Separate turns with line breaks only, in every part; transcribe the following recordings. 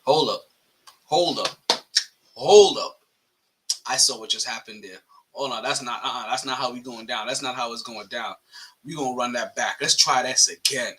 Hold up. Hold up. Hold up. I saw what just happened there. Oh no, that's not how we going down. That's not how it's going down. We gonna run that back. Let's try this again.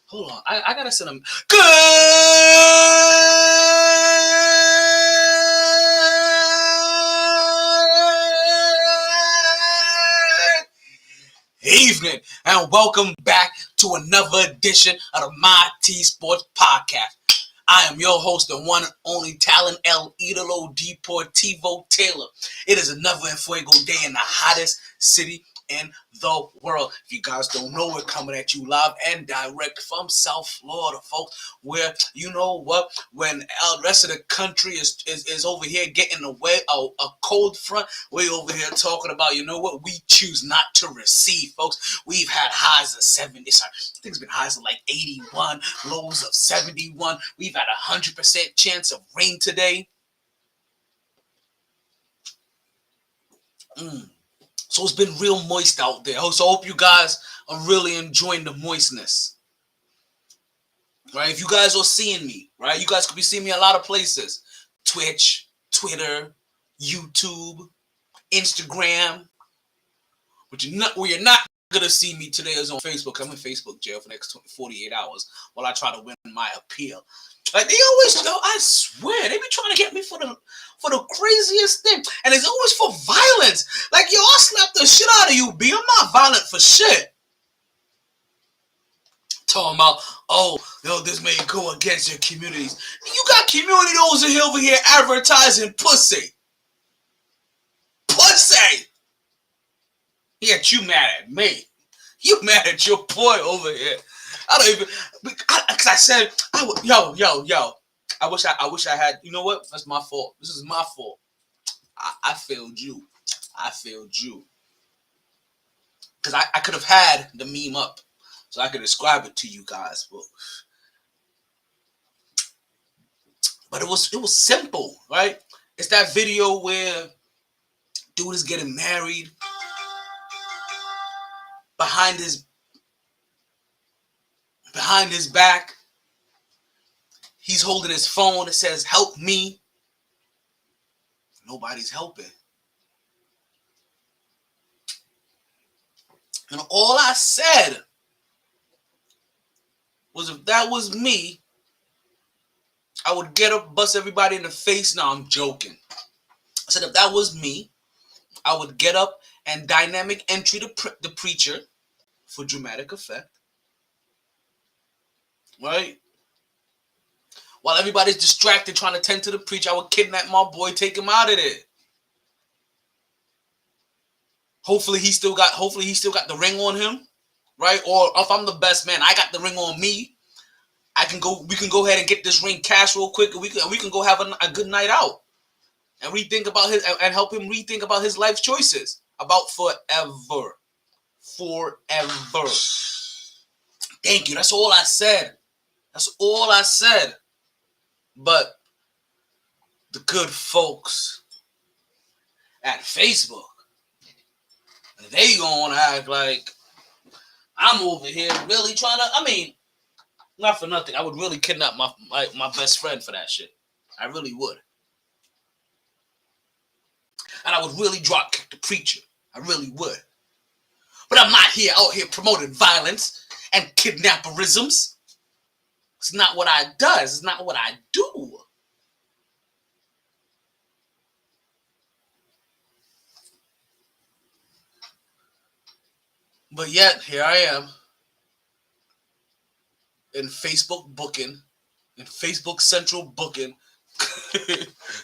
Hold on, I gotta send them. Good evening, and welcome back to another edition of the MyT Sports Podcast. I am your host, the one and only talent, El Idolo Deportivo Taylor. It is another Fuego day in the hottest city in the world. If you guys don't know, we're coming at you live and direct from South Florida, folks, where, you know what, when the rest of the country is over here getting away a cold front, we over here talking about, you know what, we choose not to receive, folks. We've had highs of 70, I think it's been highs of like 81, lows of 71. We've had 100% chance of rain today. So it's been real moist out there. So I hope you guys are really enjoying the moistness. Right? If you guys are seeing me, right? You guys could be seeing me a lot of places. Twitch, Twitter, YouTube, Instagram. But where you're not going to see me today is on Facebook. I'm in Facebook jail for the next 48 hours while I try to win my appeal. Like they always, I swear, they be trying to get me for the craziest thing, and it's always for violence. Like, yo, I'll slap the shit out of you, B. I'm not violent for shit. Talking about, oh, yo, this may go against your communities. You got community over here advertising pussy. Pussy. Yet you mad at me. You mad at your boy over here. I don't even, because I said, yo. I wish I had, you know what? That's my fault. This is my fault. I failed you. Because I could have had the meme up so I could describe it to you guys. But it was simple, right? It's that video where dude is getting married behind his back. He's holding his phone. It says, "Help me." Nobody's helping. And all I said was, if that was me, I would get up, bust everybody in the face. No, I'm joking. I said, if that was me, I would get up and dynamic entry the preacher for dramatic effect. Right? While everybody's distracted trying to tend to the preacher, I would kidnap my boy, take him out of there. Hopefully he still got the ring on him, right? Or if I'm the best man, I got the ring on me. We can go ahead and get this ring cash real quick, and we can go have a good night out and rethink about and help him rethink about his life choices about forever. Thank you. That's all I said. But the good folks at Facebook, they gonna act like I'm over here really trying to, I mean, not for nothing, I would really kidnap my best friend for that shit. I really would. And I would really drop kick the preacher. I really would. But I'm not out here promoting violence and kidnapperisms. It's not what I does. It's not what I do. But yet, here I am in Facebook booking and Facebook Central booking,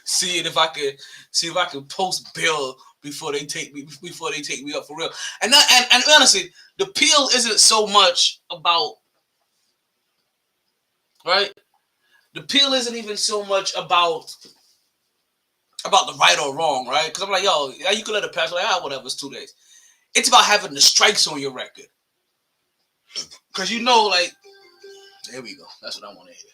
seeing if I can post bill before they take me up for real. And honestly, the appeal isn't so much about, right. The appeal isn't even so much about the right or wrong, right? Because I'm like, yo, you can let it pass. Like, whatever, it's 2 days. It's about having the strikes on your record. Because like, there we go. That's what I want to hear.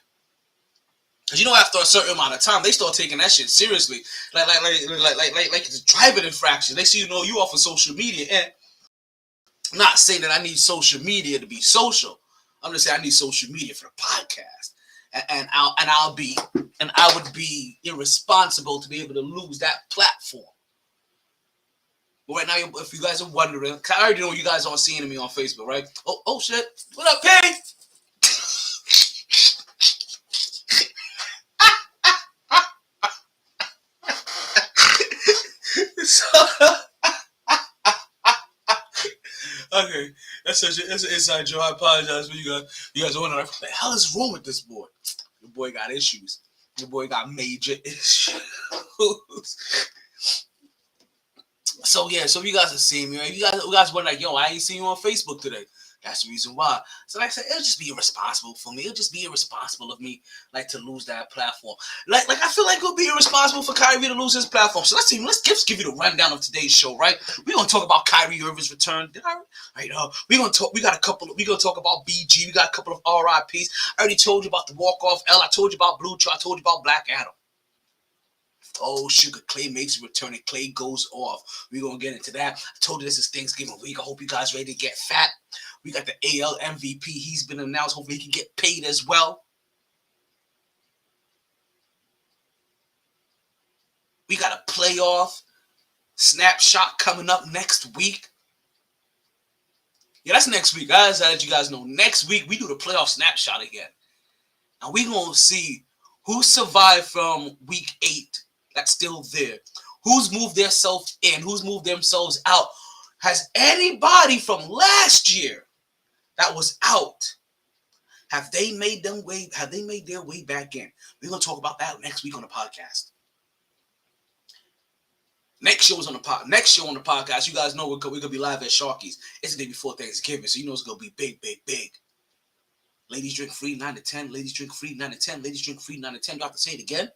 Because after a certain amount of time, they start taking that shit seriously. Like it's a driving infraction. They see you off of social media. And I'm not saying that I need social media to be social. I'm just saying I need social media for the podcast. And I would be irresponsible to be able to lose that platform. But right now, if you guys are wondering, I already know you guys aren't seeing me on Facebook, right? Oh shit! What up, Penny? Okay, that's an inside joke. I apologize for you guys. You guys are wondering, what the hell is wrong with this boy? The boy got issues. The boy got major issues. So yeah, so you guys are seeing me, right? You guys were like, yo, I ain't seen you on Facebook today. That's the reason why. So like I said, it'll just be irresponsible for me. It'll just be irresponsible of me, to lose that platform. Like I feel like it'll be irresponsible for Kyrie to lose his platform. So let's give you the rundown of today's show, right? We're gonna talk about Kyrie Irving's return. We're gonna talk about BG. We got a couple of RIPs. I already told you about the walk-off L. I told you about Blue Chew. I told you about Black Adam. Oh, Sugar Clay makes a return and Clay goes off. We're going to get into that. I told you this is Thanksgiving week. I hope you guys ready to get fat. We got the AL MVP. He's been announced. Hopefully he can get paid as well. We got a playoff snapshot coming up next week. Yeah, that's next week, guys. I'll let you guys know. Next week, we do the playoff snapshot again. And we're going to see who survived from week 8 that's still there. Who's moved themselves in? Who's moved themselves out? Has anybody from last year that was out, have they made their way back in? We're going to talk about that next week on the podcast. Next show on the podcast. You guys know we're going to be live at Sharky's. It's the day before Thanksgiving, so you know it's going to be big, big, big. Ladies drink free 9 to 10. Ladies drink free 9 to 10. Ladies drink free 9 to 10. You have to say it again.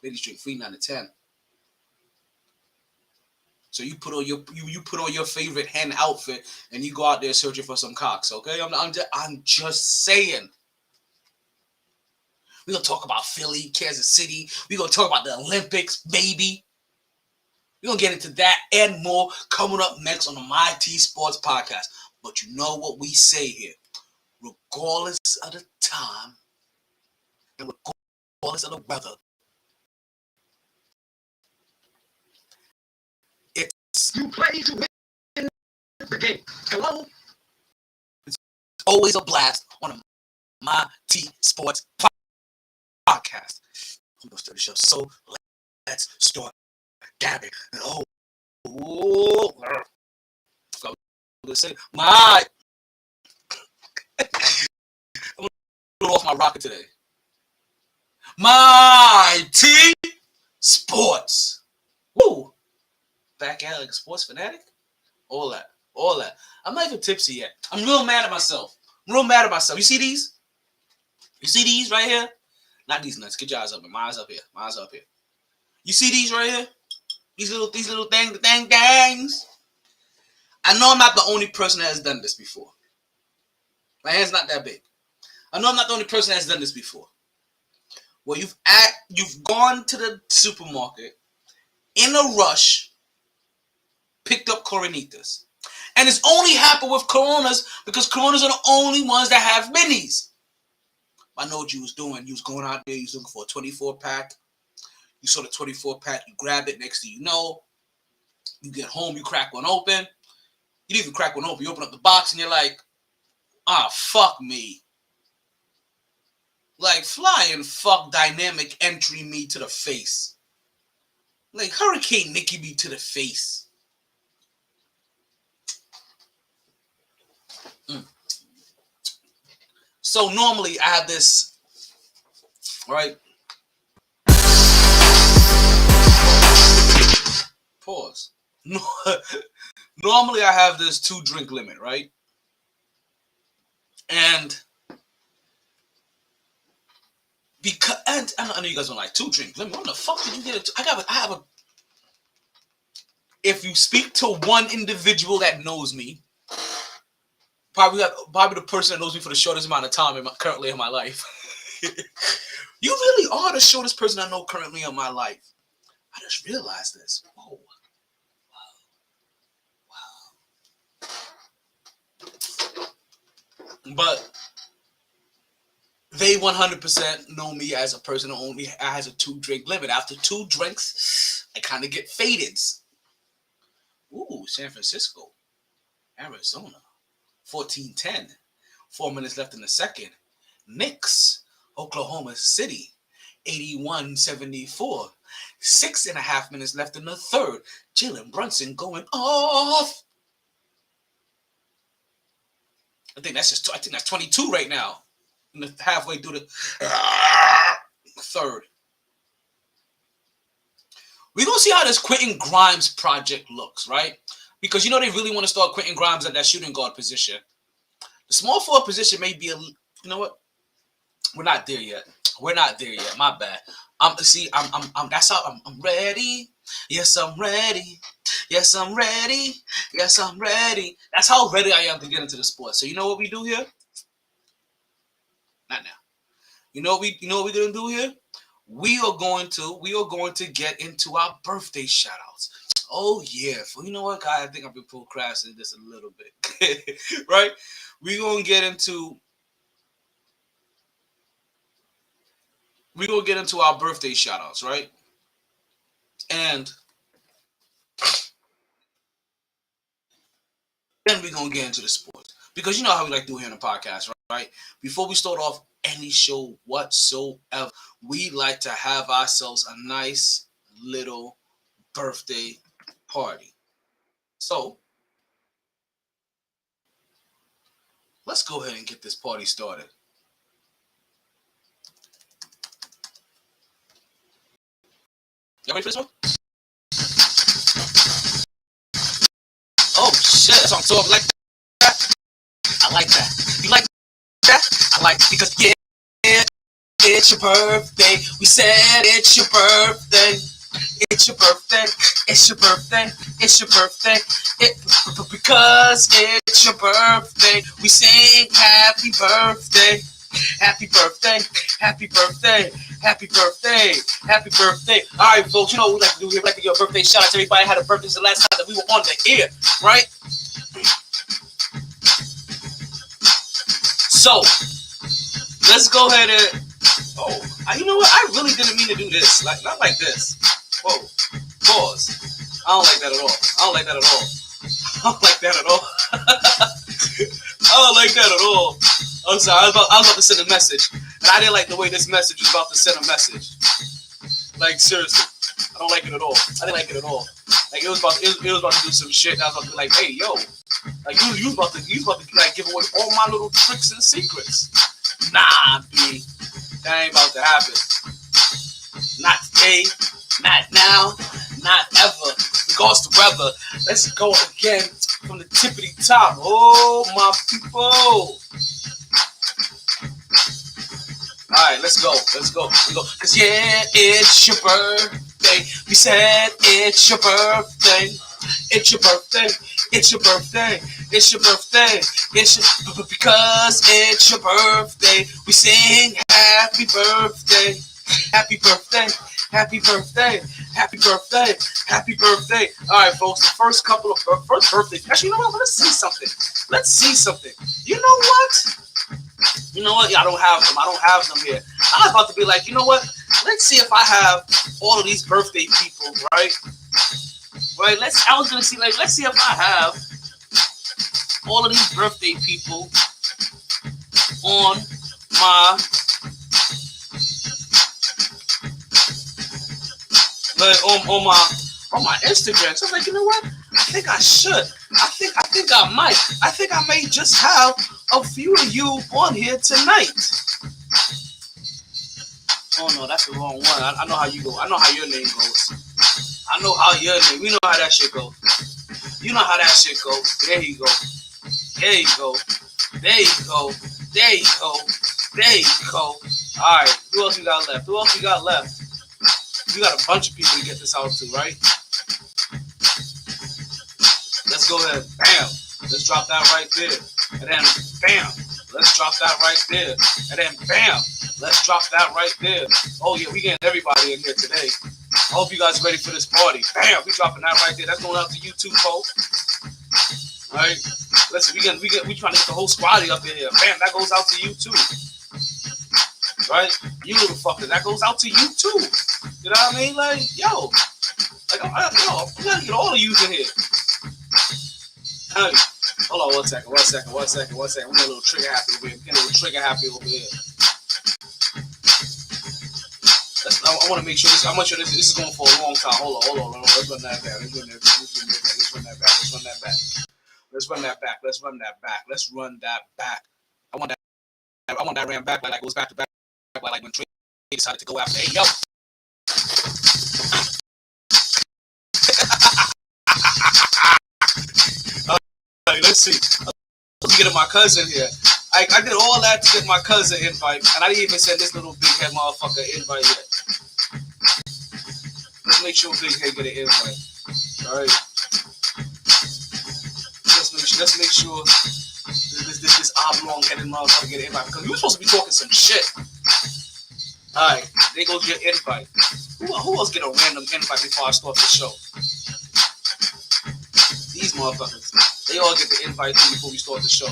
Ladies drink free 9 to 10. So you put on your favorite hen outfit and you go out there searching for some cocks, okay? I'm just saying. We're gonna talk about Philly, Kansas City. We're gonna talk about the Olympics, baby. We're gonna get into that and more coming up next on the MyT Sports Podcast. But you know what we say here. Regardless of the time and regardless of the weather, it's you play to win the game. Hello? It's always a blast on a MyT Sports Podcast. I'm going to start the show. So let's start gabbing. I'm going to say, I'm going to off my rocket today. MyT Sports. Woo! Back at like a sports fanatic. All that. I'm not even tipsy yet. I'm real mad at myself. You see these? You see these right here? Not these nuts. Get your eyes up here. My eyes up here. You see these right here? These little things. I know I'm not the only person that has done this before. My hand's not that big. I know I'm not the only person that has done this before. Well, you've gone to the supermarket in a rush, picked up Coronitas. And it's only happened with Coronas because Coronas are the only ones that have minis. I know what you was doing. You was going out there, you was looking for a 24-pack. You saw the 24-pack, you grab it, next thing you know, you get home, you crack one open. You didn't even crack one open. You open up the box and you're like, fuck me. Like flying fuck dynamic entry me to the face. Like Hurricane Nicky me to the face. So normally I have this right? Pause. Normally I have this 2-drink limit, right? And because I know you guys don't like 2-drink limit. What the fuck did you get it? I have a. If you speak to one individual that knows me, probably the person that knows me for the shortest amount of time currently in my life. You really are the shortest person I know currently in my life. I just realized this. Whoa. Wow. But they 100% know me as a person who only has a 2-drink limit. After 2 drinks, I kind of get faded. Ooh, San Francisco, Arizona, 14:10. 4 minutes left in the second. Knicks, Oklahoma City, 81-74. 6.5 minutes left in the third. Jalen Brunson going off. I think that's 22 right now. Halfway through the third. We're going to see how this Quentin Grimes project looks, right? Because they really want to start Quentin Grimes at that shooting guard position. The small forward position may be you know what? We're not there yet. My bad. I'm ready. Yes, I'm ready. Yes, I'm ready. Yes, I'm ready. That's how ready I am to get into the sport. So you know what we do here? Not now. You know what we're gonna do here? We are going to get into our birthday shoutouts. Oh yeah. You know what, guys? I think I've been procrastinating this a little bit. Right? We're gonna get into our birthday shoutouts, right? And then we're gonna get into the sports. Because you know how we like to do here in the podcast, right? Before we start off any show whatsoever, we like to have ourselves a nice little birthday party. So let's go ahead and get this party started. Y'all ready for this one? Oh shit, that song so I like that. I like that. You like that? I like it because yeah, it's your birthday. We said it's your birthday. It's your birthday. It's your birthday. It's your birthday. Because it's your birthday. We sing happy birthday. Happy birthday. Happy birthday. Happy birthday. Happy birthday. All right, folks, you know what we like to do here. We like to give a birthday shout out to everybody who had a birthday since the last time that we were on the air, right? So, let's go ahead and... you know what? I really didn't mean to do this. Not like this. Whoa. Pause. I don't like that at all. I don't like that at all. I don't like that at all. I don't like that at all. I'm sorry. I was about to send a message, and I didn't like the way this message was about to send a message. Like, seriously. I don't like it at all. I didn't like it at all. Like, it was about to do some shit, and I was about to be like, hey, yo. Like, you was about to like, give away all my little tricks and secrets. Nah, B. That ain't about to happen. Not today. Not now. Not ever. Regards to weather. Let's go again from the tippity top. Oh, my people. Alright, let's go. Cause yeah, it's your birthday. We said it's your birthday. It's your birthday. It's your birthday. It's your birthday. Because it's your birthday. We sing happy birthday. Happy birthday. Happy birthday. Happy birthday. Happy birthday. Alright, folks, the first birthday. Actually, you know what? Let's see something. You know what? Yeah, I don't have them here. I was about to be like, you know what? Let's see if I have all of these birthday people, right? Let's see if I have all of these birthday people on my on my Instagram. So I was like, you know what? I think I should. I think I might. I think I may just have a few of you on here tonight. Oh no, that's the wrong one. I know how you go. I know how your name goes. I know how your name. We know how that shit goes. You know how that shit goes. There you go. There you go. There you go. There you go. There you go. Alright, who else we got left? Who else we got left? We got a bunch of people to get this out to, right? Let's go ahead. Bam. Let's drop that right there. And then bam. Let's drop that right there. And then bam. Let's drop that right there. Oh yeah, we getting everybody in here today. I hope you guys are ready for this party. Bam, we dropping that right there. That's going out to you too, folks. Alright. Listen, we trying to get the whole squad up in here. Bam, that goes out to you too. Right? You little fucker, that goes out to you too. You know what I mean? Like, yo. Like, we gotta get all of you in here. Hey, hold on one second. We get a little trigger happy over here. I want to make sure this. I'm sure this is going for a long time. Hold on. Let's run that back. Let's run that back. I want that ran back like goes back to back like when Trey decided to go after. Hey yo. Let's see. Let's get my cousin here. I did all that to get my cousin invite, and I didn't even send this little big head motherfucker invite yet. Let's make sure Big Head get an invite. Alright. Let's make sure this oblong headed motherfucker get an invite, because we were supposed to be talking some shit. Alright, there goes your invite. Who else get a random invite before I start the show? These motherfuckers. They all get the invite too before we start the show.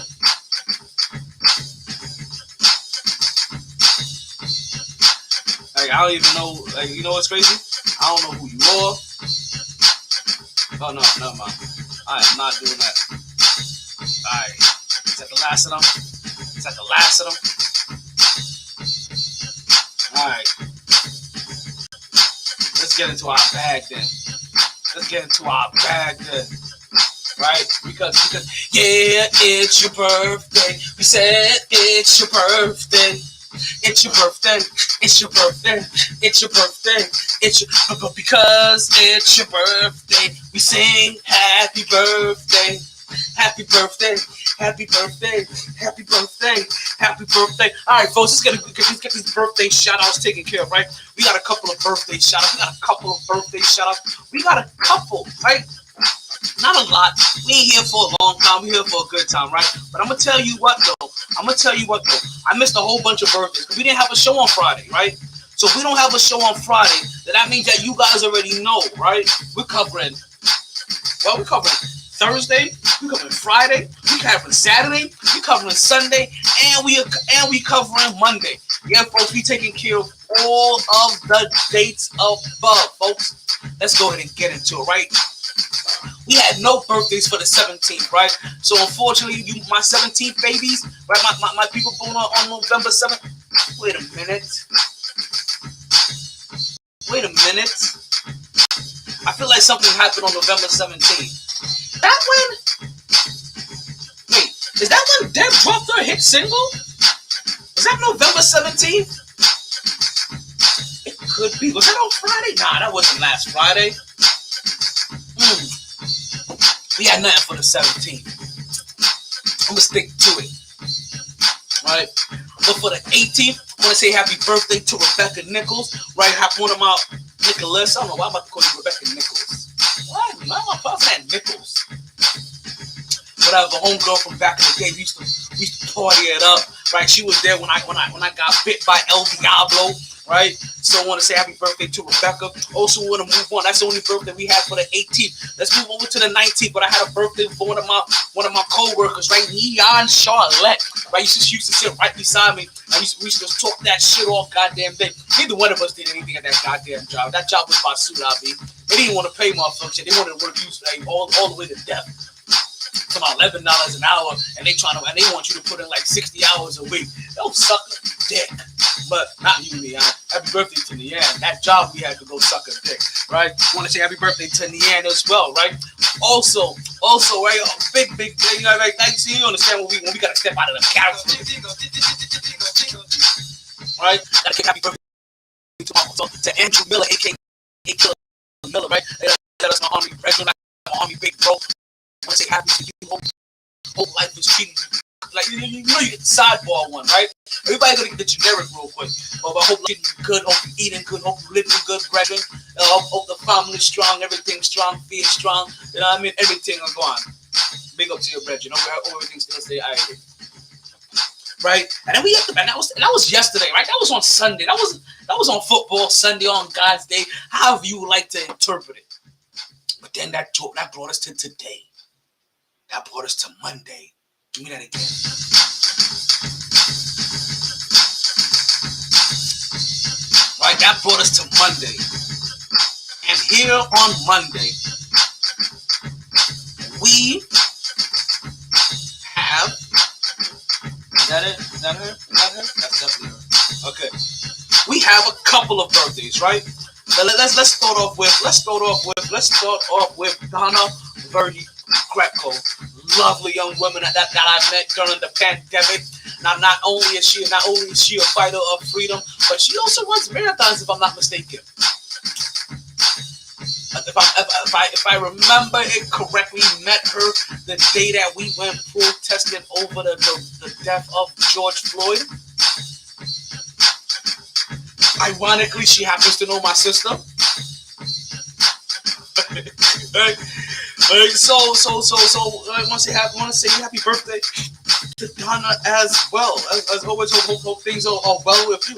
Like, I don't even know. Like, you know what's crazy? I don't know who you are. Oh no, never mind. I am not doing that. Alright. Is that the last of them? Alright. Let's get into our bag then. Right? Because yeah, it's your birthday. We said it's your birthday. It's your birthday. But because it's your birthday, we sing happy birthday. Happy birthday. Alright, folks, let's get these birthday shout outs taken care of, right? We got a couple of birthday shout outs. We got a couple, right? Not a lot. We ain't here for a long time. We here for a good time, right? But I'm gonna tell you what though. I missed a whole bunch of birthdays because we didn't have a show on Friday, right? So if we don't have a show on Friday, then that means that you guys already know, right? We're covering Thursday, we're covering Friday, we're covering Saturday, we're covering Sunday, and we covering Monday. Yeah, folks, we taking care of all of the dates above, folks. Let's go ahead and get into it, right? We had no birthdays for the 17th, right? So unfortunately, my 17th babies, right? My people born on November 7th. Wait a minute. I feel like something happened on November 17th. That when? Wait, is that when Deb dropped her hit single? Was that November 17th? It could be. Was that on Friday? Nah, that wasn't last Friday. We had nothing for the 17th. I'm gonna stick to it. Right? But for the 18th, I want to say happy birthday to Rebecca Nichols. Right? One of my Nicholas. I don't know why I'm about to call you Rebecca Nichols. Why am I passing that Nichols? Whatever, homegirl from back in the day. We used to party it up. Right? She was there when I got bit by El Diablo. Right? So I want to say happy birthday to Rebecca. Also want to move on. That's the only birthday we had for the 18th. Let's move over to the 19th. But I had a birthday for one of my co-workers, right? Neon Charlotte. Right? You used to sit right beside me. And we used to talk that shit all goddamn day. Neither one of us did anything at that goddamn job. That job was by Sudabi. They didn't want to pay motherfuckers shit. They wanted to work you like all the way to death. It's about $11 an hour, and they want you to put in like 60 hours a week. They'll suck a dick. But not you, Neon. Happy birthday to Neon. That job we had to go suck a dick, right? I want to say happy birthday to Neon as well, right? Also, right? Big, you know, like you understand when we gotta step out of the character, right? Gotta kick happy birthday to Andrew Miller, a.k.a. Killer Miller, right? That's my Army brethren, my Army big bro. I want to say happy to you. Hope life is treating you. Like, you know, you get the sidebar one, right? Everybody gonna get the generic real quick. But I hope you're good, hope you're eating good, hope you're living good, brethren. Hope the family's strong, everything's strong, feet strong. You know what I mean? Everything will go on. Big up to your brethren. Hope everything's gonna stay irate. Right? And then we have to, and that was yesterday, right? That was on Sunday. That was on football Sunday, on God's day, however you would like to interpret it. But then that brought us to today. That brought us to Monday. Give me that again. Right, that brought us to Monday. And here on Monday, we have, is that it? Is that her? That's definitely her. Okay. We have a couple of birthdays, right? So let's start off with Donna Verdi Greco. Lovely young woman that I met during the pandemic. Now, not only is she a fighter of freedom, but she also runs marathons, if I'm not mistaken. If I remember it correctly, met her the day that we went protesting over the death of George Floyd. Ironically, she happens to know my sister. So I want to say happy birthday to Donna as well. As always, hope things are well with you.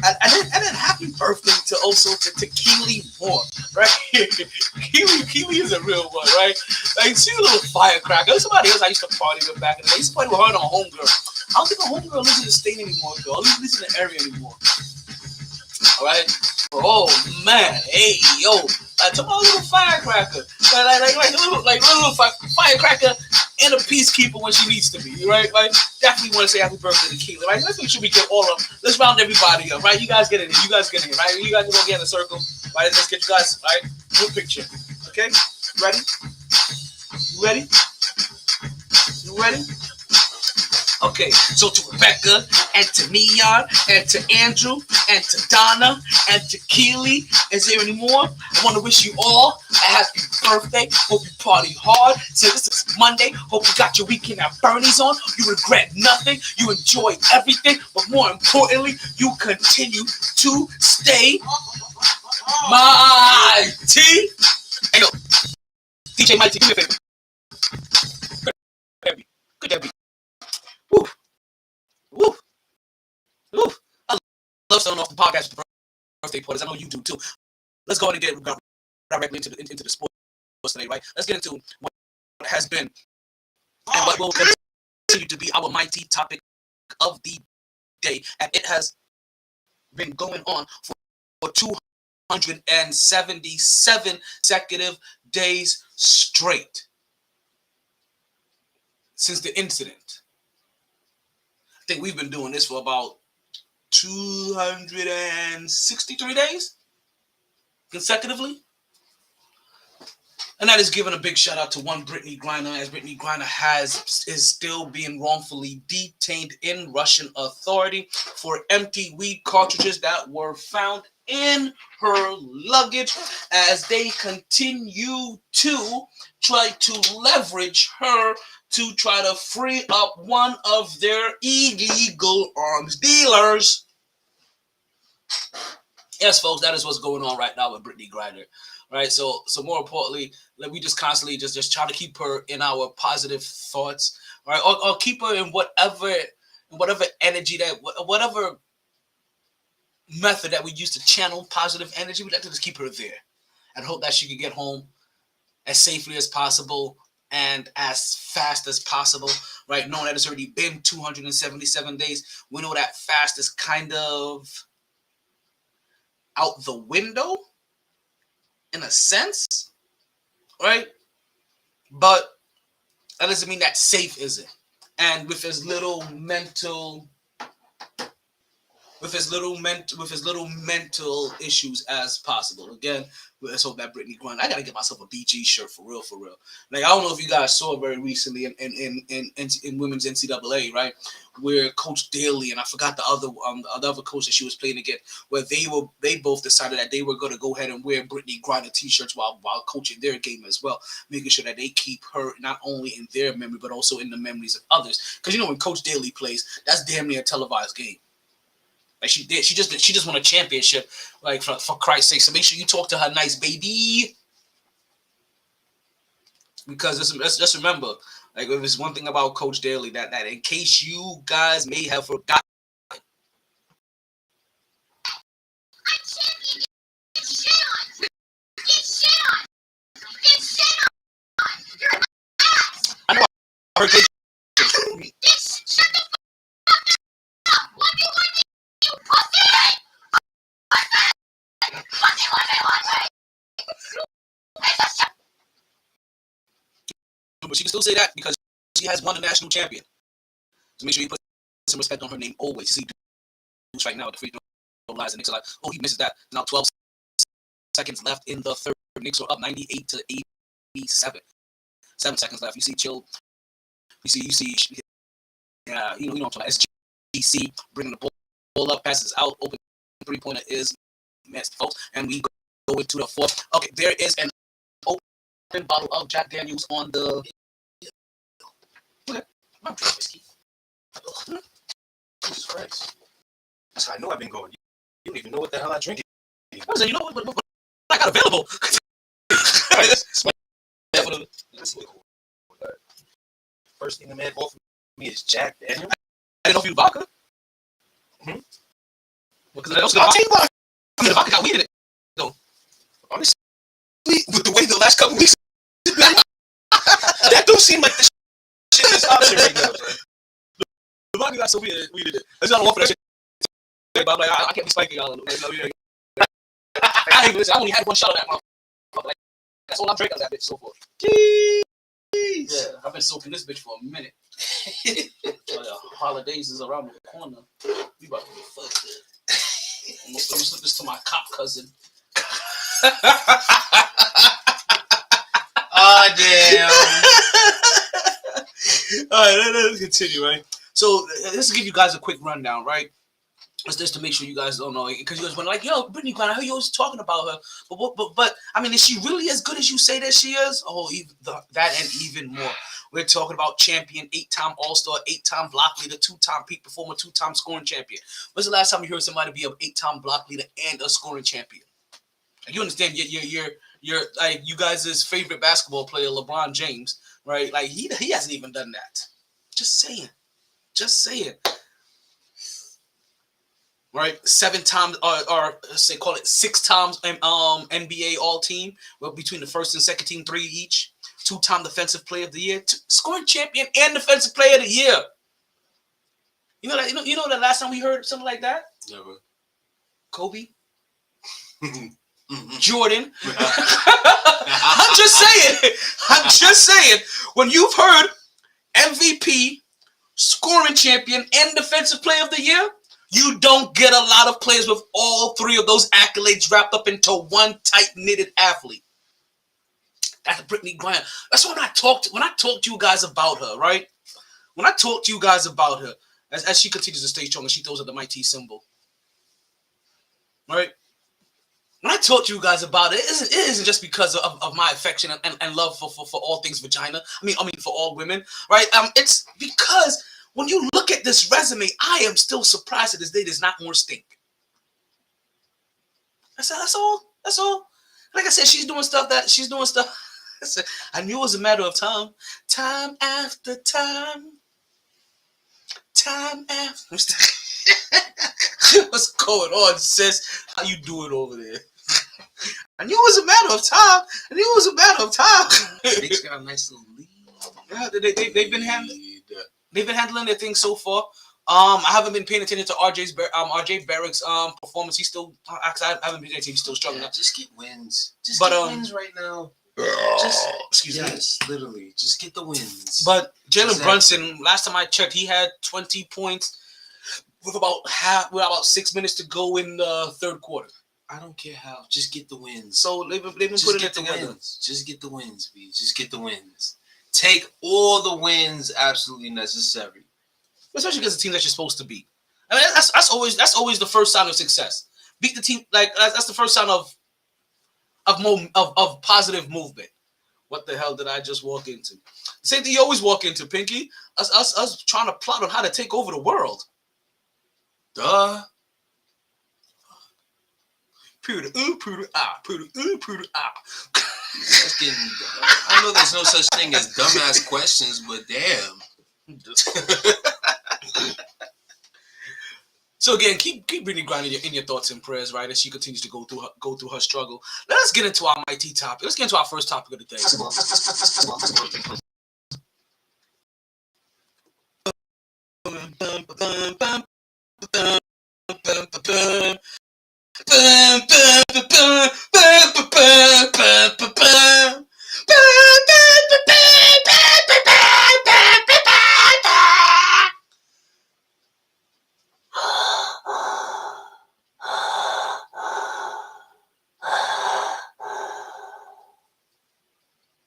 And then happy birthday to Keely Moore, right? Keely is a real one, right? Like, she's a little firecracker. Somebody else I used to party with back in the day. Somebody with her and a homegirl. I don't think a homegirl lives in the state anymore, girl. At least lives in the area anymore. All right. Oh man, hey yo, talk about a little firecracker, like little firecracker and a peacekeeper when she needs to be, right? Like, definitely want to say happy birthday to Keely, right? Let's make sure we get let's round everybody up, right? You guys get in here, right? You guys gonna get in a circle, right? Let's get you guys, right? Good picture, okay? Ready? You ready? You ready? Okay, so to Rebecca, and to Neon, and to Andrew, and to Donna, and to Keely, is there any more? I want to wish you all a happy birthday. Hope you party hard. So this is Monday. Hope you got your weekend at Bernie's on. You regret nothing. You enjoy everything. But more importantly, you continue to stay MyT. Hey, yo, DJ MyT, do me a favor. Good Debbie. Woo. Woo. Woo. I love starting off the podcast with the birthday parties. I know you do too. Let's go ahead and get directly into the sports today, right? Let's get into what has been and what will continue to be our MyT topic of the day. And it has been going on for 277 consecutive days straight since the incident. I think we've been doing this for about 263 days consecutively. And that is giving a big shout out to one Brittany Griner, as Brittany Griner is still being wrongfully detained in Russian authority for empty weed cartridges that were found in her luggage, as they continue to try to leverage her to try to free up one of their illegal arms dealers. Yes, folks, that is what's going on right now with Brittany Griner. Right, so more importantly, we just constantly just try to keep her in our positive thoughts, right, or keep her in whatever energy whatever method that we use to channel positive energy. We like to just keep her there, and hope that she can get home as safely as possible and as fast as possible. Right, knowing that it's already been 277 days, we know that fast is kind of out the window, in a sense, right? But that doesn't mean that safe isn't. And with as little mental with his little mental issues as possible. Again, let's hope that Brittany Griner. I gotta get myself a BG shirt for real. Like I don't know if you guys saw very recently in women's NCAA, right, where Coach Daly and I forgot the other coach that she was playing against, where they both decided that they were going to go ahead and wear Brittany Griner t-shirts while coaching their game as well, making sure that they keep her not only in their memory but also in the memories of others. Because when Coach Daly plays, that's damn near a televised game. Like she just won a championship. Like for Christ's sake, so make sure you talk to her nice, baby. Because just remember, like if there's one thing about Coach Daly that in case you guys may have forgotten. I know I heard but she can still say that because she has won a national champion. So make sure you put some respect on her name always. See who's right now at the free throw lines, and Knicks are like, oh, he misses that. Now 12 seconds left in the third. Knicks are up 98-87. 7 seconds left. You see Chill. You see. Yeah, you know what I'm talking about. SGC bringing the ball up, passes out, open 3-pointer is missed, folks, and we go into the fourth. Okay, there is an open bottle of Jack Daniels on the. Okay, I'm drinking whiskey.
Jesus Christ. That's how I know I've been going. You don't even know what the hell I drink.
I was like, you know what I got available.
That's cool. First thing the man bought for me is Jack Daniels.
I didn't know if you vodka. Because the vodka got weed in it. So,
honestly, with the way the last couple weeks, that don't seem like the shit that's option right now.
The vodka got so weed in it. That's not one for that shit. But I'm like, I can't be spiking y'all. I only had one shot of that motherfucker. Like, that's all I'm drinking of that bitch so far.
Jeez.
Yeah, I've been soaking this bitch for a minute. Holidays is around the corner. We about to get fucked. Let me slip this to my cop cousin.
Oh, damn.
All right, let's continue, right? So, let's give you guys a quick rundown, right? It's just to make sure you guys don't know, because you guys were like, yo, Brittany Griner, I heard you always talking about her. But I mean, is she really as good as you say that she is? Oh, that and even more. We're talking about champion, 8-time All-Star, 8-time block leader, 2-time peak performer, 2-time scoring champion. When's the last time you heard somebody be an 8-time block leader and a scoring champion? Like, you understand, you're like you guys' favorite basketball player, LeBron James, right? Like he hasn't even done that. Just saying. Right, 7 times, or say call it 6 times, NBA All-Team, well, between the first and second team, 3 each. 2-time Defensive Player of the Year, scoring champion, and Defensive Player of the Year. You know that? You know the last time we heard something like that?
Never.
Kobe. Jordan. I'm just saying. When you've heard MVP, scoring champion, and Defensive Player of the Year, you don't get a lot of players with all 3 of those accolades wrapped up into one tight-knitted athlete. That's Brittany Griner. That's when I talked to you guys about her, right? When I talked to you guys about her, as she continues to stay strong and she throws at the MyT symbol, right? When I talked to you guys about it, it isn't just because of my affection and love for all things vagina. I mean for all women, right? It's because when you look at this resume, I am still surprised to this day there's not more stink. That's all. Like I said, she's doing stuff. I knew it was a matter of time. Time after time. Time after. What's going on, sis? How you doing over there? I knew it was a matter of time.
They got a nice little lead.
Yeah, they've been handling their things so far. I haven't been paying attention to RJ Barrick's performance. He's still, actually, I haven't been paying attention. He's still struggling.
Yeah, just get wins. Get wins right now. Excuse me. Literally, just get the wins.
But Jalen Brunson, last time I checked, he had 20 points, with about 6 minutes to go in the third quarter.
I don't care how. Just get the wins.
So they've been putting it together.
Wins. Just get the wins, B. Just get the wins. Take all the wins absolutely necessary.
Especially against the team that you're supposed to beat. I mean, that's always the first sign of success. Beat the team, like that's the first sign of positive movement. What the hell did I just walk into? The same thing you always walk into, Pinky. Us trying to plot on how to take over the world.
Duh. That's getting. I know there's no such thing as dumbass questions, but damn.
So again, keep Brittany grinding in your thoughts and prayers, right, as she continues to go through her struggle. Let us get into our MyT topic. Let's get into our first topic of the day.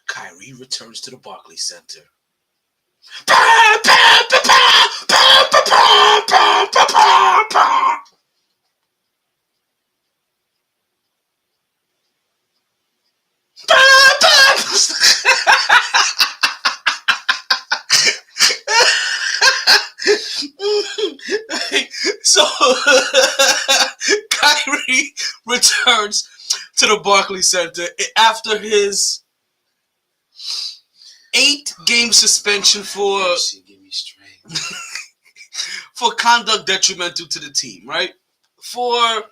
Kyrie returns to the Barclays Center. So Kyrie returns to the Barclays Center after his 8-game suspension for conduct detrimental to the team, right? For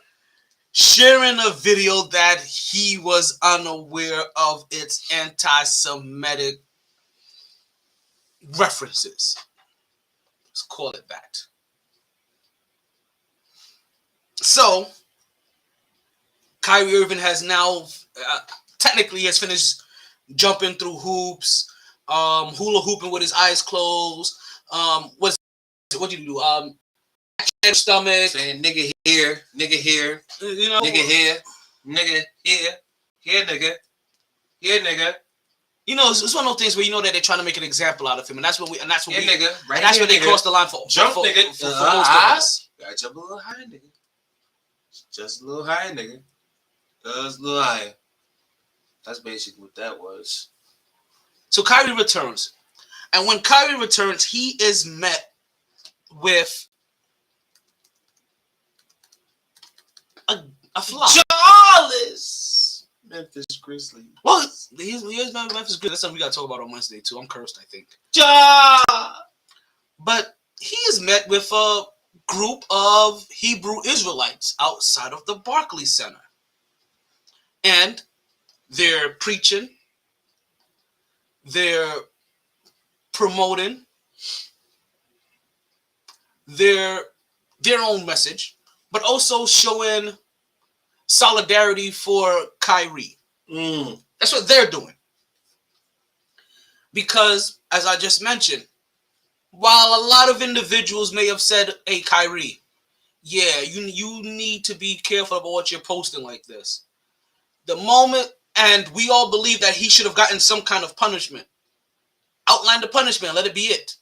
sharing a video that he was unaware of its anti-Semitic references. Let's call it that. So, Kyrie Irving has now technically has finished jumping through hoops, hula hooping with his eyes closed. What did you do? Stomach.
Saying nigga here,
you know,
nigga here, here nigga.
You know, it's one of those things where you know that they're trying to make an example out of him, and that's when
nigga,
right, and that's when they cross the line for
jump,
for,
nigga.
For most of us.
Gotta jump a little higher, nigga. Just a little higher, nigga. Just a little higher. That's basically what that was.
So Kyrie returns, and when Kyrie returns, he is met with a flop.
Charles Memphis Grizzlies.
Well, here's Memphis Grizzlies. That's something we got to talk about on Wednesday too. I'm cursed, I think. But he is met with a group of Hebrew Israelites outside of the Barclays Center, and they're preaching, they're promoting their own message, but also showing solidarity for Kyrie. That's what they're doing. Because, as I just mentioned, while a lot of individuals may have said, hey, Kyrie, yeah, you need to be careful about what you're posting like this. The moment, and we all believe that he should have gotten some kind of punishment. Outline the punishment, let it be it.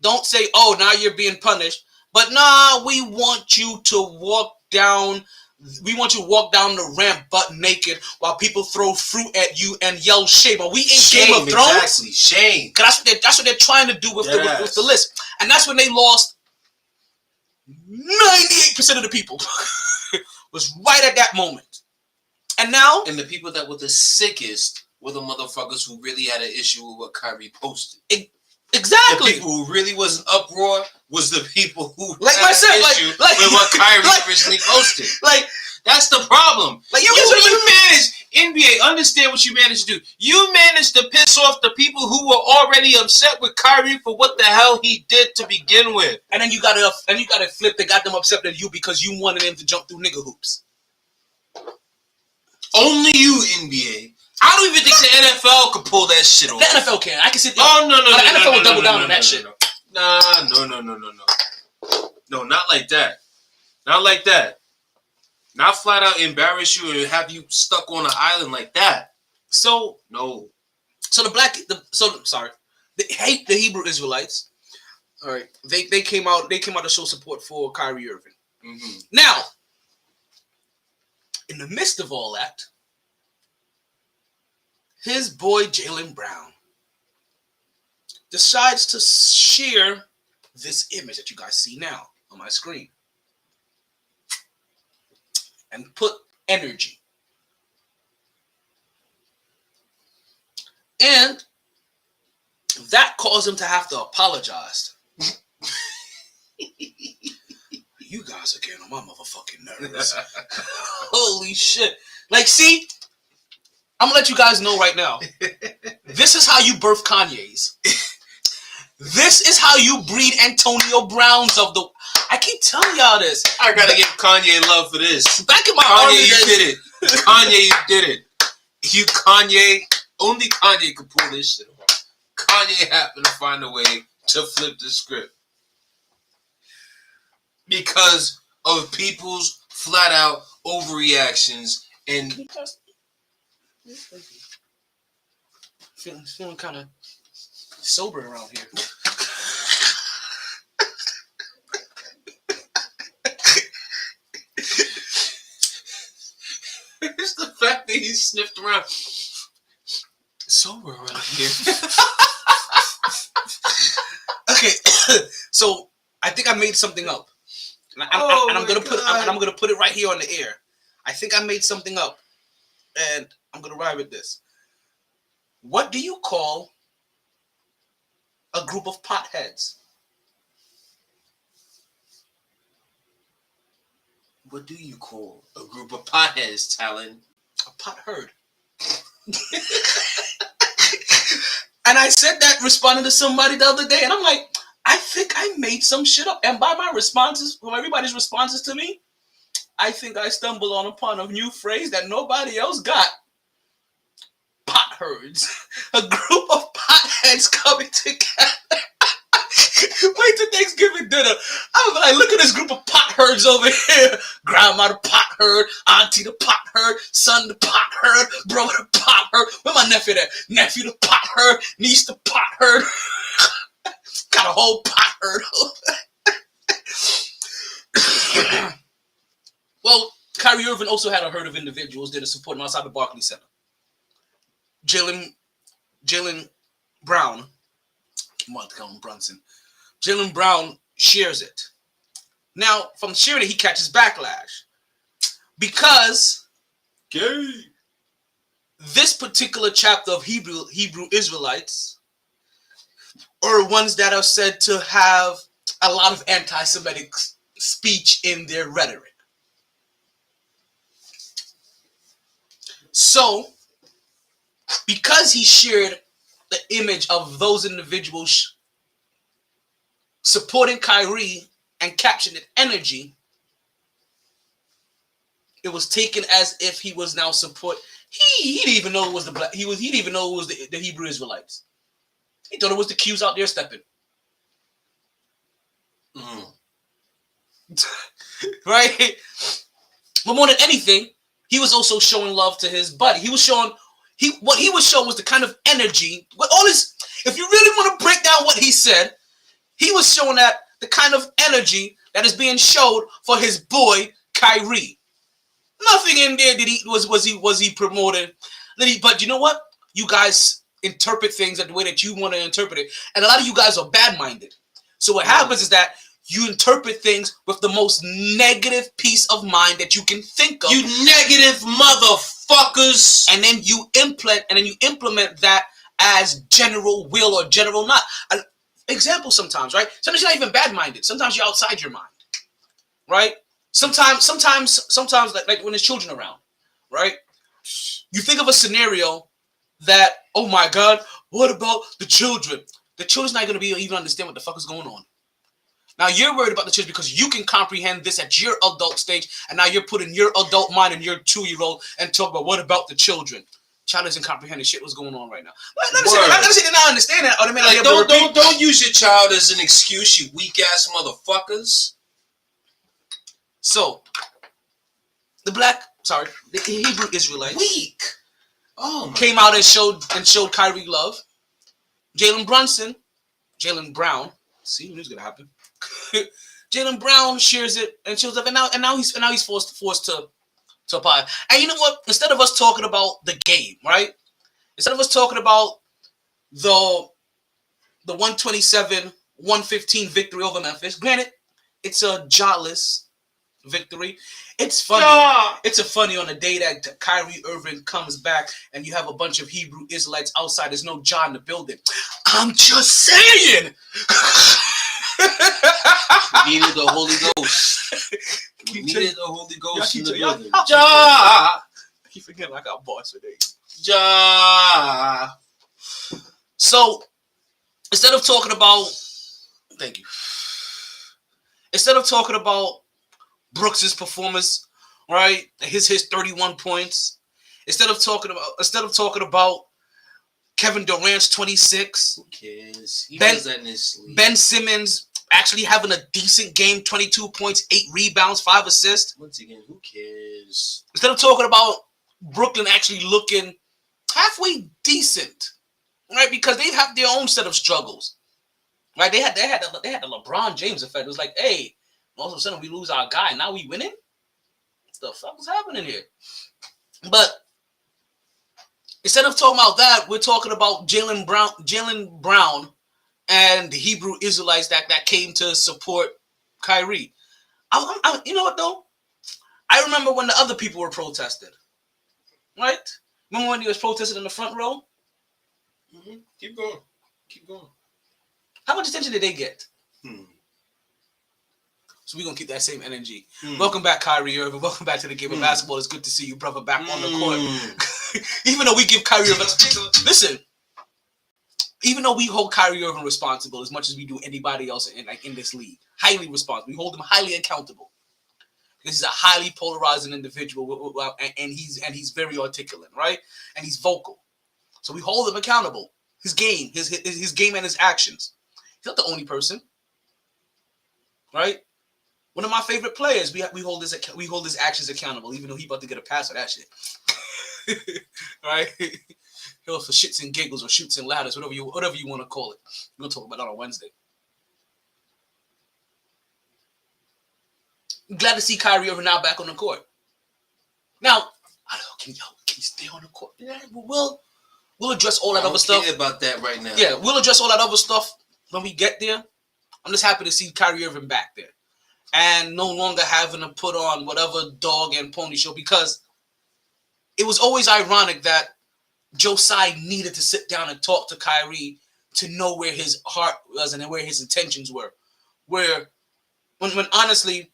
Don't say, oh, now you're being punished. But nah, we want you to walk down the ramp butt naked while people throw fruit at you and yell shame. But we ain't Game of Thrones.
Exactly, shame.
Cause that's what they're trying to do with the list. And that's when they lost 98% of the people. Was right at that moment. And now,
and the people that were the sickest were the motherfuckers who really had an issue with what Kyrie posted.
Exactly.
The people who really was an uproar was the people who
like
had
myself,
an issue with what Kyrie originally posted.
Like,
that's the problem.
Like
you managed, NBA, understand what you managed to do. You managed to piss off the people who were already upset with Kyrie for what the hell he did to begin with.
And then you gotta flip. They got them upset at you because you wanted him to jump through nigga hoops.
Only you, NBA. I don't even think the NFL could pull that shit off.
The NFL can. I can sit there.
Oh, no.
The NFL will double down on that shit.
Nah, no. No, not like that. Not like that. Not flat out embarrass you and have you stuck on an island like that.
So
no.
So the Hebrew Israelites, all right, they came out to show support for Kyrie Irving.
Mm-hmm.
Now, in the midst of all that, his boy Jaylen Brown decides to share this image that you guys see now on my screen and put energy. And that caused him to have to apologize. You guys are getting on my motherfucking nerves. Holy shit. Like, see, I'm gonna let you guys know right now. This is how you birth Kanye's. This is how you breed Antonio Browns of the... I keep telling y'all this.
I gotta give Kanye love for this.
Back in my
Kanye, you did it. Kanye, you did it. You Kanye, only Kanye could pull this shit off. Kanye happened to find a way to flip the script. Because of people's flat out overreactions and...
Feeling kind of sober around here.
It's the fact that he sniffed around.
Sober around here. Okay, so I think I made something up, and I'm gonna put it right here on the air. I think I made something up, and I'm gonna ride with this. What do you call a group of potheads?
What do you call a group of potheads, Talon?
A pot herd. And I said that responding to somebody the other day, and I'm like, I think I made some shit up. And by my responses, from everybody's responses to me, I think I stumbled upon a new phrase that nobody else got. Pot herds. A group of potheads coming together. Wait till Thanksgiving dinner. I'm like, look at this group of pot herds over here. Grandma the pot herd, auntie the pot herd, son the pot herd, brother the pot herd. Where my nephew at? Nephew the pot herd, niece the pot herd. Got a whole pot herd. Well, Kyrie Irving also had a herd of individuals that are supporting outside the Barclays Center. Jaylen Brown, I'm about to call him Brunson. Jaylen Brown shares it. Now, from sharing it, he catches backlash because this particular chapter of Hebrew Israelites are ones that are said to have a lot of anti-Semitic speech in their rhetoric. So, because he shared the image of those individuals supporting Kyrie and captured it energy, it was taken as if he was now support. He didn't even know it was the black. He didn't even know it was the Hebrew Israelites. He thought it was the Qs out there stepping. Right? But more than anything, he was also showing love to his buddy. He was showing what he was showing was the kind of energy. What all this, if you really want to break down what he said, he was showing that the kind of energy that is being showed for his boy Kyrie. Nothing in there did was he promoted. But you know what? You guys interpret things the way that you want to interpret it, and a lot of you guys are bad-minded. So what happens is that you interpret things with the most negative piece of mind that you can think of.
You negative motherfuckers.
And then you implement that as general will or general not. An example sometimes, right? Sometimes you're not even bad-minded. Sometimes you're outside your mind, right? Sometimes like when there's children around, right? You think of a scenario that, oh my God, what about the children? The children's not going to be even understand what the fuck is going on. Now you're worried about the children because you can comprehend this at your adult stage, and now you're putting your adult mind in your 2-year-old and talk about what about the children. Child doesn't comprehend the shit what's going on right now. Let me say they not understand that. Or they may
like, don't use your child as an excuse, you weak ass motherfuckers.
So the Hebrew Israelites
Weak. Oh,
came out and showed Kyrie love. Jalen Brown. See, what's gonna happen? Jalen Brown shares it and shows up, and now he's forced to apply. And you know what? Instead of us talking about the game, right? Instead of us talking about the 127-115 victory over Memphis. Granted, it's a jotless victory. It's funny.
Ja.
It's a funny on the day that Kyrie Irving comes back and you have a bunch of Hebrew Israelites outside. There's no Ja in the building. I'm just saying.
We needed the Holy Ghost. We needed the Holy Ghost in the building.
Ja. I keep forgetting I got boss today.
Ja.
So instead of talking about, instead of talking about Brooks's performance, right? His 31 points. Instead of talking about Kevin Durant's 26.
Who cares? He does that in his sleep.
Ben Simmons actually having a decent game, 22 points, 8 rebounds, 5 assists.
Once again, who cares?
Instead of talking about Brooklyn actually looking halfway decent, right? Because they have their own set of struggles, right? They had the LeBron James effect. It was like, hey, all of a sudden we lose our guy. Now we winning? What the fuck is happening here? But instead of talking about that, we're talking about Jalen Brown and the Hebrew Israelites that came to support Kyrie. You know what though? I remember when the other people were protested, right? Remember when he was protested in the front row?
Mm-hmm. Keep going.
How much attention did they get? So we're going to keep that same energy. Welcome back, Kyrie Irving. Welcome back to the game of basketball. It's good to see you, brother, back on the court. Even though we give Kyrie Irving... Listen. Even though we hold Kyrie Irving responsible as much as we do anybody else in this league. Highly responsible. We hold him highly accountable. Because he's a highly polarizing individual. And he's very articulate, right? And he's vocal. So we hold him accountable. His game. His game and his actions. He's not the only person. Right? One of my favorite players, we hold his actions accountable, even though he about to get a pass for that shit. Right? For shits and giggles or shoots and ladders, whatever you want to call it. We'll talk about that on Wednesday. I'm glad to see Kyrie Irving now back on the court. Now, I don't know, can you stay on the court? Yeah, we'll address all that other stuff.
I don't care about that right now.
Yeah, we'll address all that other stuff when we get there. I'm just happy to see Kyrie Irving back there. And no longer having to put on whatever dog and pony show, because it was always ironic that Joe Tsai needed to sit down and talk to Kyrie to know where his heart was and where his intentions were. When honestly,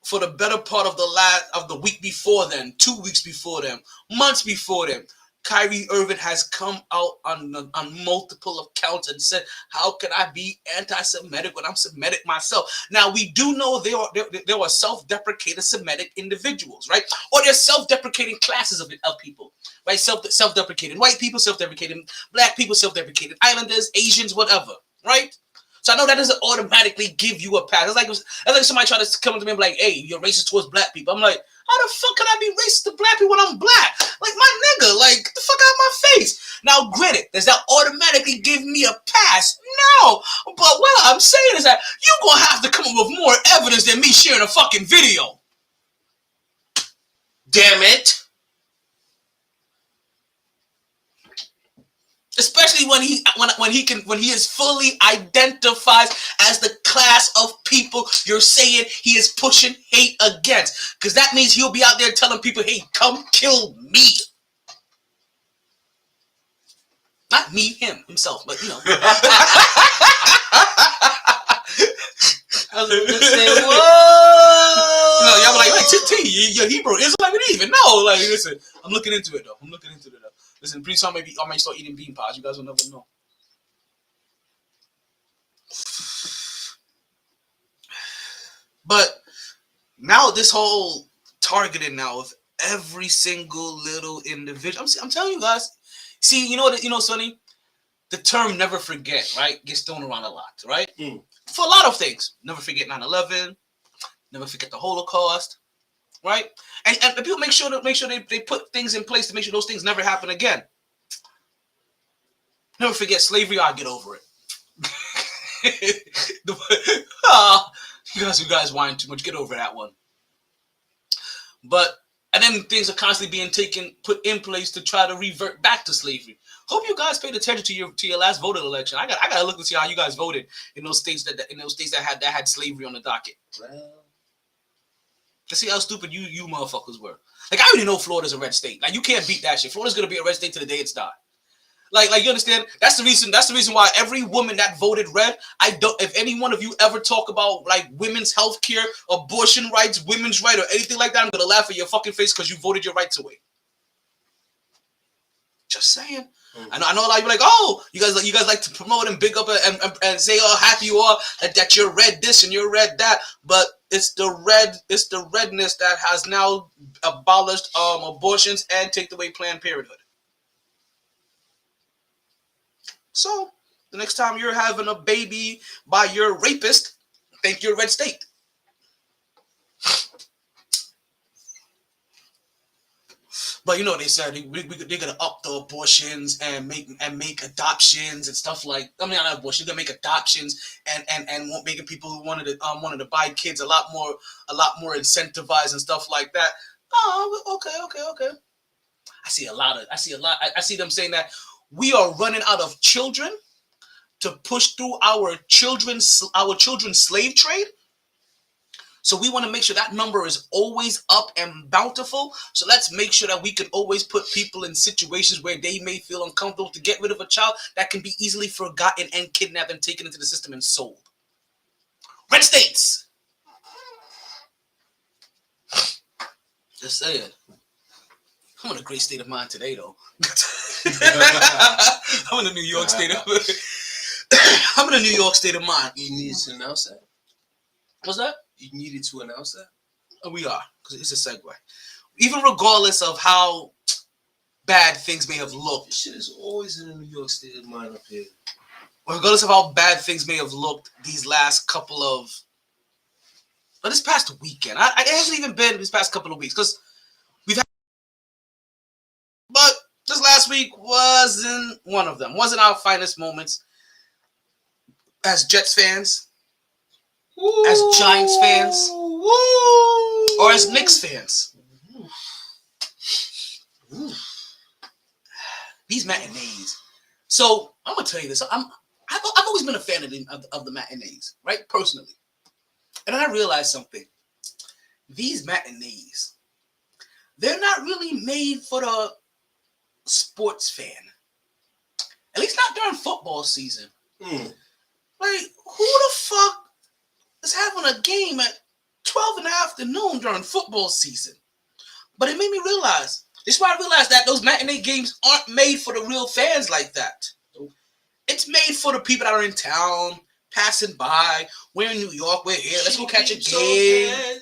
for the better part of the week before then, 2 weeks before them, months before them, Kyrie Irving has come out on multiple accounts and said, how can I be anti-Semitic when I'm Semitic myself? Now, we do know there are self-deprecating Semitic individuals, right? Or there's self-deprecating classes of people, right? Self-deprecating white people, self-deprecating black people, self-deprecating islanders, Asians, whatever, right? So I know that doesn't automatically give you a pass. That's like somebody trying to come to me and be like, hey, you're racist towards black people. I'm like, how the fuck can I be racist to black people when I'm black? Like, my nigga, like, get the fuck out of my face. Now, granted, does that automatically give me a pass? No. But what I'm saying is that you're going to have to come up with more evidence than me sharing a fucking video.
Damn it.
Especially when he is fully identifies as the class of people you're saying he is pushing hate against. Because that means he'll be out there telling people, hey, come kill me. Not me, himself, but you know.
I was going to say, whoa!
You know, y'all be like, T, you're Hebrew Israelite? We didn't even know. Like, listen, I'm looking into it, though. Listen, pretty soon I might start eating bean pods. You guys will never know. But now this whole targeting now of every single little individual. I'm telling you guys. See, you know, Sonny, the term "never forget," right, gets thrown around a lot, right? For a lot of things. Never forget 9/11. Never forget the Holocaust, right? And people make sure they put things in place to make sure those things never happen again. Never forget slavery. I'll get over it. You guys whine too much. Get over that one. But and then things are constantly being put in place to try to revert back to slavery. Hope you guys paid attention to your last voting election. I gotta look to see how you guys voted in those states that had slavery on the docket.
Well,
To see how stupid you motherfuckers were. Like, I already know Florida's a red state. Like, you can't beat that shit. Florida's gonna be a red state to the day it's died. Like you understand? That's the reason why every woman that voted red, if any one of you ever talk about like women's health care, abortion rights, women's right, or anything like that, I'm gonna laugh at your fucking face because you voted your rights away. Just saying. I know a lot of you like, oh, you guys like to promote and big up and say how happy you are that you're red this and you're red that, but it's the redness that has now abolished abortions and taken away Planned Parenthood. So the next time you're having a baby by your rapist, think you're a red state. But you know they said they're gonna up the abortions and make adoptions and stuff like. I mean, not abortions. They're gonna make adoptions and making people who wanted to buy kids a lot more incentivized and stuff like that. Oh, okay. I see them saying that we are running out of children to push through our children's slave trade. So we want to make sure that number is always up and bountiful. So let's make sure that we can always put people in situations where they may feel uncomfortable to get rid of a child that can be easily forgotten and kidnapped and taken into the system and sold. Red states. Just saying. I'm in a great state of mind today, though. I'm in a New York state of I'm in a New York state of mind.
You needed to announce that?
What's that?
You needed to announce that?
We are, because it's a segue. Even regardless of how bad things may have looked.
This shit is always in a New York state of mind up here.
Regardless of how bad things may have looked these last couple of... this past weekend. It hasn't even been this past couple of weeks, because we've had... But this last week wasn't one of them. Wasn't our finest moments as Jets fans, as Giants fans, or as Knicks fans. These matinees. So I'm gonna tell you this. I've always been a fan of the matinees, right? Personally, and I realized something. These matinees, they're not really made for the sports fan. At least not during football season. Like, who the fuck is having a game at 12 in the afternoon during football season? But it made me realize. This is why I realized that those matinee games aren't made for the real fans like that. It's made for the people that are in town, passing by. We're in New York. We're here. Let's go catch a game.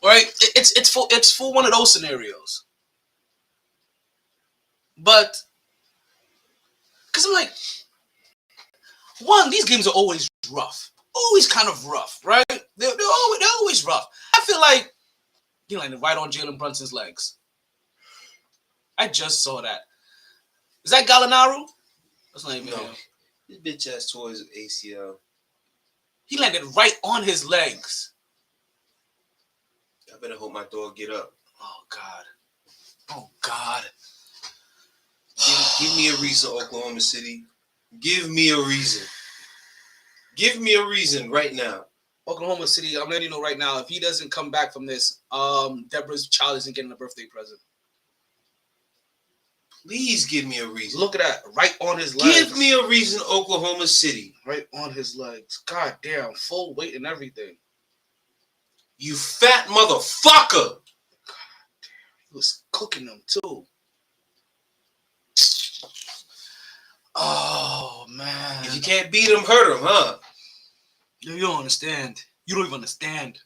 Right? It's for one of those scenarios. But, because I'm like, one, these games are always rough. Always kind of rough, right? They're always rough. I feel like, right on Jalen Brunson's legs. I just saw that. Is that Gallinari? That's not even him.
His bitch ass tore his ACL.
He landed right on his legs.
I better hope my dog get up.
Oh, God.
Give me a reason, Oklahoma City. Give me a reason. Give me a reason right now.
Oklahoma City, I'm letting you know right now, if he doesn't come back from this, Deborah's child isn't getting a birthday present.
Please give me a reason.
Look at that. Right on his legs.
Give me a reason, Oklahoma City.
Right on his legs. God damn. Full weight and everything.
You fat motherfucker.
God damn. He was cooking them too. Oh, man.
If you can't beat him, hurt him, huh?
You don't understand. You don't even understand.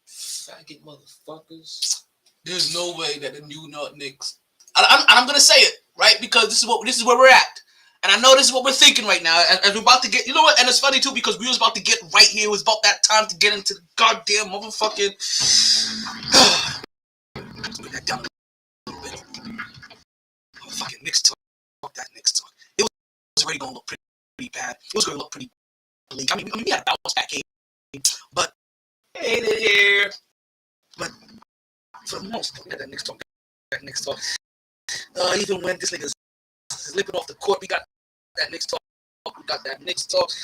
Faggot motherfuckers.
There's no way that the New York Knicks. I'm gonna say it, right? Because this is where we're at. And I know this is what we're thinking right now. As we're about to get, you know what? And it's funny too because we was about to get right here. It was about that time to get into the goddamn motherfucking. Put that down a little bit. Fucking Knicks talk. Fuck that Knicks talk. It was already gonna look pretty bad. It was gonna look pretty bleak. I mean, we had a bounce back game, but
Ain't it here?
But for the most part, we got that Knicks talk. Even when this nigga's slipping off the court, we got that Knicks talk.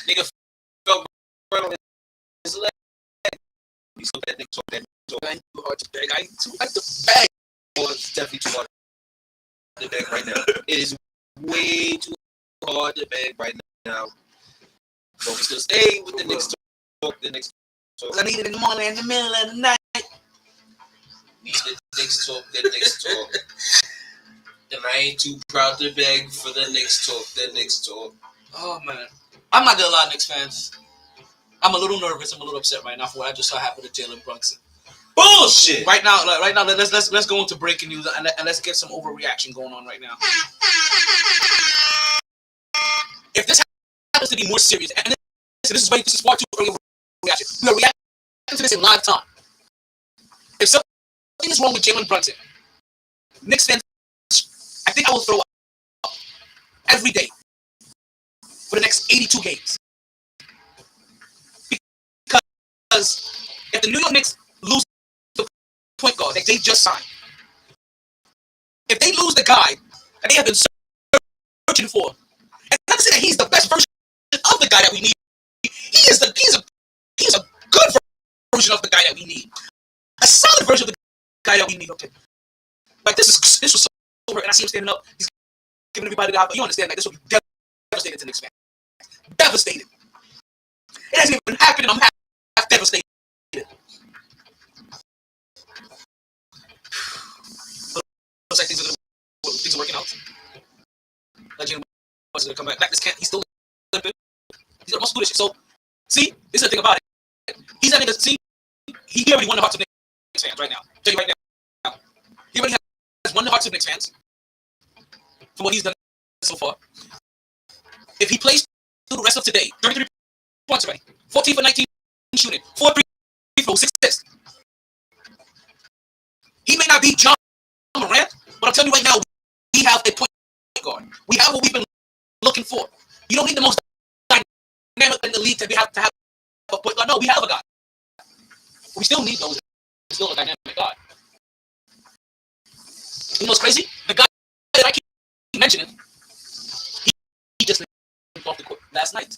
Nigga felt right on his leg. He still that Knicks talk. That Knicks talk.
I ain't too hard to beg. I ain't too hard to beg.
Well, it's definitely too hard to beg right now. It is way too hard to beg right now. But we still stay with the Knicks talk. The Knicks talk.
I need it in the morning, in the middle of the night.
Need the Knicks talk. The Knicks talk. And I ain't too proud to beg for the Knicks talk. The Knicks talk.
Oh man, I'm not gonna lie, Knicks fans. I'm a little nervous. I'm a little upset right now for what I just saw happen to Jalen Brunson.
Bullshit.
Right now, let's go into breaking news and let's get some overreaction going on right now. If this happens to be more serious, and this is far too early reaction. We are reacting to this in live time. If something is wrong with Jalen Brunson, Knicks fans, I think I will throw up every day for the next 82 games. Because if the New York Knicks lose the point guard that they just signed, if they lose the guy that they have been searching for, and not to say that he's the best version of the guy that we need, he's a good version of the guy that we need, a solid version of the guy that we need. Okay, like this was so hurt, and I see him standing up. He's giving everybody the guy, but you understand that this will be devastated to the Knicks fans. Devastated. It hasn't even happened, and I'm half devastated. Looks like things are working out. Like Jalen wants to come back. This can't. He's still limping. He's got muscle do this shit. So, see, this is the thing about it. He's that nigga. See, he already won the hearts of Knicks fans right now. I'll tell you right now. He already has won the hearts of Knicks fans for what he's done so far. If he plays through the rest of today, 33 points already, 14 for 19 shooting, 4 free throws, 6 assists. He may not be John Morant, but I'm telling you right now, we have a point guard. We have what we've been looking for. You don't need the most dynamic in the league to have a point guard. No, we have a guy. We still need those. It's still a dynamic guy. You know what's crazy? The guy that I keep mentioning, he just limped off the court last night.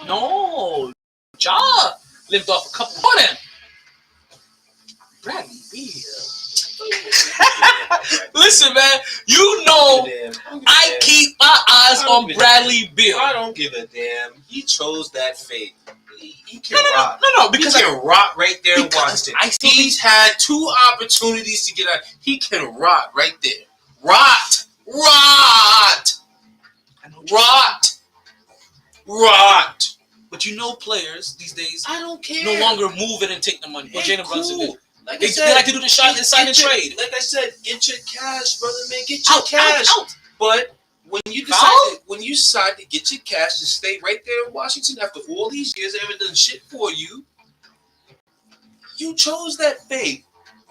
No, Ja limped off a couple more than Bradley Beal. Listen, man, you know I keep my eyes on Bradley Beal.
I don't give a damn. He chose that fate. He can rock.
No, because
he can rock right there in Washington. He's had 2 opportunities to get out. He can rock right there. Rot.
But you know, players these days,
I don't care.
No longer move it and take the money. But Jalen Brunson did.
Like
they like to do the shot and sign and trade.
Like I said, get your cash, brother, man. Get your cash.
Out.
But when you decide to get your cash and stay right there in Washington after all these years, I haven't done shit for you. You chose that fate.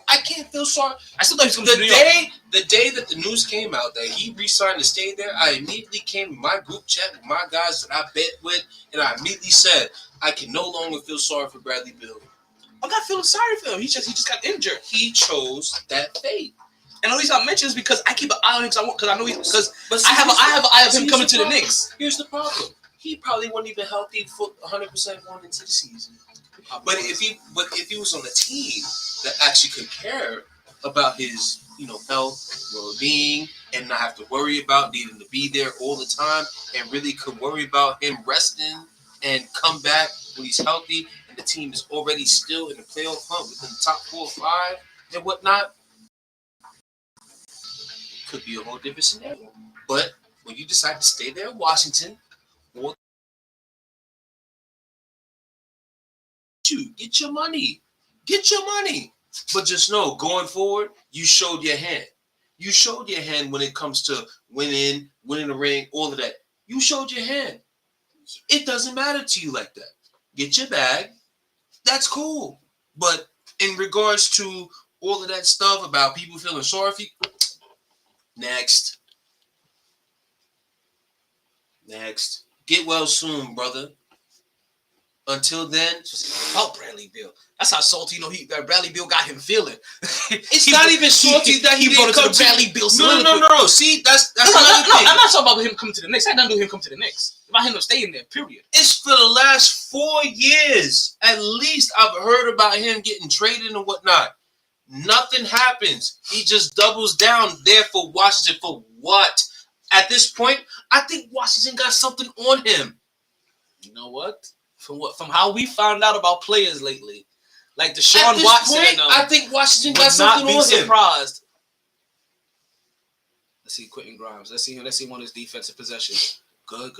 I can't feel sorry. I still thought he was going to New York. The day that the news came out that he re-signed to stay there, I immediately came to my group chat with my guys that I bet with, and I immediately said, I can no longer feel sorry for Bradley Beal.
I'm not feeling sorry for him. He just got injured.
He chose that fate.
And the reason I mention is because I keep an eye on him because I know I have an eye of him coming to the Knicks.
Here's the problem. He probably wasn't even healthy 100% going into the season. But if he was on a team that actually could care about his health, well-being, and not have to worry about needing to be there all the time, and really could worry about him resting and come back when he's healthy, and the team is already still in the playoff hunt within the top 4 or 5 and whatnot, could be a whole different scenario. But when you decide to stay there in Washington, or get your money. But just know, going forward, you showed your hand. You showed your hand when it comes to winning the ring, all of that. You showed your hand. It doesn't matter to you like that. Get your bag. That's cool. But in regards to all of that stuff about people feeling sorry for you, next. Get well soon, brother. Until then,
help Bradley Beal. That's how salty that Bradley Beal got him feeling.
It's not even salty that he
brought
didn't come
to the Bradley Beal.
No. See, that's another thing.
I'm not talking about him coming to the Knicks. I had nothing to do with him coming to the Knicks. It's about him staying there. Period.
It's for the last 4 years, at least, I've heard about him getting traded and whatnot. Nothing happens. He just doubles down there for Washington for what? At this point, I think Washington got something on him.
You know what? From how we found out about players lately, like Deshaun Watson,
I think Washington got something on him.
Surprised. Let's see Quentin Grimes. Let's see one of his defensive possessions. Good.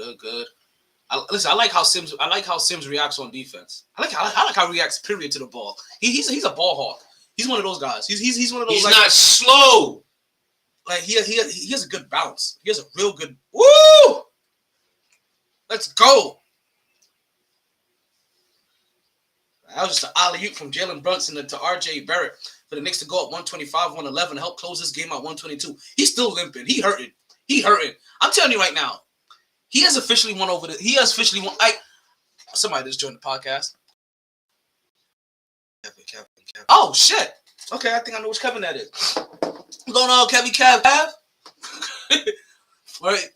I like how Sims reacts on defense. I like how he reacts. Period to the ball. He's a ball hawk. He's one of those guys. He's one of those.
He's not slow.
Like he has a good bounce. He has a real good. Woo! Let's go. That was just an alley-oop from Jalen Brunson to R.J. Barrett for the Knicks to go up 125-111, help close this game at 122. He's still limping. He hurting. I'm telling you right now, he has officially won. Somebody just joined the podcast. Kevin. Oh, shit. Okay, I think I know which Kevin that is. What's going on, Kevin? Kev? Right.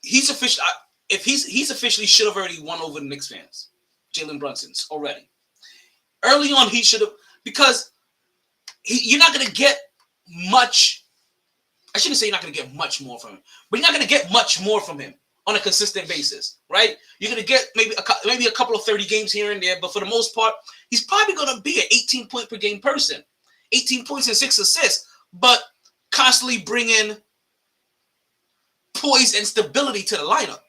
He's officially. If he's officially should have already won over the Knicks fans. Jalen Brunson's already. Early on, he should have, because you're not going to get much. I shouldn't say you're not going to get much more from him, but you're not going to get much more from him on a consistent basis, right? You're going to get maybe a couple of 30 games here and there, but for the most part, he's probably going to be an 18-point per game person, 18 points and 6 assists, but constantly bringing poise and stability to the lineup.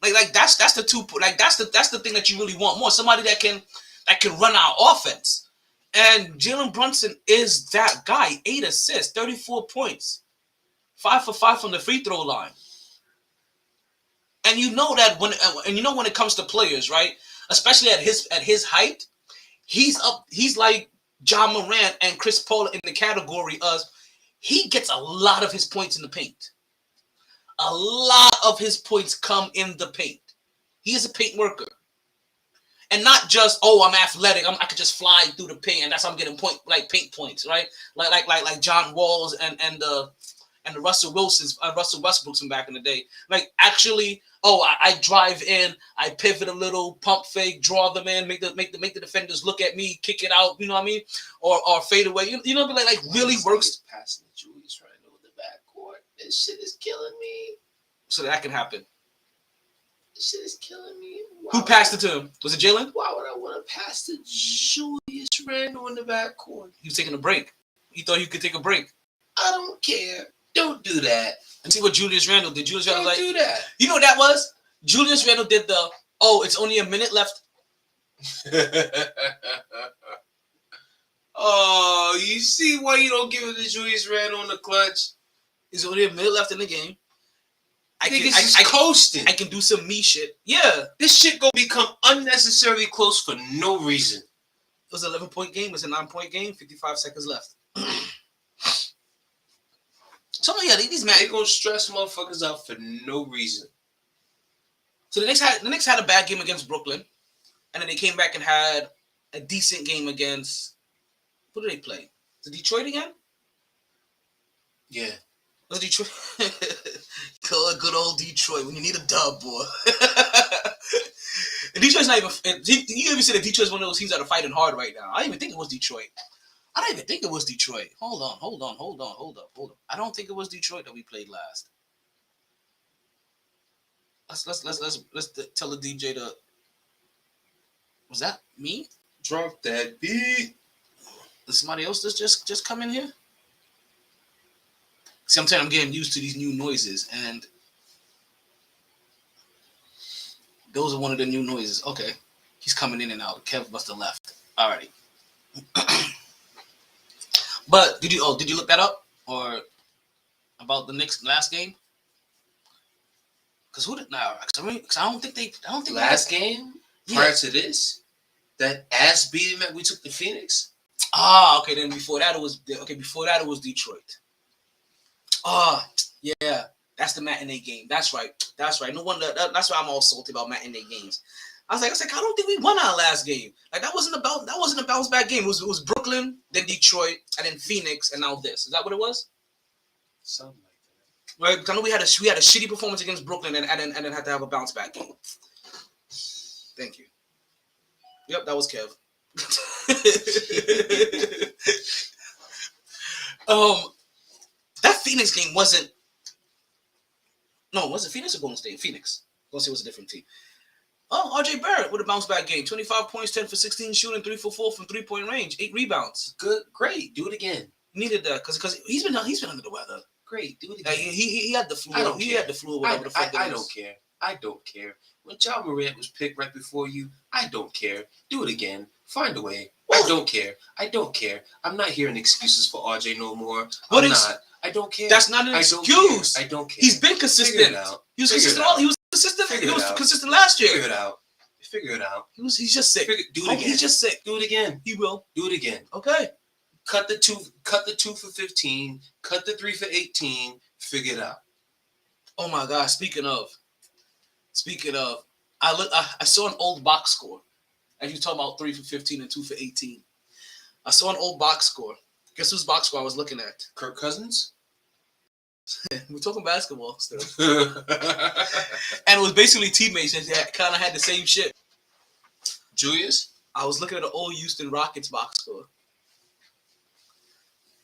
Like that's the two. Like that's the thing that you really want more. Somebody that can run our offense. And Jalen Brunson is that guy. 8 assists, 34 points, 5 for 5 from the free throw line. And you know that when it comes to players, right? Especially at his height, he's up. He's like John Morant and Chris Paul in the category of he gets a lot of his points in the paint. A lot of his points come in the paint. He is a paint worker. And not just, I'm athletic. I could just fly through the paint, and that's how I'm getting paint points, right? Like John Walls and the Russell Wilsons, Russell Westbrooks from back in the day. Like actually, I drive in, I pivot a little, pump fake, draw them in, make the defenders look at me, kick it out, you know what I mean? Or fade away. You know, like really works.
Passing the Julius Randle in the backcourt. This shit is killing me.
So that can happen.
This shit is killing me.
Who passed it to him? Was it Jalen?
Why would I want to pass to Julius Randle in the backcourt?
He was taking a break. He thought he could take a break.
I don't care. Don't do that.
And see what Julius Randle did. Julius Randle
do that.
You know what that was? Julius Randle did it's only a minute left.
Oh, you see why you don't give it to Julius Randle in the clutch?
There's only a minute left in the game. I
coasting.
I can do some me shit. Yeah.
This shit gonna become unnecessarily close for no reason.
It was an 11-point game. It was a 9-point game. 55 seconds left. So yeah, these man,
they gonna stress motherfuckers out for no reason.
So the Knicks had a bad game against Brooklyn, and then they came back and had a decent game against. Who did they play? Was it Detroit again?
Yeah.
Was it Detroit? Good old Detroit when you need a dub, boy. And Detroit's not even. You even said that Detroit's one of those teams that are fighting hard right now. I didn't even think it was Detroit. Hold on. I don't think it was Detroit that we played last. Let's tell the DJ to. Was that me?
Drop that beat.
Did somebody else just come in here? Sometimes I'm getting used to these new noises, and those are one of the new noises. Okay, he's coming in and out. Kev must have left. Alrighty. But did you look that up or about the Knicks last game? Because who did now? Because I don't think
last game prior to this, that ass beating that we took to Phoenix.
Okay. Then before that it was Detroit. Yeah. That's the matinee game. That's right. No wonder. That's why I'm all salty about matinee games. I was like, I don't think we won our last game. Like that wasn't a bounce back game. It was Brooklyn, then Detroit, and then Phoenix, and now this. Is that what it was?
Something like that.
Right. I know we had a shitty performance against Brooklyn, and then had to have a bounce back game. Thank you. Yep, that was Kev. That Phoenix game wasn't. No, was it Phoenix or Golden State? Phoenix. Golden State was a different team. Oh, RJ Barrett with a bounce back game. 25 points, 10 for 16 shooting, 3 for 4 from 3-point range, 8 rebounds.
Good, great. Do it again.
Needed that because he's been under the weather.
Great, do it again.
He had the flu.
I don't care.
Had the flu. Whatever the fuck
I don't care. I don't care. When Ja Morant was picked right before you, I don't care. Do it again. Find a way. I don't care. I'm not hearing excuses for RJ no more. I don't care.
That's not an excuse.
I don't care.
He's been consistent.
Figure it out.
He was consistent. He was consistent last year.
Figure it out.
He's just sick.
Do it again.
He's just sick.
Do it again.
He will.
Do it again.
Okay.
Cut the 2 for 15. Cut the 3 for 18. Figure it out.
Oh my God. Speaking of, I saw an old box score. As you talking about 3 for 15 and 2 for 18. I saw an old box score. Guess whose box score I was looking at?
Kirk Cousins?
We're talking basketball still. And it was basically teammates that kind of had the same shit.
Julius?
I was looking at the old Houston Rockets box score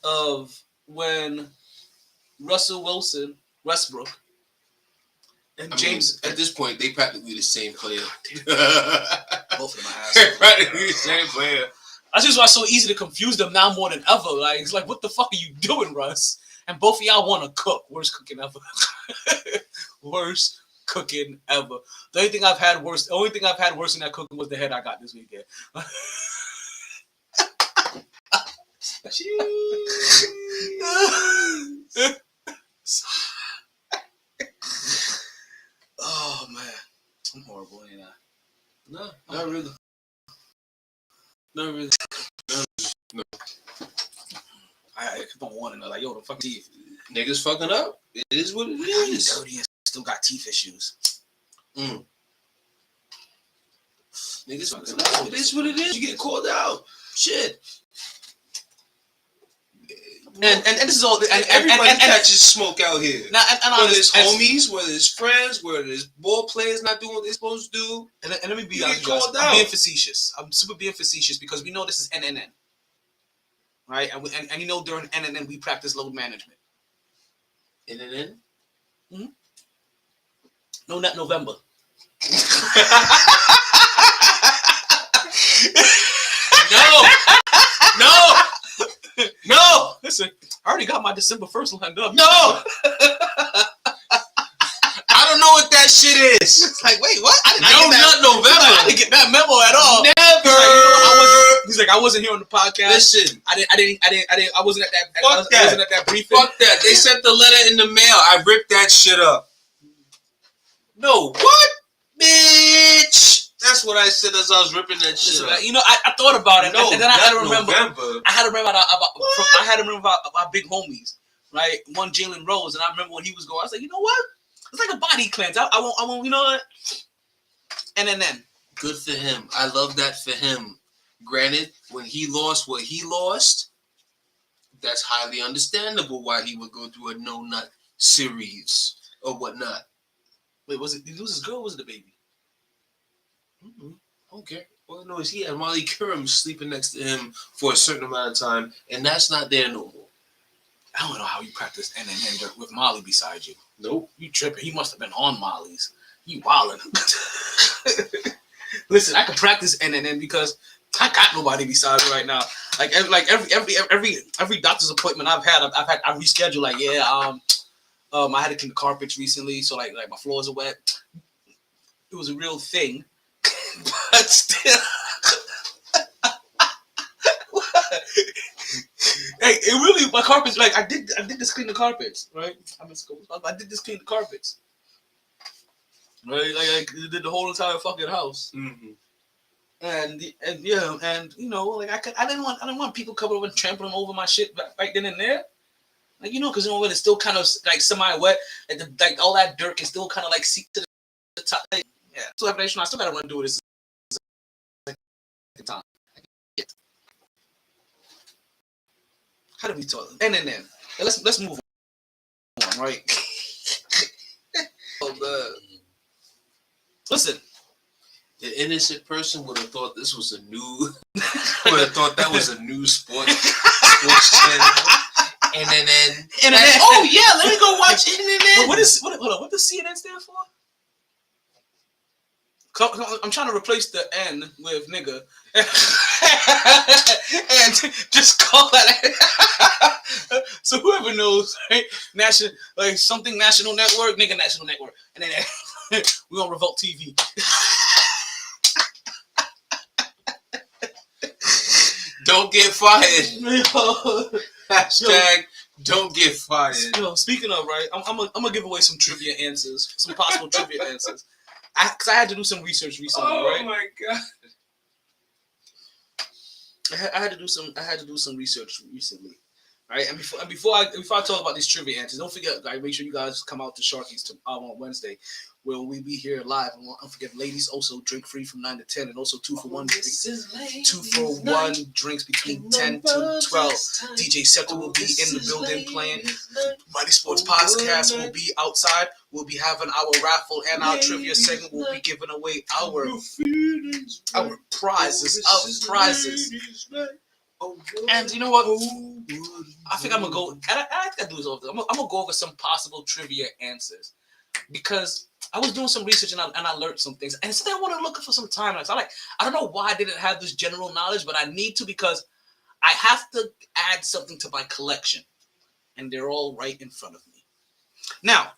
of when Russell Wilson, Westbrook, and James.
At this point, they practically the same player.
Both of them are assholes.
They're practically the same player.
That's just why it's so easy to confuse them now more than ever. Like it's like, what the fuck are you doing, Russ? And both of y'all want to cook. Worst cooking ever. Worst cooking ever. The only thing I've had worse than that cooking was the head I got this weekend. Oh man, I'm horrible, ain't I?
No, not really. Not really. No.
I keep on warning her, like, yo, the fuck teeth.
Niggas fucking up. It is what it
You
is.
dirty and still got teeth issues.
Niggas fucking up. It is what it is. You get called out. Shit.
And this is all. And
everybody catches smoke out here.
Now,
whether it's homies, whether it's friends, whether it's ball players not doing what they're supposed to do.
And let me be
you
honest,
get called out.
I'm being facetious. I'm super being facetious because we know this is NNN. Right? And you know during NNN we practice load management.
NNN?
Mm-hmm. No, not November. No! Listen, I already got my December 1st lined up.
No! I don't know what that shit is.
It's like, wait, what?
Not November.
I didn't get that memo at all.
Never.
He's like, I wasn't here on the podcast.
Listen,
I wasn't at that.
Fuck
I wasn't at that briefing.
Fuck that. They sent the letter in the mail. I ripped that shit up. No, what, bitch? That's what I said as I was ripping that shit up.
You know, I thought about it.
No,
and then I had to remember.
November.
I had to remember about our big homies, right? One Jalen Rose, and I remember when he was going. I was like, you know what? It's like a body cleanse. I won't. You know what? And then.
Good for him. I love that for him. Granted, when he lost what he lost, that's highly understandable why he would go through a no-nut series or whatnot.
Wait, did he lose his girl or was it the baby?
Okay. All I know is he had Molly Curran sleeping next to him for a certain amount of time, and that's not there no more.
I don't know how you practiced NNN with Molly beside you.
Nope.
You tripping. He must have been on Molly's. You wildin'. Listen, I can practice NNN because I got nobody beside me right now. Like every doctor's appointment I rescheduled. Like, I had to clean the carpets recently, so like my floors are wet. It was a real thing. But still, Hey, it really my carpets. Like I did this clean the carpets, right? I did this clean the carpets, right? Like I did the whole entire fucking house.
Mm-hmm.
And yeah, and you know, like I didn't want people coming over and trampling over my shit right then and there, like you know, because you know when it's still kind of like semi-wet, like all that dirt can still kind of like seep to the top. Like, yeah, so I still gotta want to do this second time. How do we talk? And then let's move on, right? Oh, listen.
The innocent person would have thought this was a new. Would have thought that was a new sports channel. And then oh yeah, let me go watch NNN.
What does CNN stand for? I'm trying to replace the N with nigga, and just call that. So whoever knows, right? National, like something national network, nigga national network, and then we on Revolt TV.
Don't get fired. Hashtag don't get fired.
Yo, speaking of, right, I'm gonna give away some trivia answers, some possible trivia answers. Because I had to do some research recently, right?
Oh my god!
I had to do some research recently, right? And before I talk about these trivia answers, don't forget, guys, make sure you guys come out to Sharky's on Wednesday, where we'll be here live. And don't forget, ladies also drink free from 9 to 10, and also 2-for-1 drinks. 2-for-1 drinks between 10 to 12. DJ Scepter will be in the building playing. MyT Sports Podcast will be outside. We'll be having our raffle and our trivia segment. We'll be giving away our prizes. And you know what? I think I'm gonna go. And I think I do this all the time. I'm gonna go over some possible trivia answers because I was doing some research and I learned some things. And so I want to look for some timelines. I don't know why I didn't have this general knowledge, but I need to because I have to add something to my collection, and they're all right in front of me. Now,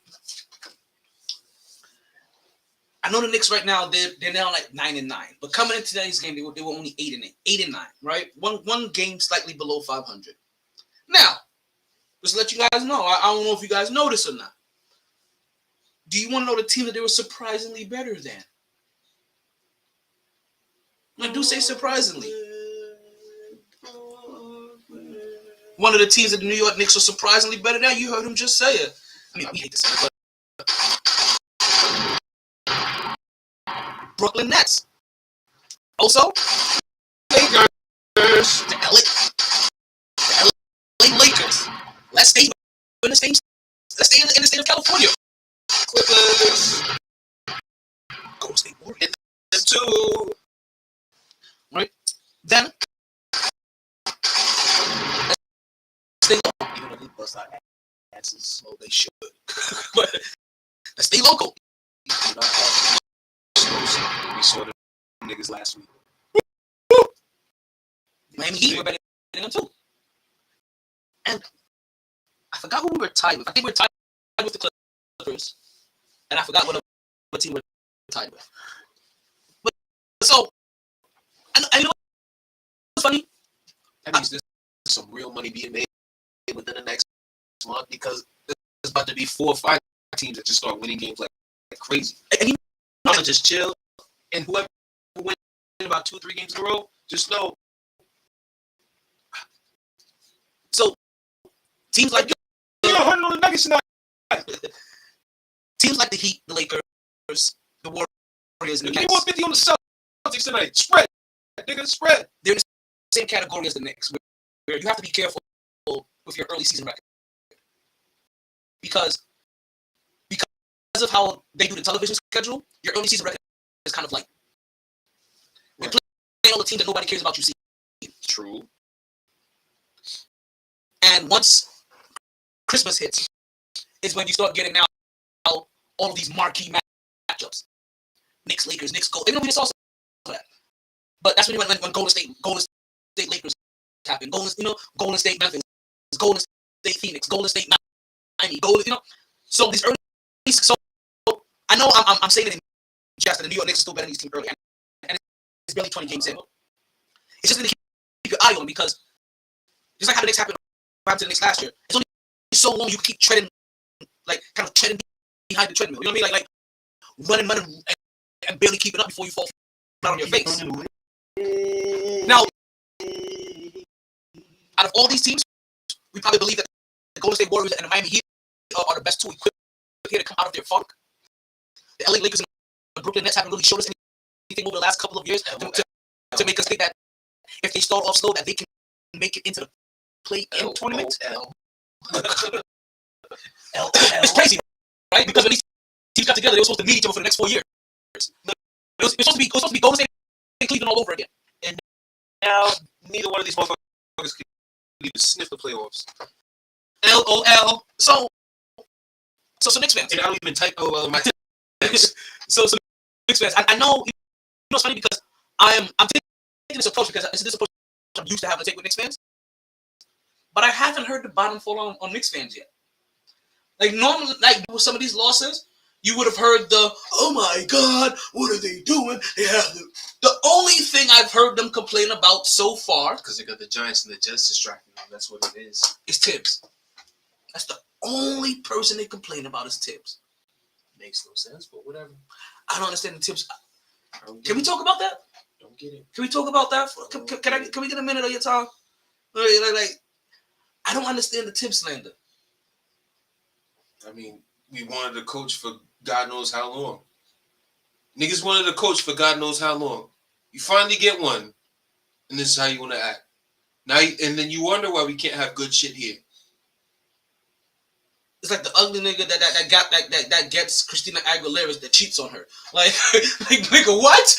I know the Knicks right now, they're now like 9-9. But coming into today's game, they were only 8-9, right? One game slightly below 500. Now, just to let you guys know, I don't know if you guys know this or not. Do you want to know the team that they were surprisingly better than? I do say surprisingly. One of the teams that the New York Knicks are surprisingly better than, you heard him just say it. I mean, we hate to say it, but Brooklyn Nets. Also, Lakers. The LA Lakers. Let's stay in the state of California. Clippers. Golden State Warriors. Two. Right? Then, stay local. Even though they bust our asses, well, they should. But let's stay local. We saw the niggas last week. Miami Heat were better than them too. And I forgot who we were tied with. I think we were tied with the Clippers. And I forgot what team we were tied with. But so, and you know what's funny?
That means there's some real money being made within the next month because there's about to be 4 or 5 teams that just start winning games like crazy.
And you
know, just chill. And whoever wins about 2-3 games in a row, just know.
So, teams like
the Nuggets tonight.
Teams like the Heat, the Lakers, the Warriors, and the Nets.
50 on the Celtics tonight. Spread. Nigga, spread.
They're in the same category as the Knicks, where you have to be careful with your early season record. Because of how they do the television schedule, your early season record is kind of like you're playing all the teams that nobody cares about you seeing.
True.
And once Christmas hits, is when you start getting now all of these marquee matchups. Knicks, Lakers, Knicks, Gold. They don't mean it's also that. But that's when Golden State Lakers happen. Golden State Memphis, Golden State Phoenix, Golden State Miami, So these early, so I know I'm saying it in jest that the New York Knicks are still better than these teams early, and it's barely 20 games in. It's just that keep your eye on them because just like how the Knicks happened happened to the Knicks last year. It's only so long you can keep treading, like kind of treading behind the treadmill. You know what I mean? Like running, and barely keeping up before you fall flat on your face. Now, out of all these teams, we probably believe that the Golden State Warriors and the Miami Heat are the best two equipped here to come out of their funk. The LA Lakers and the Brooklyn Nets haven't really showed us anything over the last couple of years to make us think that if they start off slow, that they can make it into the play-in tournament. It's crazy, right? Because when these teams got together, they were supposed to meet each other for the next 4 years. It was supposed to be Golden State and Cleveland all over again.
And now neither one of these motherfuckers can even sniff the playoffs. LOL. So Knicks fans. And I don't even type LOL in my text.
So Knicks fans. I know, it's funny because I'm taking this approach because it's this approach I'm used to having to take with Knicks fans. But I haven't heard the bottom fall on Knicks fans yet. Like normally, like with some of these losses, you would have heard the, oh my God, what are they doing? They have the only thing I've heard them complain about so far,
because they got the Giants and the Jets distracting them. That's what it is.
Is Tibbs. That's the only person they complain about is Tibbs.
Makes no sense, but whatever.
I don't understand the Tibbs. Can we talk about that?
Don't get it.
Can we talk about that? Can we get a minute of your time? Like, I don't understand the Tibbs slander.
I mean, we wanted a coach for God knows how long. Niggas wanted a coach for God knows how long. You finally get one, and this is how you want to act. Now, and then you wonder why we can't have good shit here.
It's like the ugly nigga that gets Christina Aguilera that cheats on her. Like nigga, what?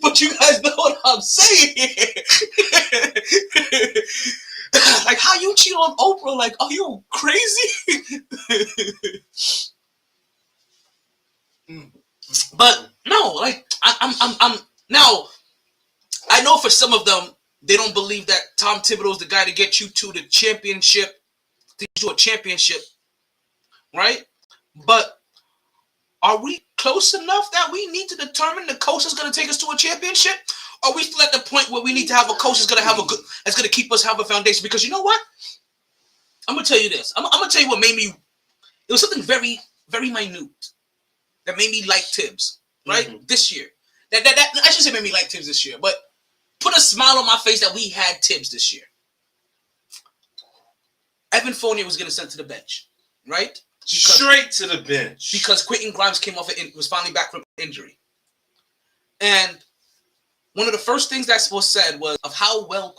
But you guys know what I'm saying. Like, how you cheat on Oprah? Like, are you crazy? But no, like I'm now. I know for some of them, they don't believe that Tom Thibodeau is the guy to get you to the championship, to a championship, right? But are we close enough that we need to determine the coach is going to take us to a championship? Or are we still at the point where we need to have a coach that's going to keep us have a foundation? Because you know what? I'm going to tell you this. I'm going to tell you what made me. It was something very, very minute that made me like Tibbs, right? This year. That I should say made me like Tibbs this year, but put a smile on my face that we had Tibbs this year. Evan Fournier was getting sent to the bench, right?
Straight to the bench.
Because Quentin Grimes was finally back from injury. And one of the first things that was said was of how well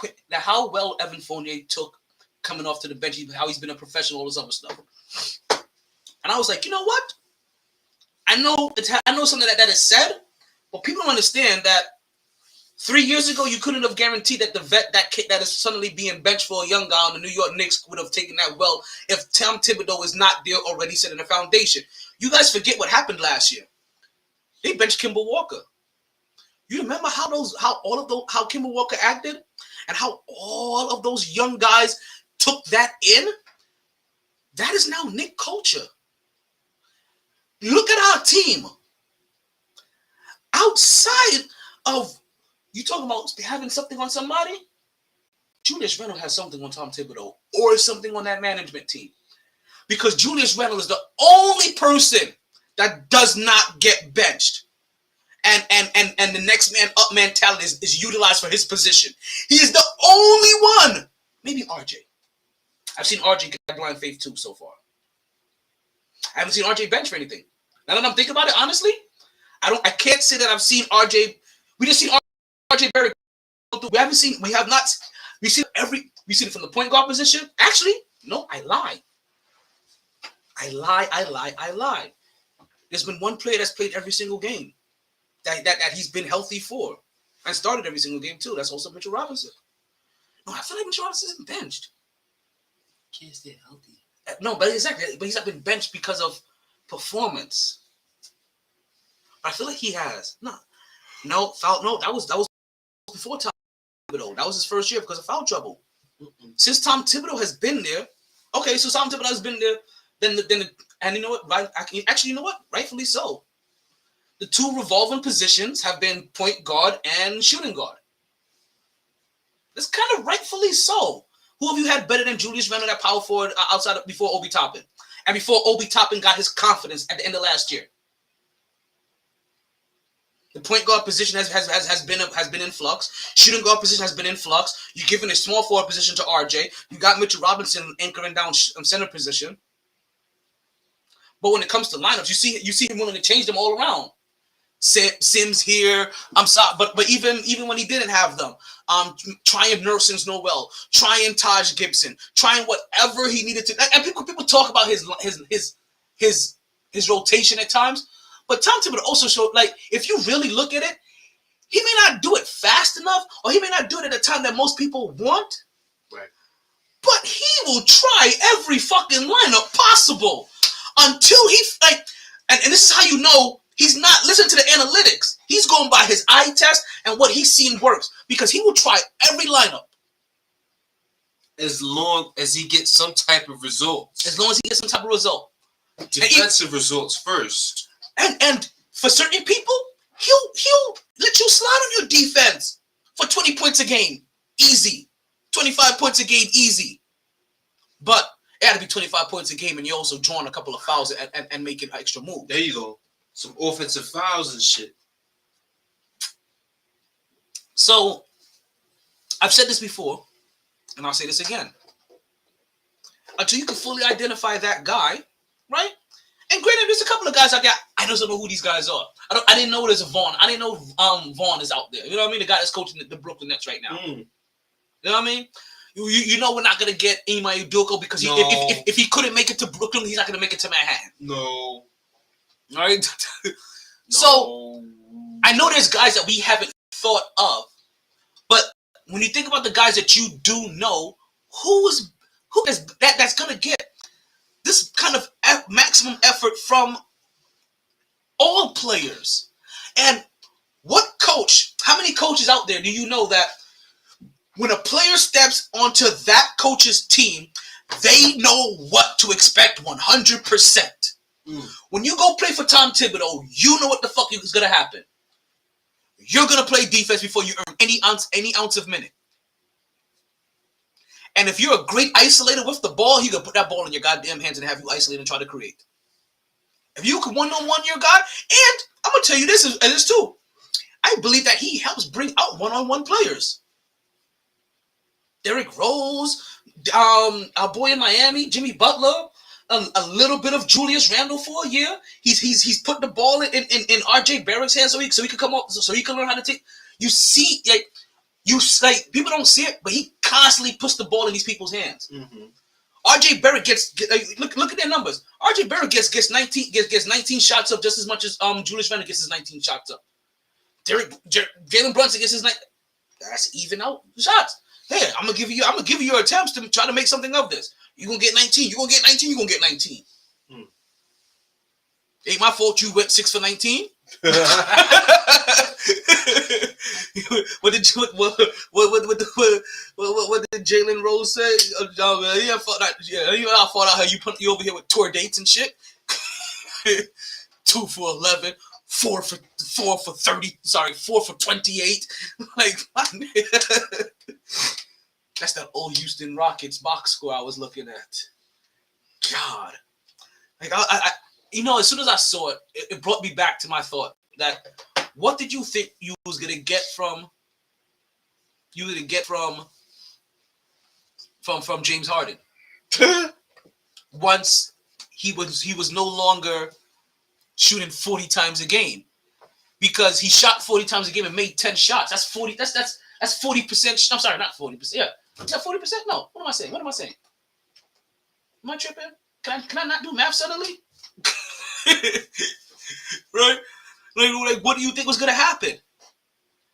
Evan Fournier took coming off to the bench, how he's been a professional, all this other stuff. And I was like, you know what? I know something that is said, but people don't understand that 3 years ago, you couldn't have guaranteed that the vet that is suddenly being benched for a young guy on the New York Knicks would have taken that well if Tom Thibodeau is not there already setting a foundation. You guys forget what happened last year. They benched Kemba Walker. You remember how Kemba Walker acted and how all of those young guys took that in? That is now Knick culture. Look at our team. Outside of you talking about having something on somebody? Julius Randle has something on Tom Thibodeau or something on that management team. Because Julius Randle is the only person that does not get benched. And the next man up mentality is utilized for his position. He is the only one. Maybe RJ. I've seen RJ get blind faith too so far. I haven't seen RJ bench for anything. Now that I'm thinking about it, honestly, I can't say that I've seen RJ. We just seen RJ Barrett. We seen it from the point guard position. Actually, no, I lie. There's been one player that's played every single game that he's been healthy for and started every single game too. That's also Mitchell Robinson. No, I feel like Mitchell Robinson isn't benched.
Can't stay healthy.
No, but exactly. But he's not been benched because of performance. I feel like he has. No, that was before Tom Thibodeau. That was his first year because of foul trouble. Since Tom Thibodeau has been there, okay, so Tom Thibodeau has been there, then and you know what? Right, actually, you know what? Rightfully so. The two revolving positions have been point guard and shooting guard. It's kind of rightfully so. Who have you had better than Julius Randle at power forward outside of before Obi Toppin? And before Obi Toppin got his confidence at the end of last year? The point guard position has been in flux. Shooting guard position has been in flux. You're giving a small forward position to RJ. You got Mitchell Robinson anchoring down center position. But when it comes to lineups, you see him willing to change them all around. Sims here. I'm sorry, but even when he didn't have them, trying Nerlens Noel, trying Taj Gibson, trying whatever he needed to. And people talk about his rotation at times, but Tom Thibodeau also showed, like, if you really look at it, he may not do it fast enough, or he may not do it at a time that most people want.
Right.
But he will try every fucking lineup possible until he and this is how you know. He's not listening to the analytics. He's going by his eye test and what he's seen works, because he will try every lineup.
As long as he gets some type of results.
As long as he gets some type of result.
Defensive results first.
And for certain people, he'll let you slide on your defense for 20 points a game. Easy. 25 points a game, easy. But it had to be 25 points a game, and you're also drawing a couple of fouls and making extra moves.
There you go. Some offensive fouls and shit.
So, I've said this before, and I'll say this again. Until you can fully identify that guy, right? And granted, there's a couple of guys out there, I just don't know who these guys are. I didn't know there's a Vaughn. I didn't know Vaughn is out there. You know what I mean? The guy that's coaching the Brooklyn Nets right now. You know what I mean? You know we're not going to get Ime Udoka because if he couldn't make it to Brooklyn, he's not going to make it to Manhattan.
No.
All right? So, I know there's guys that we haven't thought of, but when you think about the guys that you do know, that's going to get this kind of maximum effort from all players. And how many coaches out there do you know that when a player steps onto that coach's team, they know what to expect 100%? When you go play for Tom Thibodeau, you know what the fuck is going to happen. You're going to play defense before you earn any ounce of minute. And if you're a great isolator with the ball, he can put that ball in your goddamn hands and have you isolate and try to create. If you can one-on-one your guy, and I'm going to tell you this too. I believe that he helps bring out one-on-one players. Derrick Rose, our boy in Miami, Jimmy Butler, a little bit of Julius Randle for a year. He's put the ball in RJ Barrett's hands so he could come up, so he can learn how to take. You see, people don't see it, but he constantly puts the ball in these people's hands. RJ Barrett gets look at their numbers. RJ Barrett gets 19 shots up just as much as Julius Randle gets his 19 shots up. Jalen Brunson gets his 9. That's even out shots. Hey, I'm gonna give you your attempts to try to make something of this. You're gonna get 19. You're gonna get 19. You're gonna get 19. Ain't my fault you went 6 for 19. What did Jalen Rose say? He fought out how you over here with tour dates and shit. 2 for 11, 4 for 30. Sorry, 4 for 28. Like, that's that old Houston Rockets box score I was looking at. God, like I as soon as I saw it, it brought me back to my thought that what did you think you was gonna get from James Harden once he was no longer shooting 40 times a game, because he shot 40 times a game and made 10 shots. That's 40. That's 40%. I'm sorry, not 40%. Yeah, is that 40%? No. What am I saying? Am I tripping? Can I not do math suddenly? Right? Like, what do you think was gonna happen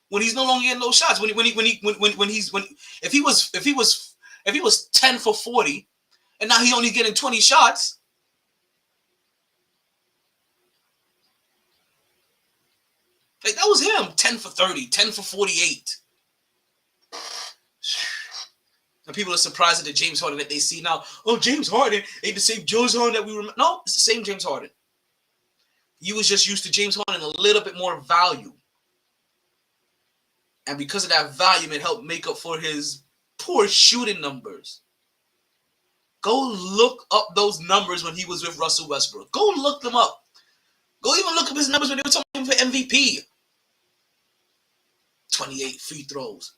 when he's no longer getting those shots? If he was 10 for 40, and now he's only getting 20 shots. Like, that was him, 10 for 30, 10 for 48. And people are surprised at the James Harden that they see now. Oh, James Harden ain't the same James Harden that we remember. No, it's the same James Harden. You was just used to James Harden a little bit more value. And because of that volume, it helped make up for his poor shooting numbers. Go look up those numbers when he was with Russell Westbrook. Go look them up. Go even look up his numbers when they were talking for MVP. 28 free throws.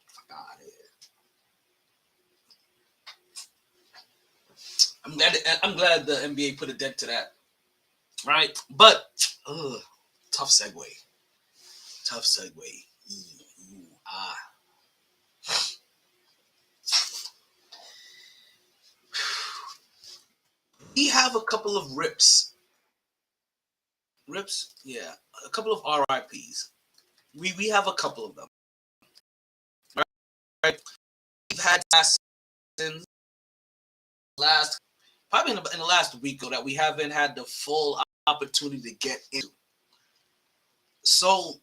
Fuck out of here. I'm glad the NBA put a dent to that. Right? But tough segue. We have a couple of rips. Rips? Yeah. A couple of RIPs. We have a couple of them. Right? We've had probably in the last week or that we haven't had the full opportunity to get into. So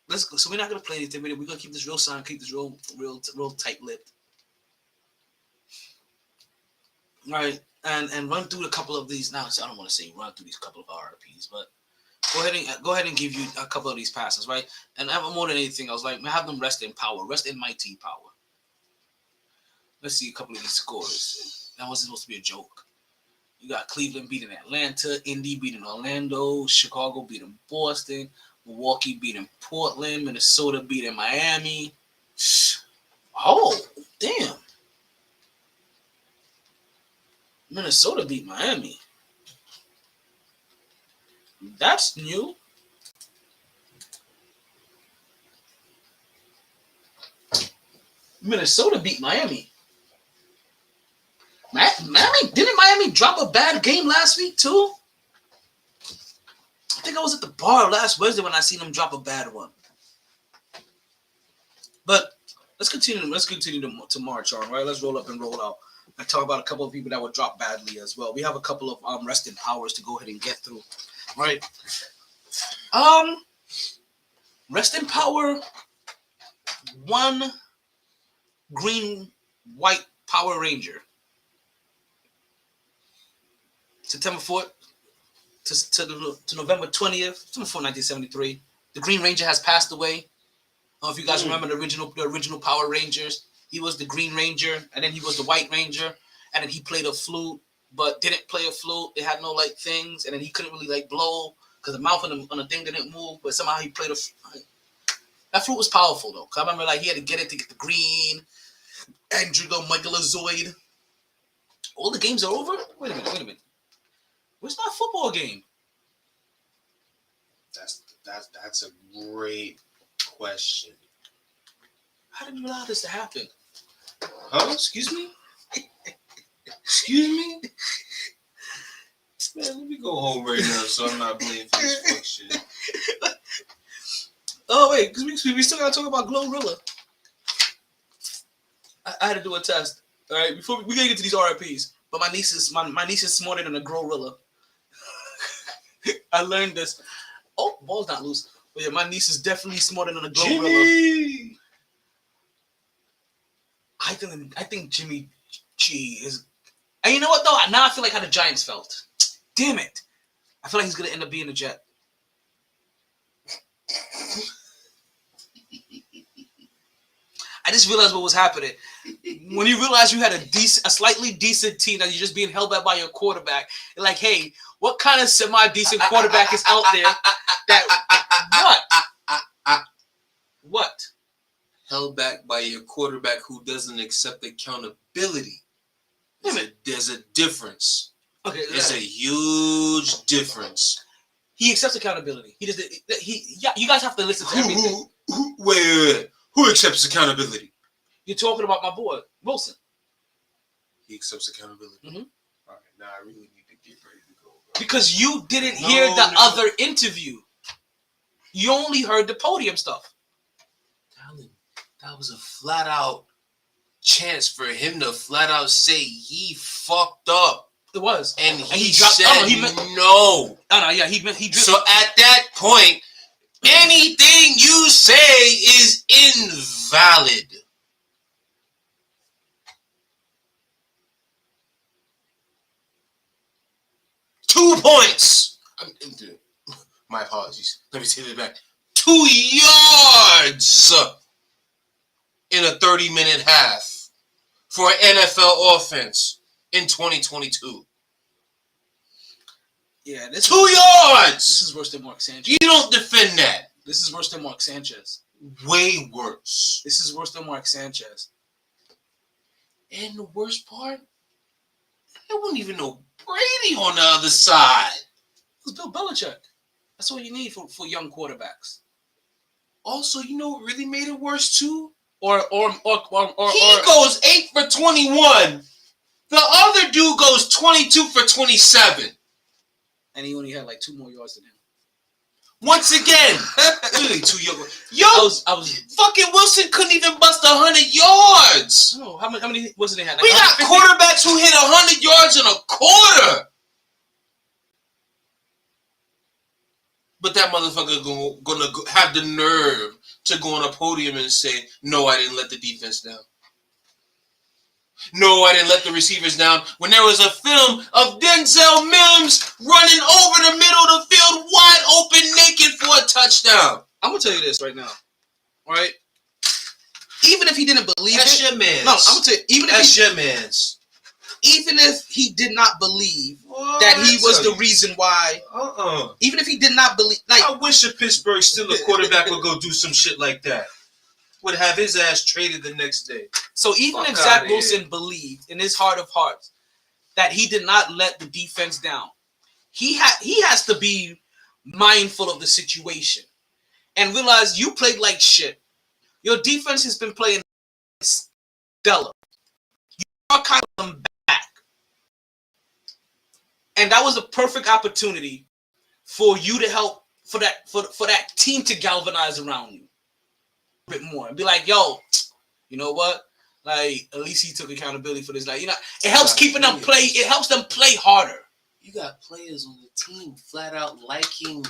let's go. So we're not gonna play anything. We're gonna keep this real silent, keep this real tight-lipped. Right. And run through a couple of these now. So I don't want to say run through these couple of RIPs, but go ahead and give you a couple of these passes, right? And more than anything, I was like, have them rest in power, rest in MyT power. Let's see a couple of these scores. That wasn't supposed to be a joke. You got Cleveland beating Atlanta, Indy beating Orlando, Chicago beating Boston, Milwaukee beating Portland, Minnesota beating Miami. Oh, damn. Minnesota beat Miami. That's new. Minnesota beat Miami. Didn't Miami drop a bad game last week too? I think I was at the bar last Wednesday when I seen them drop a bad one. But let's continue to march on, right? Let's roll up and roll out. I talk about a couple of people that were dropped badly as well. We have a couple of rest in powers to go ahead and get through, right? Rest in power. One green white Power Ranger. September 4th to November 20th, September 4th, 1973. The Green Ranger has passed away. I don't know if you guys remember the original Power Rangers. He was the Green Ranger, and then he was the White Ranger, and then he played a flute, but didn't play a flute. They had no like things, and then he couldn't really like blow because the mouth on the thing didn't move. But somehow he played that flute was powerful though. Cause I remember like he had to get it to get the green. Andrew Megalozoid. All the games are over. Wait a minute. Where's my football game?
That's a great question.
How did you allow this to happen?
Huh? Excuse me? Excuse me? Man, let me go home right now so I'm not blamed for this fuck shit.
Oh, wait, because we still got to talk about Glorilla. I had to do a test. All right, before we got to get to these RIPs. But my niece is smarter than a Glorilla. I learned this. Oh, ball's not loose. But yeah, my niece is definitely smarter than a Glorilla. I think Jimmy G is. And you know what though? Now I feel like how the Giants felt. Damn it! I feel like he's gonna end up being a Jet. I just realized what was happening. When you realize you had a slightly decent team that you're just being held back by your quarterback, you're like, hey, what kind of semi-decent quarterback is out there What?
Held back by your quarterback who doesn't accept accountability. There's a difference.
Okay,
there's a huge difference.
He accepts accountability. He does. You guys have to listen to everything.
Wait. Who accepts accountability?
You're talking about my boy Wilson.
He accepts accountability.
Mm-hmm.
All right, now I really need to get ready to go. Bro.
Because you didn't hear the other interview. You only heard the podium stuff.
That was a flat out chance for him to flat out say he fucked up.
It was,
and he said no.
Yeah, he.
So at that point, anything you say is invalid. .2 points. My apologies. Let me take it back. 2 yards in a 30-minute half for an NFL offense in 2022.
Yeah,
2 yards.
This is worse than Mark Sanchez.
You don't defend that.
This is worse than Mark Sanchez.
Way worse.
This is worse than Mark Sanchez.
And the worst part, there wasn't even no Brady on the other side.
It was Bill Belichick. That's what you need for young quarterbacks.
Also, you know what really made it worse too?
Or
He goes 8 for 21. The other dude goes 22 for 27.
And he only had like 2 more yards than him.
Once again, really 2 yards. Yo,
I was
fucking Wilson couldn't even bust 100 yards.
No, how many Wilson they had? Like
We got quarterbacks who hit 100 yards in a quarter. But that motherfucker gonna have the nerve to go on a podium and say, "No, I didn't let the defense down. No, I didn't let the receivers down." When there was a film of Denzel Mims running over the middle of the field, wide open, naked for a touchdown.
I'm gonna tell you this right now, right? Even if he didn't believe
That's
it,
your man's.
no, I'm gonna tell you.
Your man's.
Even if he did not believe that he was the reason why, even if he did not believe, like,
I wish a Pittsburgh Steelers quarterback would go do some shit like that. Would have his ass traded the next day.
So even if Zach Wilson believed in his heart of hearts that he did not let the defense down, he has to be mindful of the situation and realize you played like shit. Your defense has been playing stellar. You are kind of them back, and that was a perfect opportunity for you to help for that team to galvanize around you a bit more and be like, yo, you know what? Like, at least he took accountability for this. Like, you know, it helps keeping them play. It helps them play harder.
You got players on the team flat out liking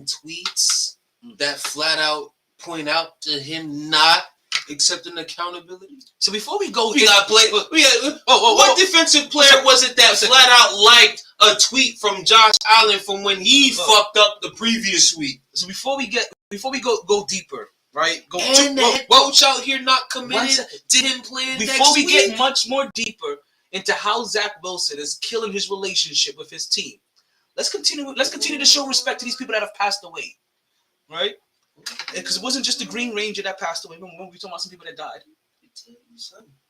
tweets that flat out point out to him not accepting accountability.
So before we go,
what defensive player was it that flat out liked a tweet from Josh Allen from when he fucked up the previous week?
So before we go deeper, right?
Coach out here not committed to him playing
before we get much more deeper into how Zach Wilson is killing his relationship with his team. Let's continue to show respect to these people that have passed away, right? Because it wasn't just the Green Ranger that passed away. Remember, we were talking about some people that died.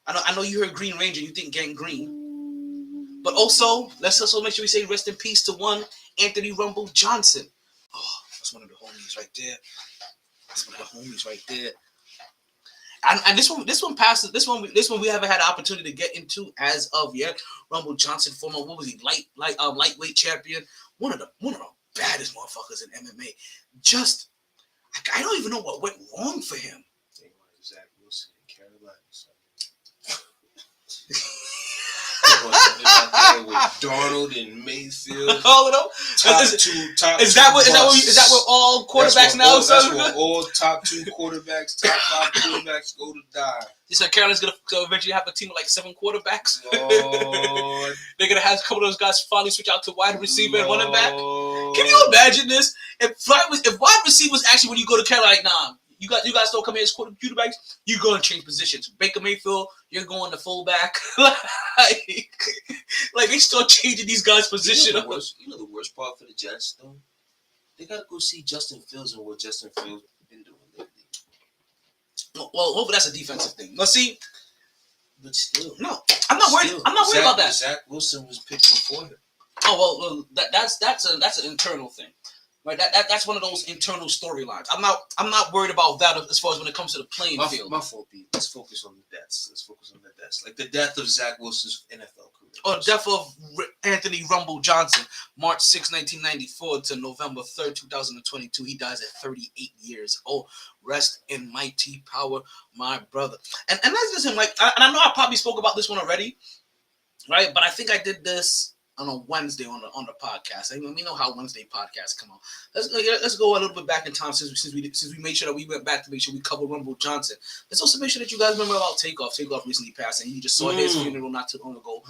I know you heard Green Ranger, you think Gang Green. But also, let's also make sure we say rest in peace to one Anthony Rumble Johnson. Oh, that's one of the homies right there. And this one passes. This one we haven't had the opportunity to get into as of yet. Rumble Johnson, former lightweight champion, one of the baddest motherfuckers in MMA. Just I don't even know what went wrong for him.
Zach Wilson in Carolina. With Darnold and Mayfield.
All of them. Is that what all quarterbacks now?
That's what all top 2 quarterbacks, top 5 quarterbacks go to die.
You said Carolina's gonna eventually have a team of like 7 quarterbacks.
Lord.
They're gonna have a couple of those guys finally switch out to wide receiver and running back. Can you imagine this? If wide receiver was actually when you go to Carolina, like, nah, you guys don't come in as quarterbacks, you're gonna change positions. Baker Mayfield, you're going to fullback. like they start changing these guys' position.
You know the worst part for the Jets though? They gotta go see Justin Fields and what Justin Fields been doing lately.
Well, hopefully that's a defensive thing. But see,
but still,
no, I'm not worried about that.
Zach Wilson was picked before him.
Oh well, that's an internal thing, right? That's one of those internal storylines. I'm not worried about that as far as when it comes to the playing field.
My fault, B. Let's focus on the deaths. Like the death of Zach Wilson's NFL career.
Or the death of Anthony Rumble Johnson, March 6, 1994 to November 3rd, 2022. He dies at 38 years old. Rest in MyT power, my brother. And that's just him. Like, and I know I probably spoke about this one already, right? But I think I did this on a Wednesday on the podcast. I mean, we know how Wednesday podcasts come out. Let's go a little bit back in time since we made sure that we went back to make sure we cover Rumble Johnson. Let's also make sure that you guys remember about Takeoff. Takeoff recently passed, and you just saw his funeral not too long ago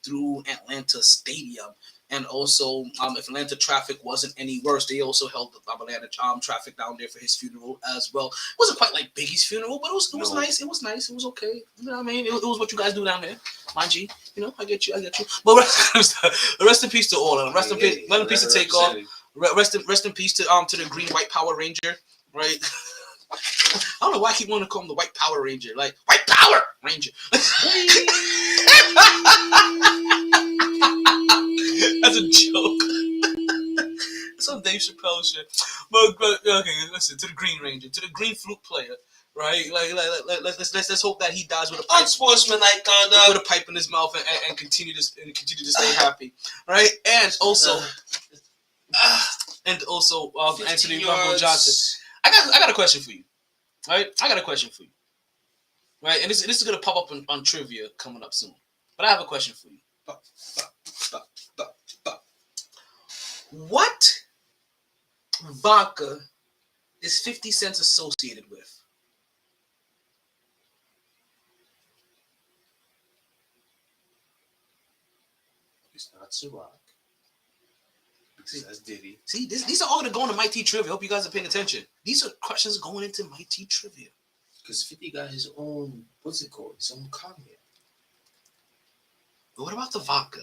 through Atlanta Stadium. And also, if Atlanta traffic wasn't any worse, they also held the Atlanta traffic down there for his funeral as well. It wasn't quite like Biggie's funeral, but it was nice. It was nice. It was okay. You know what I mean? It was what you guys do down there, my G. You know, I get you. But rest in peace to all of them. Rest in peace to Takeoff. Rest in peace to the Green White Power Ranger. Right. I don't know why I keep wanting to call him the White Power Ranger. Like White Power Ranger. That's a joke. Some Dave Chappelle shit. But okay, listen, to the Green Ranger, to the Green Flute player, right? Let's hope that he dies with a pipe,
unsportsmanlike conduct,
with a pipe in his mouth and continue to stay happy, right? And also Anthony Rumble Johnson. I got a question for you, right? Right? And this is gonna pop up on trivia coming up soon. But I have a question for you. What vodka is 50 Cent associated with?
It's not Ciroc. Because that's Diddy.
See, these are all going to go into MyT trivia. Hope you guys are paying attention. These are questions going into MyT trivia.
Because 50 got his own, what's it called? His own cognac.
But what about the vodka?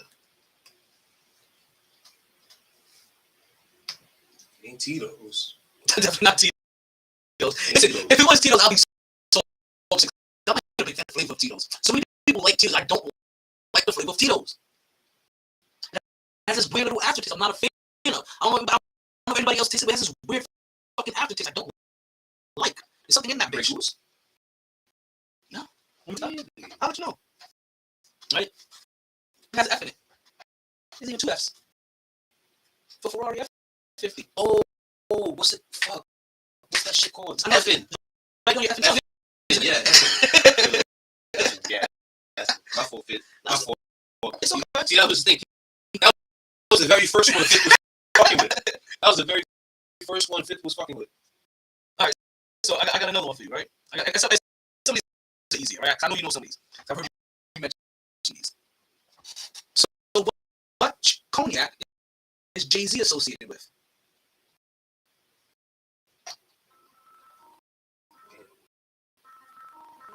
It ain't Tito's.
Definitely not Tito's. If it was Tito's, I'll be so upset. I'm not a big fan of the flavor of Tito's. So many people like Tito's. I don't like the flavor of Tito's. It has this weird little aftertaste. I'm not a fan of. I don't know if anybody else tastes it, but it has this weird fucking aftertaste I don't like. There's something in that bitch. No. I'll let you know. Right? It has F in it. There's even 2 F's. For Ferrari F50.
Oh, what's it? Fuck. What's that shit called?
I'm F-in. Right on your F-in.
Yeah. Yeah. My fault, Fit. My fault.
It's okay.
See, that was the thing. That was the very first one Fit was fucking with. That was the very first one Fit was fucking with.
All right. So I got another one for you, right? I got some of these are easier, right? I know you know some of these. I've heard you mention these. So what cognac is Jay-Z associated with?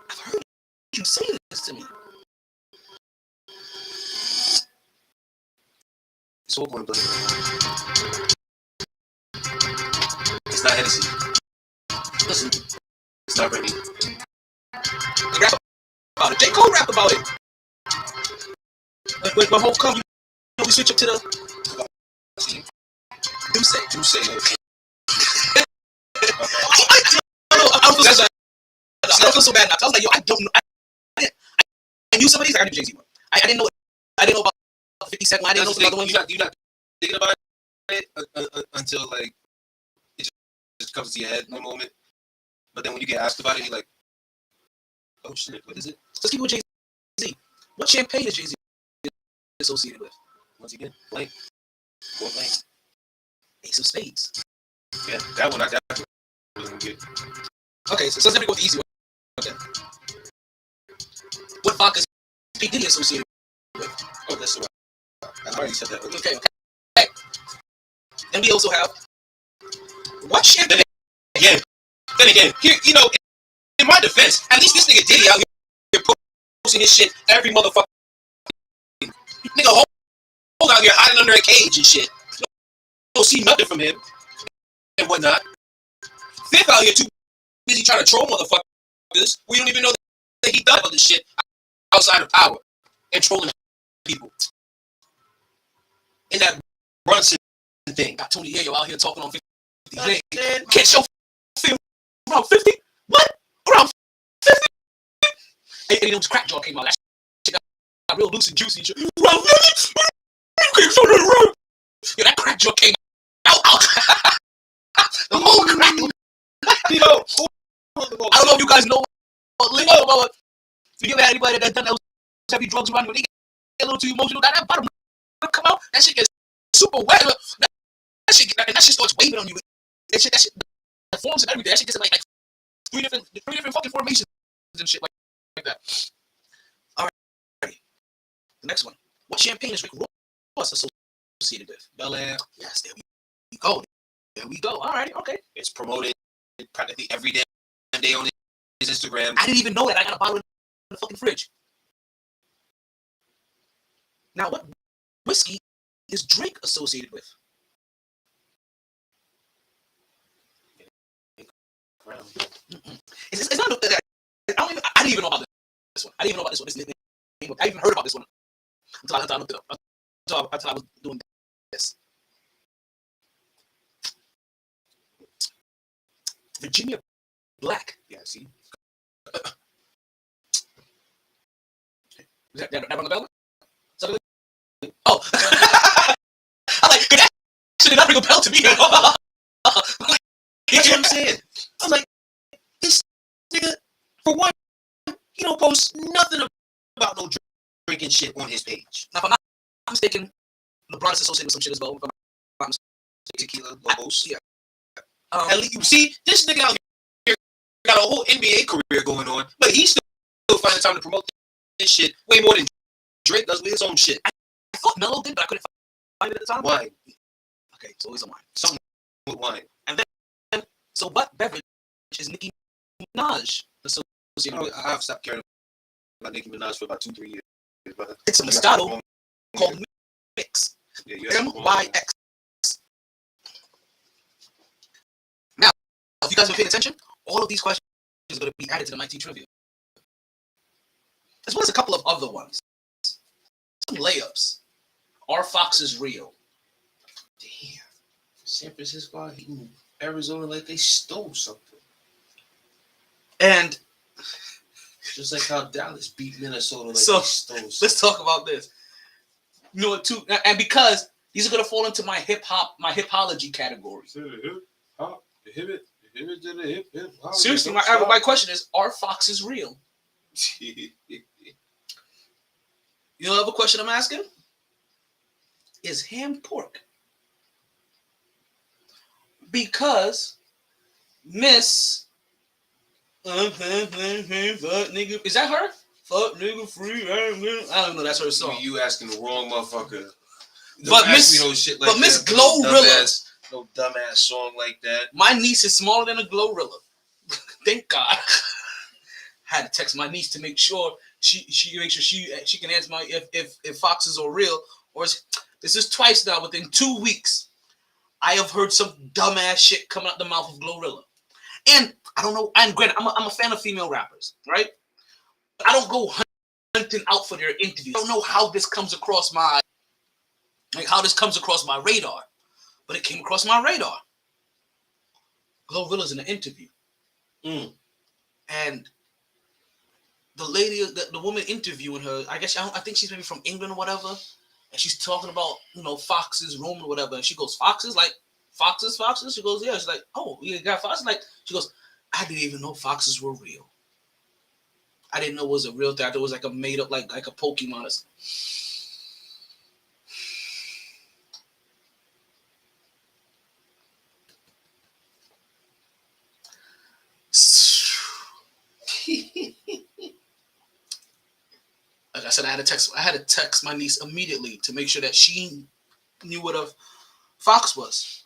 I've heard you say this to me.
So what one, it's not Hennessy.
Listen,
it's not Remy.
They rap about it. J. Cole rap about it. With my whole company, we switch up to the do-say. I feel so bad now. I was like, yo, I don't know. I knew some of these. I knew Jay-Z one. I didn't know about 50 Cent. I didn't know the other ones.
You're not thinking about it until like it just comes to your head in a moment. But then when you get asked about it, you're like, oh shit, what is it?
Let's keep with Jay-Z. What champagne is Jay-Z associated with?
Once again, blank. Or blank.
Ace of Spades.
Yeah, that one I definitely wasn't good.
Okay, so let's never go with the easy one. Okay. What vodka is P. Diddy associated with?
Oh, that's right. I already said that.
Okay. And we also have what champagne?
Then again, here, you know, in my defense, at least this nigga Diddy out here posting his shit every motherfucker. Nigga, hold out here hiding under a cage and shit. Don't see nothing from him and whatnot. Fifth out here too busy trying to troll motherfuckers. We don't even know that he done all this shit outside of power and trolling people. In that Brunson thing.
Got Tony Yayo out here talking on 50.
Can't show film
around 50? What? Around 50? Hey, you know, crack jaw came out. That shit got real loose and juicy. Around 50? Yo, that crack jaw came out. The whole crack.
You know,
I don't know if you guys know what lingo about. If you ever had anybody that done those heavy drugs around when they get a little too emotional, that bottom come out, that shit gets super wet. That shit starts waving on you. That shit forms and everything. That shit gets in like three different fucking formations and shit like that. All right. The next one. What champagne is Rick Ross associated associated with?
Bel Air.
Yes, there we go. There we go. All right, okay.
It's promoted practically every damn day on his Instagram.
I didn't even know that. I got a bottle in the fucking fridge. Now, what whiskey is Drake associated with? It's not. I didn't even know about this one. I didn't even know about this one. This nickname. I even heard about this one until I looked it up. Until I was doing this. Virginia Black.
Yeah, see.
That rung the bell? Oh. I'm like, that shit did not ring a bell to me.
That's what I'm saying. I'm like, this nigga, for one, he don't post nothing about no drinking shit on his page.
Now, if I'm not mistaken, LeBron is associated with some shit as well. If I'm not mistaken.
Tequila, Lobos.
Yeah.
At least, you see, this nigga out here got a whole NBA career going on, but he's still finding time to promote this shit way more than Drake does with his own shit.
I thought Melo did, but I couldn't find it at the time.
Wine.
Okay, so it's a wine.
Something with wine.
And then, so what beverage is Nicki Minaj associated with?
I've stopped caring about Nicki Minaj for about 2-3 years. But
It's a Moscato called Mix.
Yeah,
MYX. Now, if you guys have been paying attention, all of these questions are going to be added to the MyT trivia, as well as a couple of other ones. Some layups. Are foxes real?
Damn. San Francisco out hitting Arizona like they stole something.
And
just like how Dallas beat Minnesota like
so,
they stole something.
Let's talk about this. You know what, too? And because these are going to fall into my hipology category. Seriously, my question is, are foxes real? You know the question I'm asking? Is ham pork? Because Miss fuck nigga, is that her? Fuck nigga free. I don't know, that's her song.
You asking the wrong motherfucker.
But Miss Glorilla,
no dumbass song like that.
My niece is smaller than a Glorilla. Thank God. Had to text my niece to make sure she can answer my if foxes are real, or this is twice now within 2 weeks. I have heard some dumbass shit coming out the mouth of Glorilla, and I don't know. And granted, I'm a fan of female rappers, right? I don't go hunting out for their interviews. I don't know how this comes across my radar, but it came across my radar. Glorilla's in an interview, and the lady, the woman interviewing her, I think she's maybe from England or whatever, and she's talking about, foxes roaming or whatever, and she goes, foxes? Like, foxes? She goes, yeah. She's like, oh, you got foxes? Like, she goes, I didn't even know foxes were real. I didn't know it was a real thing. I thought it was like a made up, like a Pokemon or something. Like I said, I had to text my niece immediately to make sure that she knew what a fox was.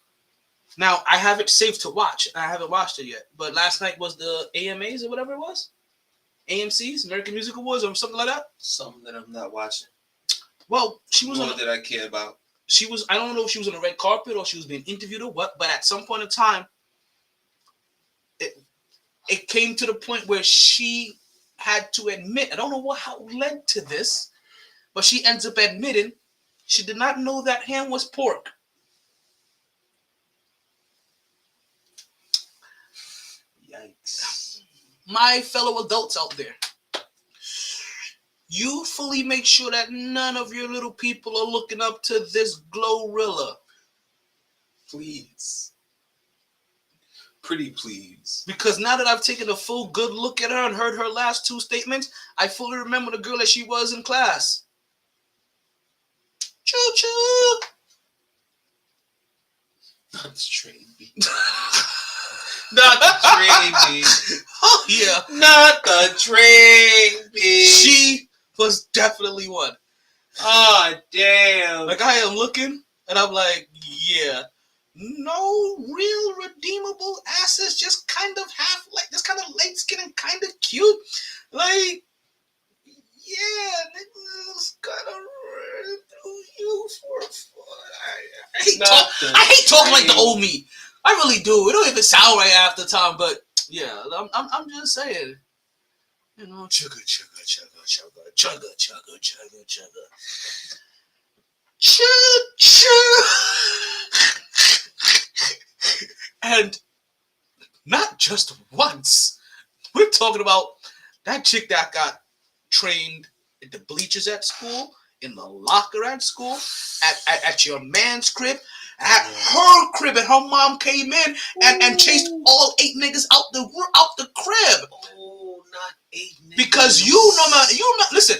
Now, I have it saved to watch. I haven't watched it yet. But last night was the AMAs or whatever it was. AMCs, American Music Awards, or something like that.
Something that I'm not watching.
Well, she was
that I care about.
I don't know if she was on the red carpet or she was being interviewed or what, but at some point in time, it came to the point where she had to admit, I don't know how it led to this, but she ends up admitting she did not know that ham was pork.
Yikes.
My fellow adults out there, you fully make sure that none of your little people are looking up to this Glorilla.
Please. Pretty please.
Because now that I've taken a full good look at her and heard her last two statements, I fully remember the girl that she was in class. Choo choo.
Not the train beat. Not the train beat.
Oh yeah.
Not the train beat.
She was definitely one.
Oh damn.
Like I am looking And I'm like, yeah, no real redeemable assets, just kind of half, like, just kind of light skin and kind of cute. Like, yeah, niggas gotta run through you for I hate talking like the old me. I really do. It don't even sound right half the time, but yeah, I'm just saying. You know, chugga, chugga, chugga, chugga, chugga, chugga, chugga, chugga. Choo, choo. And not just once. We're talking about that chick that got trained at the bleachers at school, in the locker at school, at your man's crib, at her crib, and her mom came in and chased all 8 niggas out the crib.
Oh, not 8 niggas.
Because listen,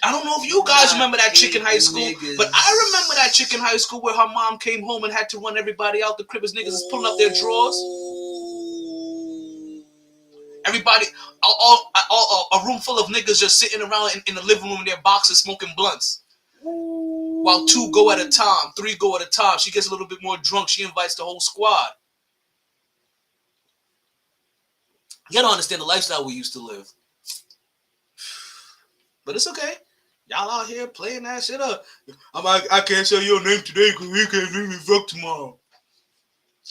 I don't know if you guys remember that chick in high school, but I remember that chick in high school where her mom came home and had to run everybody out the crib as niggas was pulling up their drawers. Everybody, a room full of niggas just sitting around in the living room in their boxes smoking blunts. While 2 go at a time, 3 go at a time. She gets a little bit more drunk. She invites the whole squad. You don't understand the lifestyle we used to live. But it's okay. Y'all out here playing that shit up. I can't say your name today because we can't name me fuck tomorrow.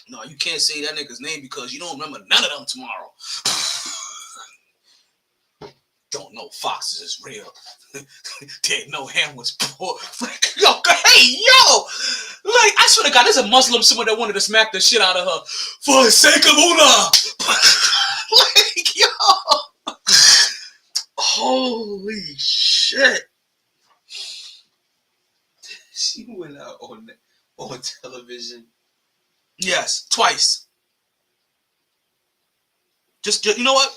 No, you can't say that nigga's name because you don't remember none of them tomorrow. Don't know foxes is real. Didn't know ham was poor. Yo, hey, yo! Like, I swear to God, there's a Muslim somewhere that wanted to smack the shit out of her. For the sake of Allah! Like, yo! Holy shit.
She went out on television.
Yes, twice. Just you know what?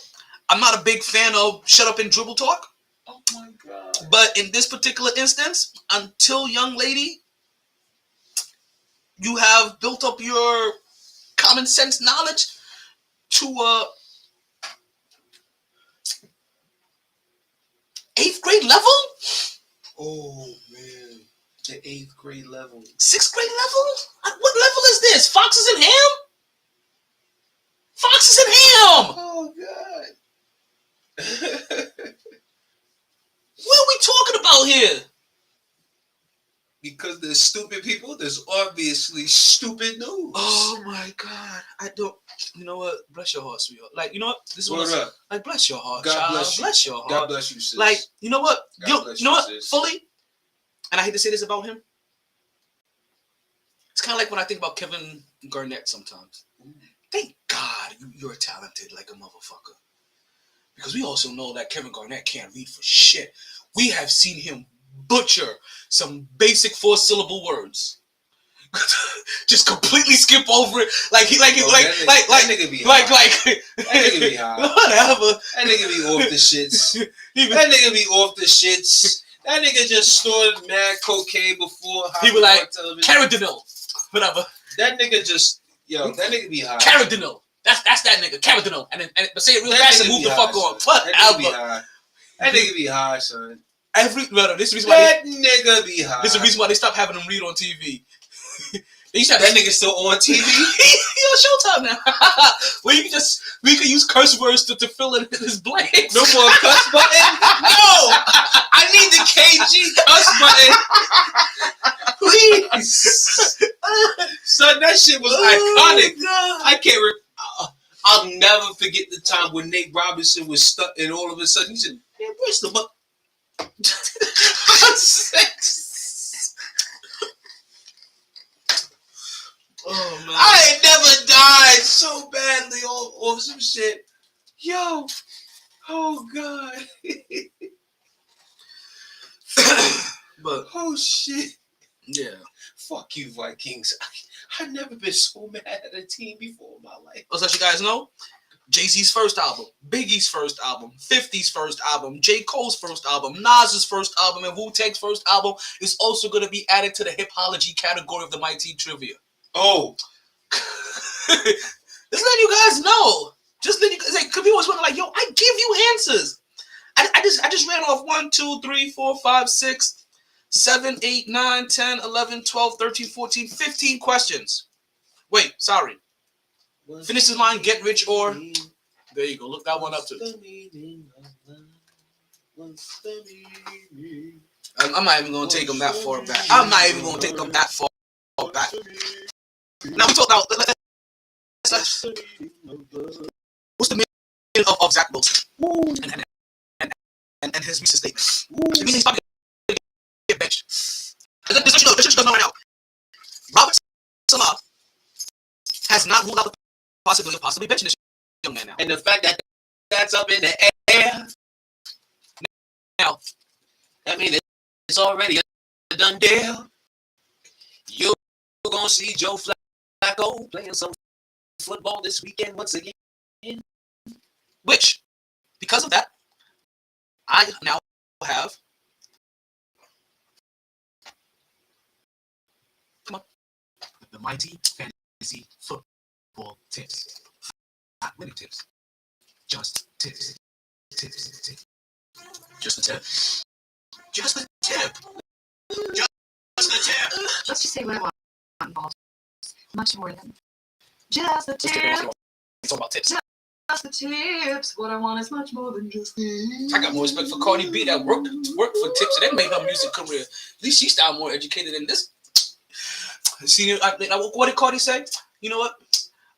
I'm not a big fan of shut up and dribble talk.
Oh my God.
But in this particular instance, until young lady, you have built up your common sense knowledge to 8th grade level?
Oh man. The 8th grade level.
6th grade level? What level is this? Foxes and ham? Foxes and ham!
Oh God.
What are we talking about here?
Because there's stupid people, there's obviously stupid news.
Oh my God. I don't, you know what? Bless your heart, sweetheart. Like, you know what? This is what
up?
Like, bless your heart,
God
child.
bless you.
Bless your heart.
God bless you, sis.
Like, you know what? You know what?
Sis.
Fully, and I hate to say this about him, it's kind of like when I think about Kevin Garnett sometimes. Thank God you're talented like a motherfucker. Because we also know that Kevin Garnett can't read for shit. We have seen him butcher some basic 4-syllable words. Just completely skip over it. That nigga be high. Whatever.
That nigga be off the shits. That nigga just snorted mad cocaine before.
He be like, Carradinal. Whatever.
That nigga just, that nigga be high.
Carradinal. That's that nigga. Carradinal. But say it real fast and move the fuck on. Whatever.
That nigga be high, son.
This is the reason
why nigga be high.
This is the reason why they stopped having him read on TV. They used to have
that nigga still on TV?
He on Showtime now. Where we can use curse words to fill in his blanks.
No more cuss button? No! I need the KG cuss button. Please. Son, that shit was iconic. God. I can't I'll never forget the time when Nate Robinson was stuck and all of a sudden he said, man, where's the butt?
Oh man!
I ain't never died so badly or some shit. Yo, oh God!
But
oh shit!
Yeah.
Fuck you, Vikings. I've never been so mad at a team before in my life.
So you guys know, Jay-Z's first album, Biggie's first album, 50's first album, J. Cole's first album, Nas's first album, and Wu-Tang's first album is also going to be added to the hipology category of the MyT trivia.
Oh.
Just letting you guys know. Just letting you guys, like, cause people always wonder, like, yo, I give you answers. I just ran off 1, 2, 3, 4, 5, 6. 7, 8, 9, 10, 11, 12, 13, 14, 15 questions. Wait, sorry. Finish this line, get rich or... There you go. Look that one up too. I'm not even going to take them that far back. I'm not even going to take them that far back. Now we talk about... What's the meaning of Zach Wilson? And his recent statement. It means he's probably going to get benched. This just know right now. Robert Salah has not ruled out the possibility of possibly benching this young man now.
And the fact that that's up in the air
now,
I mean, it's already a done deal. You're going to see Joe Flacco playing some football this weekend once again.
Which, because of that, I now have... Come on. The MyT Fantasy Football Tips. Not winning tips. Just tips. Tips. Just a tip. Just a tip. Just a tip.
Let's just say what I want involved. Much more than just the tip.
It's all about tips.
Just the tips. What I want is much more than just tips.
I got more respect for Cardi B that worked for tips and that made her music career. At least she sounded more educated than this. See, what did Cardi say? You know what?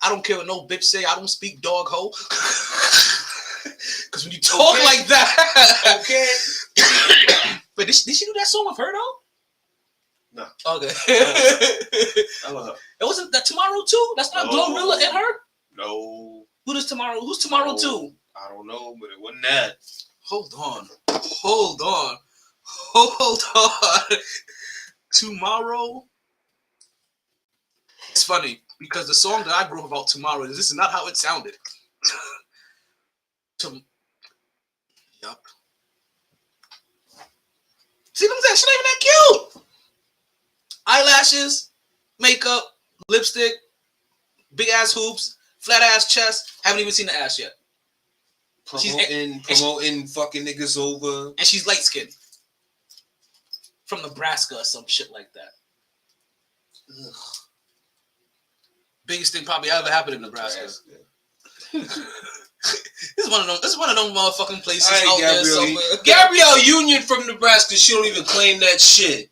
I don't care what no bitch say. I don't speak dog hoe. Because when you talk like that,
Okay.
But did she do that song with her though?
No.
Okay.
I love her.
It wasn't that Tomorrow too? That's not Glorilla and her?
No.
Who's Tomorrow too?
I don't know, but it wasn't that.
Hold on. Tomorrow. It's funny because the song that I grew up about Tomorrow, this is not how it sounded. Yup. See what I'm saying? She not even that cute. Eyelashes, makeup, lipstick, big ass hoops, flat ass chest. Haven't even seen the ass yet.
Promoting fucking niggas over.
And she's light skinned. From Nebraska or some shit like that. Ugh. Biggest thing probably ever happened in Nebraska. It's one of them motherfucking places
out
there
somewhere.
somewhere.
Gabrielle Union from Nebraska, she don't even claim that shit.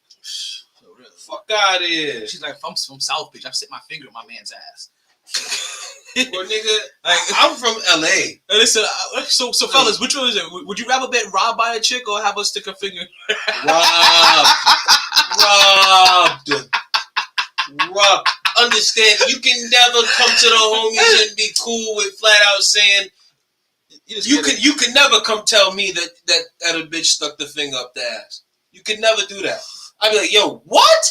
Really? Fuck out of here.
She's like, I'm from South Beach. I've set my finger in my man's ass.
Well, nigga, I'm from LA.
Listen, so fellas, which one is it? Would you rather get robbed by a chick or have her stick a finger?
Robbed. Understand, you can never come to the homies and be cool with flat out saying you can never come tell me that a bitch stuck the finger up the ass. You can never do that. I'd be like, yo, what?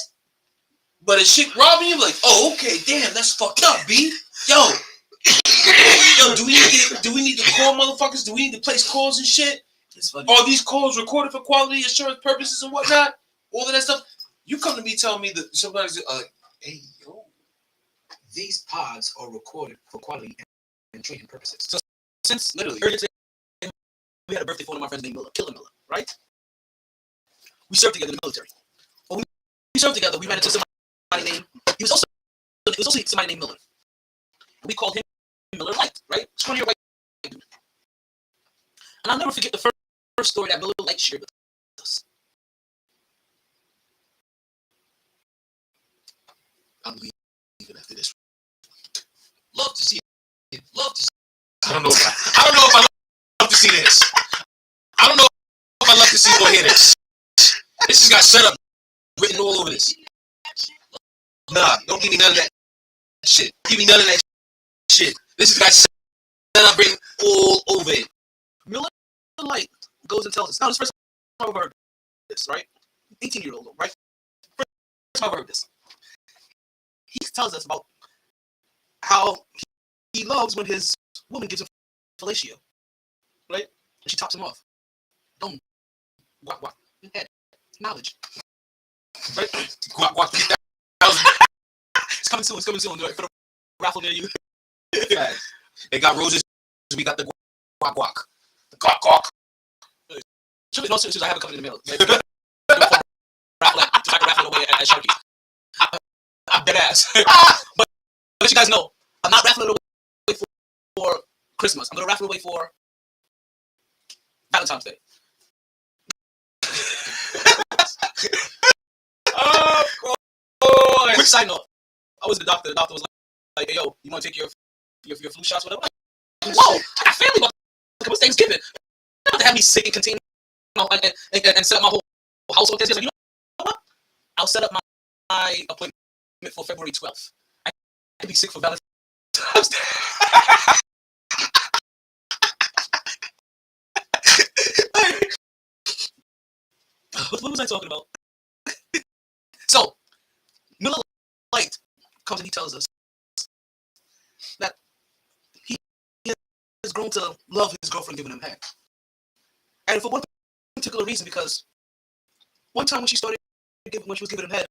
But a chick robbing you, like, oh, okay, damn, that's fucked up, B. Yo, do we need to call motherfuckers? Do we need to place calls and shit? Are these calls recorded for quality assurance purposes and whatnot? All of that stuff. You come to me telling me that somebody's like, hey, yo.
These pods are recorded for quality and training purposes. So since literally earlier today, we had a birthday for one of my friends named Miller, Killer Miller, right? We served together in the military. When we served together, we ran into somebody named, it was also somebody named Miller. And we called him Miller Light, right? 20-year white dude. And I'll never forget the first story that Miller Light shared with us. I'm leaving after this. Love to see it. I don't know if I love to see this. I don't know if I love to see or hear this. This has got set up written all over this. Nah, don't give me none of that shit. Give me none of that shit. This has got set up written all over it. Miller Light goes and tells us. Now, this first time I've heard this, right? 18-year-old, right? First time I've heard this. He tells us about how he loves when his woman gives him fellatio, right? And she tops him off. Don't guac head knowledge, right? Guac 3,000. It's coming soon. Right? For the raffle near you. They got roses. We got the guac. The guac. No, seriously, I have a company in the mail. raffle it, so I can raffle it away at Sharky's. I'm dead ass. But let you guys know, I'm not raffling it away for Christmas. I'm gonna raffle it away for Valentine's Day.
Oh,
Quick side note: I was the doctor. The doctor was like, "Hey, yo, you want to take your flu shots, whatever?" Like, whoa, I got family. But it was Thanksgiving. You don't have to have me sick and contain and set up my whole household. Like, you know what? I'll set up my appointment for February 12th. I could be sick for Valentine's Day. What was I talking about? So, Miller Lite comes and he tells us that he has grown to love his girlfriend giving him head. And for one particular reason, because one time when she was giving him head,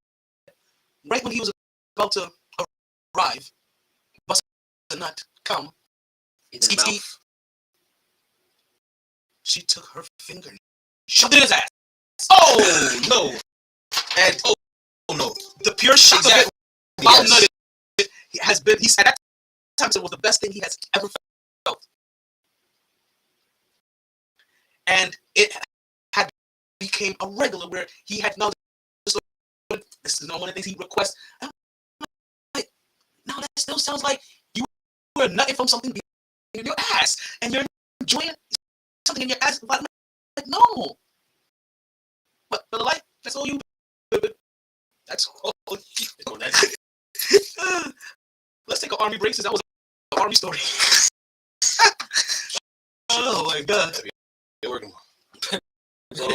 right when he was about to arrive, bust a nut, come, skeet, she took her finger and shoved it in his ass.
Oh no!
And oh no, the pure shock of it, while nutted, has been. He said at that time it was the best thing he has ever felt, and it had became a regular where he had now. This is not one of the things he requests. I'm like, no, that still sounds like you were nutting from something in your ass, and you're enjoying something in your ass. But I'm like, no. But for the light, that's all you. That's all. Let's take an army break since that was an army story. Oh my god.
They're working.
Hey,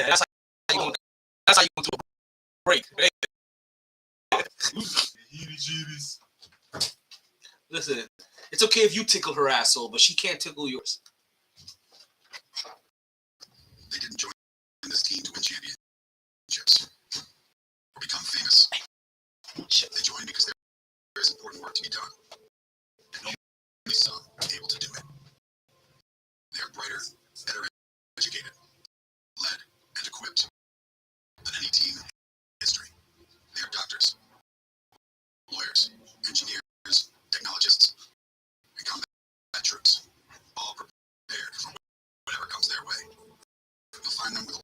that's how you go to a break. Hey. Listen, it's okay if you tickle her asshole, but she can't tickle yours.
They didn't join this team to win championships or become famous. They joined because there is important work to be done, and only some are able to do it. They are brighter, better educated, led, and equipped than any team in history. They are doctors, lawyers, engineers, technologists, and combat troops, all prepared for whatever comes their way. You'll find them with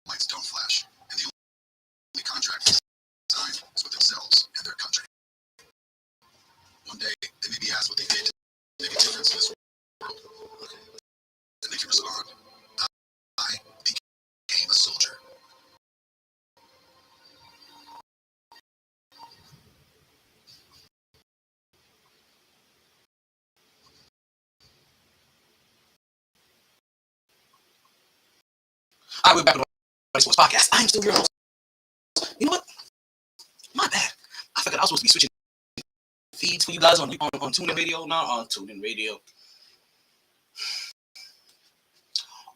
lights don't flash, and the only contract they sign is with themselves and their country. One day, they may be asked what they did to make a difference in this world, and they can respond, I became a soldier.
All right, we're back on the Sports Podcast. I'm still your host. You know what? My bad. I forgot I was supposed to be switching feeds for you guys on TuneIn Radio, not on TuneIn Radio.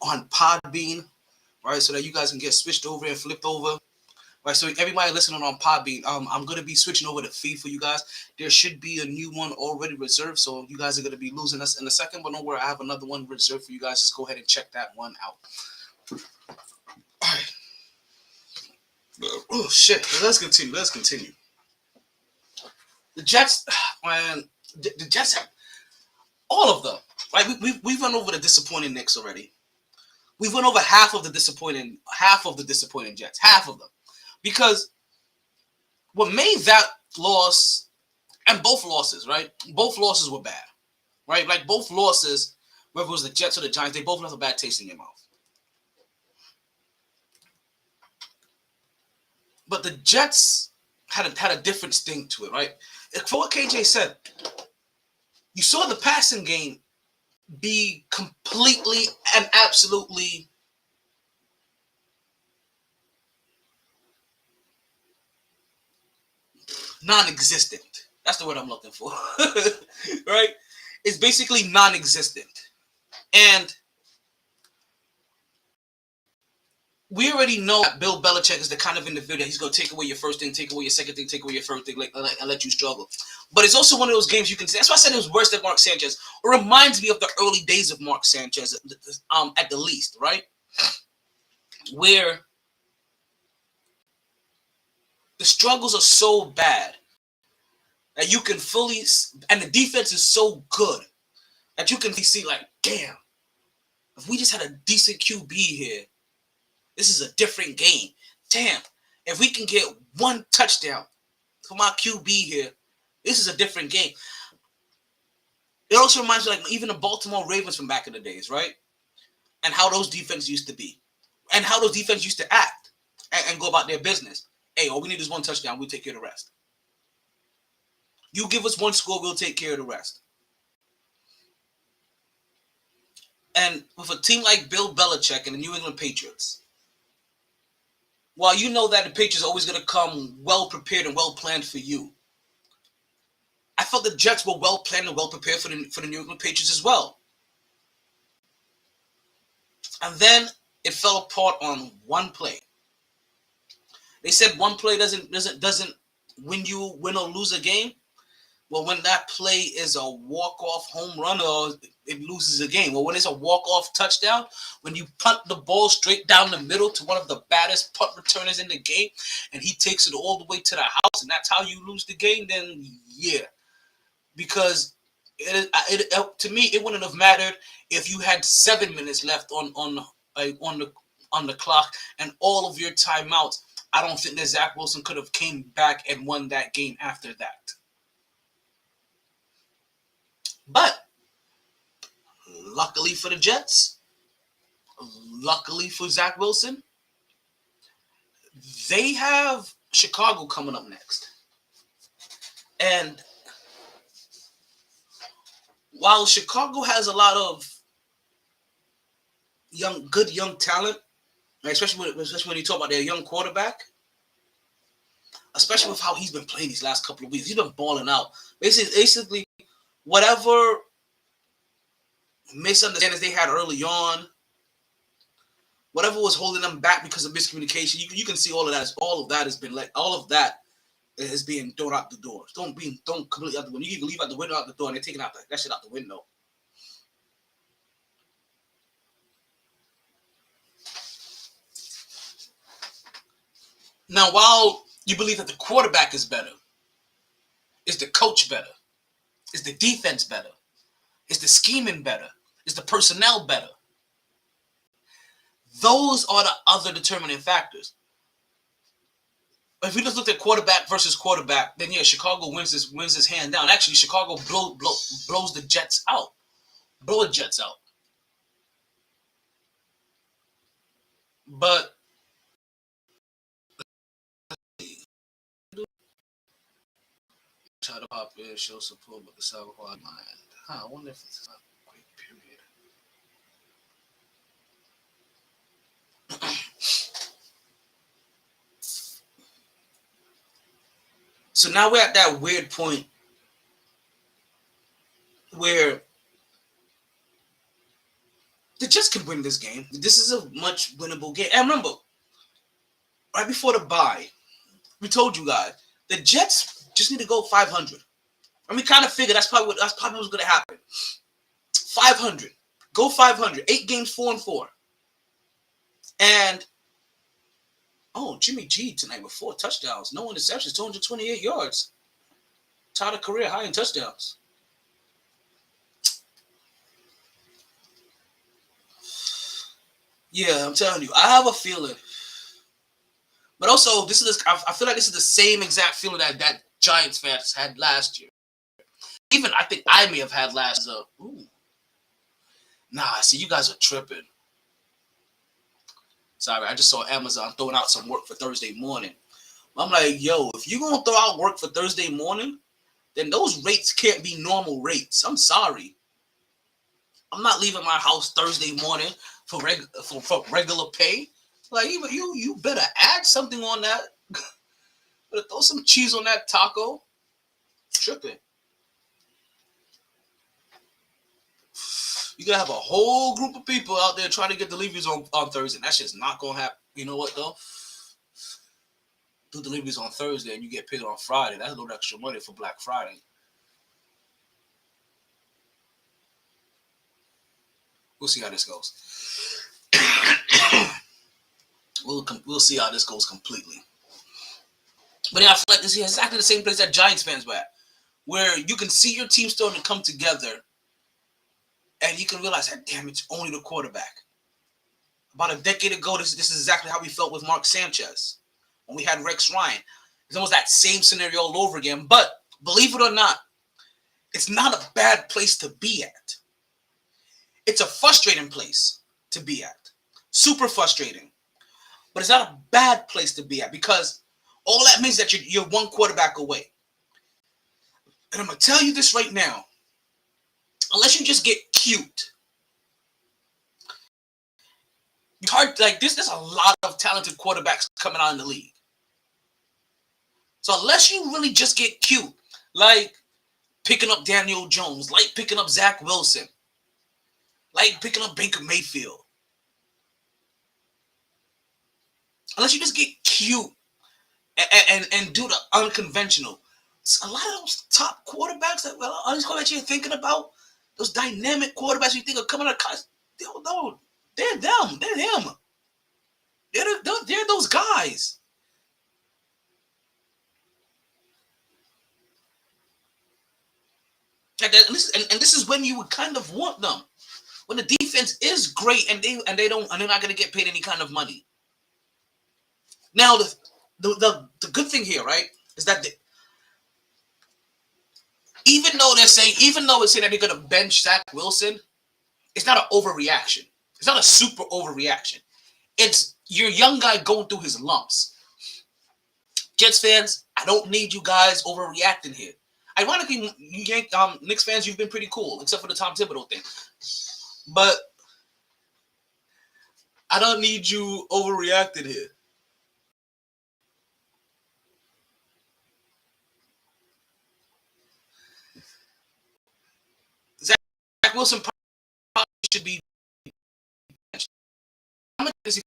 On Podbean, right? So that you guys can get switched over and flipped over. Right, so everybody listening on Podbean, I'm going to be switching over the feed for you guys. There should be a new one already reserved, so you guys are going to be losing us in a second, but don't worry, I have another one reserved for you guys. Just go ahead and check that one out. All right. Oh, shit. Let's continue. The Jets, man, the Jets have all of them. Right, we've run over the disappointing Knicks already. We've went over half of the disappointing Jets, half of them. Because what made that loss, and both losses, right? Both losses were bad, right? Like both losses, whether it was the Jets or the Giants, they both left a bad taste in your mouth. But the Jets had a different sting to it, right? For what KJ said, you saw the passing game be completely and absolutely non-existent. That's the word I'm looking for. Right? It's basically non-existent. And we already know that Bill Belichick is the kind of individual he's going to take away your first thing, take away your second thing, take away your third thing, and let you struggle. But it's also one of those games you can say. That's why I said it was worse than Mark Sanchez. It reminds me of the early days of Mark Sanchez, at the least, right? where the struggles are so bad that you can fully, and the defense is so good that you can see like, damn, if we just had a decent QB here, this is a different game. Damn, if we can get one touchdown from our QB here, this is a different game. It also reminds me like even the Baltimore Ravens from back in the days, right? And how those defenses used to be. And how those defenses used to act and go about their business. Hey, all we need is one touchdown. We'll take care of the rest. You give us one score, we'll take care of the rest. And with a team like Bill Belichick and the New England Patriots, while you know that the Patriots are always going to come well prepared and well planned for you, I felt the Jets were well planned and well prepared for the New England Patriots as well. And then it fell apart on one play. They said one play doesn't win or lose a game. Well, when that play is a walk-off home run or it loses a game. Well, when it's a walk-off touchdown, when you punt the ball straight down the middle to one of the baddest punt returners in the game, and he takes it all the way to the house, and that's how you lose the game, then yeah. Because to me, it wouldn't have mattered if you had 7 minutes left on the clock and all of your timeouts. I don't think that Zach Wilson could have came back and won that game after that. But luckily for the Jets, luckily for Zach Wilson, they have Chicago coming up next. And while Chicago has a lot of good young talent, especially when you talk about their young quarterback, especially with how he's been playing these last couple of weeks, he's been balling out. Basically, whatever misunderstandings they had early on, whatever was holding them back because of miscommunication, you can see all of that is being thrown out the door. Don't completely out the window. You can leave out the window, out the door, and they're taking that shit out the window. Now, while you believe that the quarterback is better, is the coach better? Is the defense better? Is the scheming better? Is the personnel better? Those are the other determining factors. If we just looked at quarterback versus quarterback, then yeah, Chicago wins this hand down. Actually, Chicago blows the Jets out. Blow the Jets out. But try to pop in, show support, but the South mind. I wonder if it's not a quick period. So now we're at that weird point where the Jets can win this game. This is a much winnable game. And remember, right before the bye, we told you guys the Jets just need to go 500. And we kind of figured that's probably what's going to happen. 500. Go 500. 8 games, 4-4. And Jimmy G tonight with 4 touchdowns, no interceptions, 228 yards. Tied a career high in touchdowns. Yeah, I'm telling you, I have a feeling. But also, I feel like this is the same exact feeling that Giants fans had last year. Even I think I may have had last year. See, you guys are tripping. Sorry, I just saw Amazon throwing out some work for Thursday morning. I'm like, yo, if you're going to throw out work for Thursday morning, then those rates can't be normal rates. I'm sorry. I'm not leaving my house Thursday morning for regular pay. Like, even you better add something on that. Better throw some cheese on that taco. Tripping. You gotta have a whole group of people out there trying to get deliveries on Thursday. That shit's not gonna happen. You know what though? Do deliveries on Thursday and you get paid on Friday. That's a little extra money for Black Friday. We'll see how this goes. We'll see how this goes completely. But yeah, I feel like this is exactly the same place that Giants fans were at, where you can see your team starting to come together, and you can realize that, damn, it's only the quarterback. About a decade ago, this is exactly how we felt with Mark Sanchez when we had Rex Ryan. It's almost that same scenario all over again. But believe it or not, it's not a bad place to be at. It's a frustrating place to be at. Super frustrating. But it's not a bad place to be at, because all that means that you're one quarterback away. And I'm going to tell you this right now. Unless you just get cute. It's hard, like this. There's a lot of talented quarterbacks coming out in the league. So unless you really just get cute, like picking up Daniel Jones, like picking up Zach Wilson, like picking up Baker Mayfield, unless you just get cute and do the unconventional, a lot of those top quarterbacks that all these quarterbacks you're thinking about, those dynamic quarterbacks you think are coming out of college, they're them. They're him. They're those guys. And this is when you would kind of want them, when the defense is great and they're not going to get paid any kind of money. Now the good thing here, right, is that even though it's saying that they're going to bench Zach Wilson, it's not an overreaction. It's not a super overreaction. It's your young guy going through his lumps. Jets fans, I don't need you guys overreacting here. Ironically, Knicks fans, you've been pretty cool, except for the Tom Thibodeau thing. But I don't need you overreacting here. Zach Wilson probably should be benched. How much does he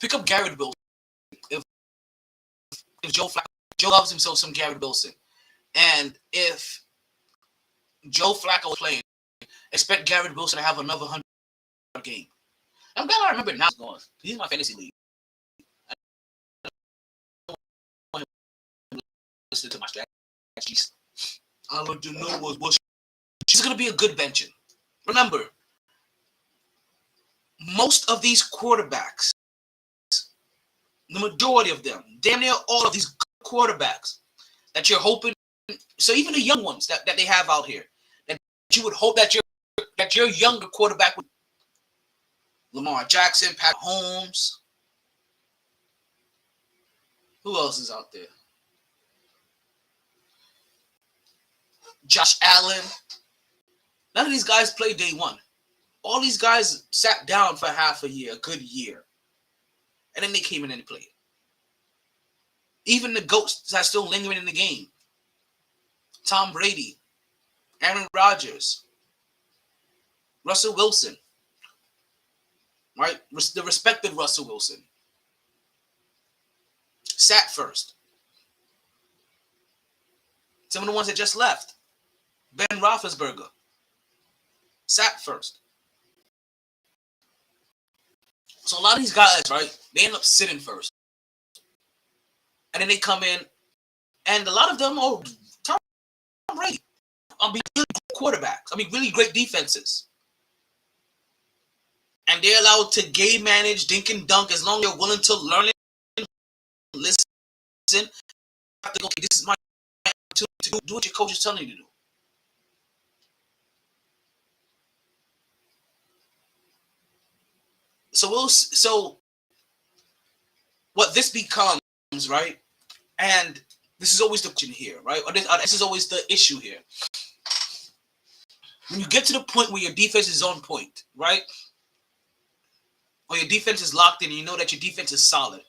pick up Garrett Wilson? If Joe loves himself some Garrett Wilson, and if Joe Flacco is playing, expect Garrett Wilson to have another 100 game. I'm glad I remember now he's going. He's in my fantasy league. I don't want him to listen to my strategies. I want to know what she's going to be a good benching. Remember, most of these quarterbacks, the majority of them, damn near all of these quarterbacks that you're hoping, so even the young ones that they have out here, that you would hope that your younger quarterback would, Lamar Jackson, Pat Holmes, who else is out there? Josh Allen. None of these guys played day one. All these guys sat down for half a year, a good year. And then they came in and played. Even the GOATs are still lingering in the game. Tom Brady, Aaron Rodgers, Russell Wilson, right? The respected Russell Wilson. Sat first. Some of the ones that just left. Ben Roethlisberger. Sat first. So a lot of these guys, right, they end up sitting first. And then they come in, and a lot of them are Tom Brady. Really good quarterbacks. Really great defenses. And they're allowed to game manage, dink and dunk, as long as they're willing to learn it, listen. I think, okay, this is my opportunity to do what your coach is telling you to do. So what this becomes, right? And this is always the question here, right? Or this is always the issue here. When you get to the point where your defense is on point, right? Or your defense is locked in and you know that your defense is solid.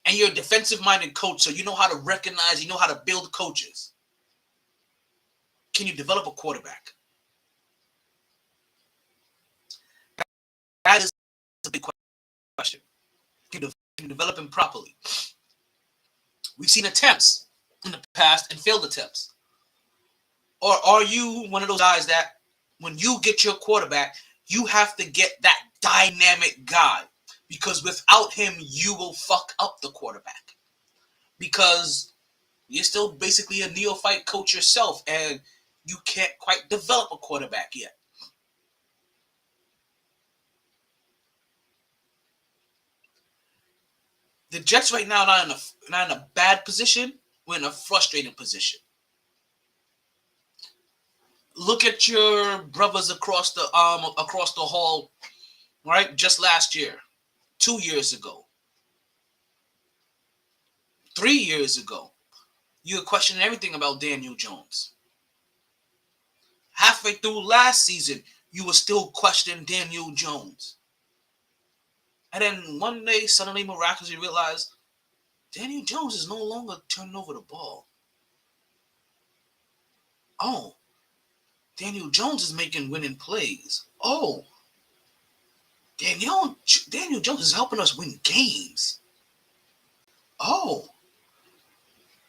And you're a defensive-minded coach, so you know how to recognize, you know how to build coaches. Can you develop a quarterback? That is a big question. Can you develop him properly? We've seen attempts in the past and failed attempts. Or are you one of those guys that when you get your quarterback, you have to get that dynamic guy, because without him, you will fuck up the quarterback, because you're still basically a neophyte coach yourself, and you can't quite develop a quarterback yet. The Jets right now are not in a bad position. We're in a frustrating position. Look at your brothers across the hall, right? Just last year, 2 years ago, 3 years ago, you were questioning everything about Daniel Jones. Halfway through last season, you were still questioning Daniel Jones. And then one day, suddenly, miraculously realized Daniel Jones is no longer turning over the ball. Oh, Daniel Jones is making winning plays. Oh, Daniel Jones is helping us win games. Oh,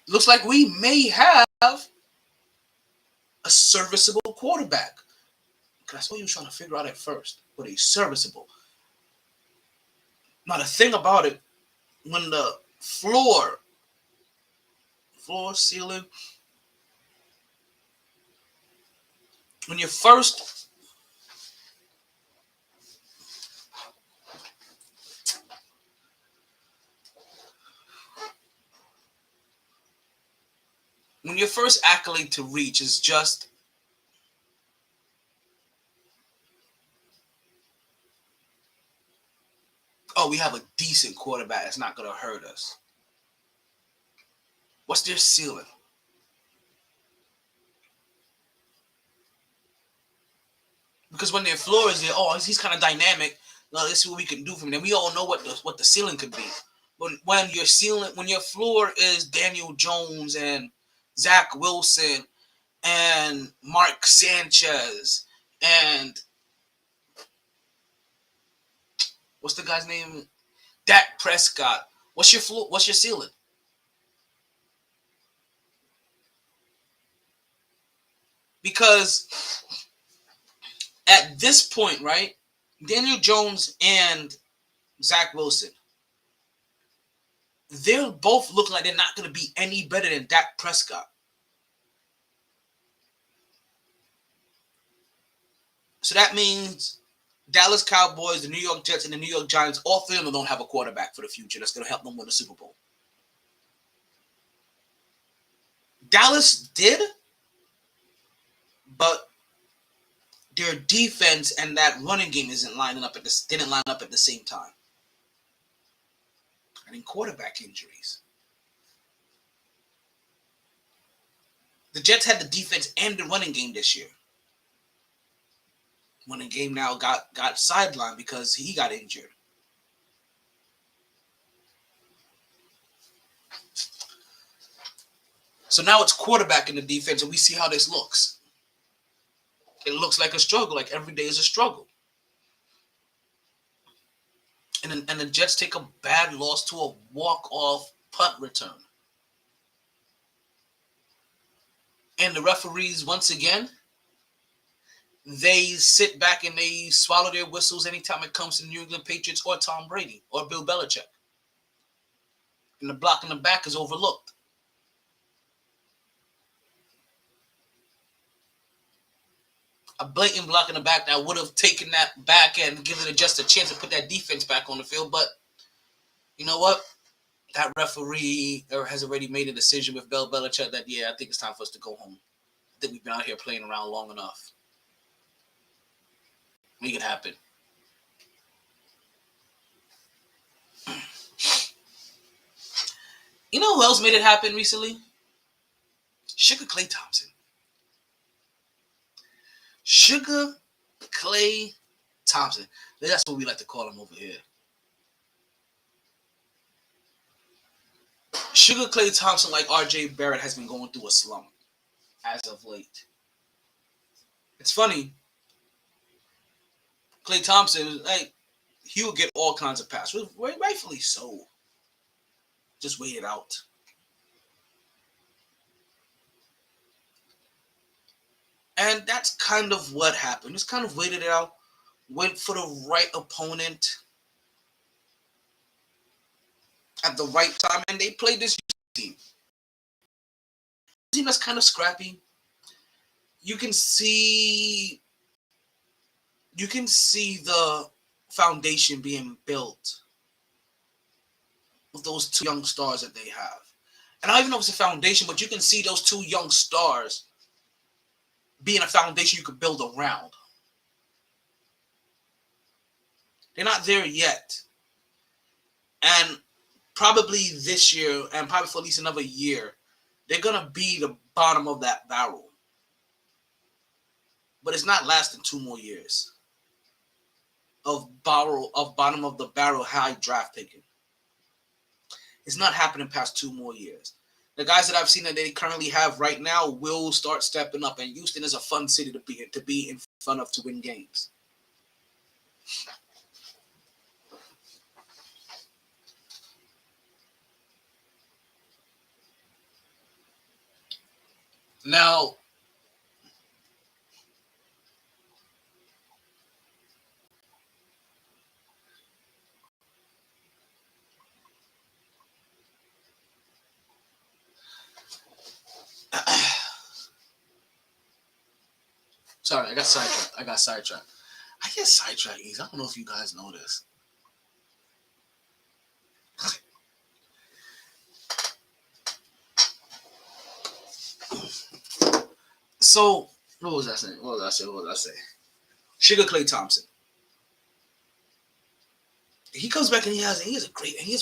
looks like we may have a serviceable quarterback. That's what you were trying to figure out at first. But he's serviceable. Now, the thing about it, when the floor, ceiling, when your first accolade to reach is just we have a decent quarterback that's not going to hurt us. What's their ceiling? Because when their floor is there, he's kind of dynamic. Now, let's see what we can do for him. And we all know what the ceiling could be. But when your floor is Daniel Jones and Zach Wilson and Mark Sanchez and what's the guy's name? Dak Prescott. What's your floor? What's your ceiling? Because at this point, right, Daniel Jones and Zach Wilson, they're both looking like they're not going to be any better than Dak Prescott. So that means Dallas Cowboys, the New York Jets, and the New York Giants, all three of them don't have a quarterback for the future that's going to help them win the Super Bowl. Dallas did, but their defense and that running game didn't line up at the same time. And in quarterback injuries. The Jets had the defense and the running game this year. Running game now got sidelined because he got injured. So now it's quarterback in the defense, and we see how this looks. It looks like a struggle, like every day is a struggle. And the Jets take a bad loss to a walk-off punt return. And the referees, once again, they sit back and they swallow their whistles anytime it comes to New England Patriots or Tom Brady or Bill Belichick. And the block in the back is overlooked. A blatant block in the back that would have taken that back and given it just a chance to put that defense back on the field. But you know what? That referee has already made a decision with Bill Belichick that, I think it's time for us to go home. I think we've been out here playing around long enough. Make it happen. You know who else made it happen recently? Sugar Klay Thompson. Sugar Klay Thompson. That's what we like to call him over here. Sugar Klay Thompson, like R.J. Barrett, has been going through a slump as of late. It's funny. Klay Thompson, he will get all kinds of passes, rightfully so. Just wait it out. And that's kind of what happened. Just kind of waited it out. went for the right opponent at the right time, and they played this team. Team that's kind of scrappy. You can see the foundation being built with those two young stars that they have. And I don't even know if it's a foundation, but you can see those two young stars being a foundation you could build around. They're not there yet. And probably this year, and probably for at least another year, they're going to be the bottom of that barrel. But it's not lasting 2 more years of bottom of the barrel high draft picking. It's not happening past 2 more years. The guys that I've seen that they currently have right now will start stepping up, and Houston is a fun city to be in front of to win games. Now, sorry, I got sidetracked. I get sidetracked easy. I don't know if you guys know this. So, what was I saying? Sugar Klay Thompson. He comes back and he has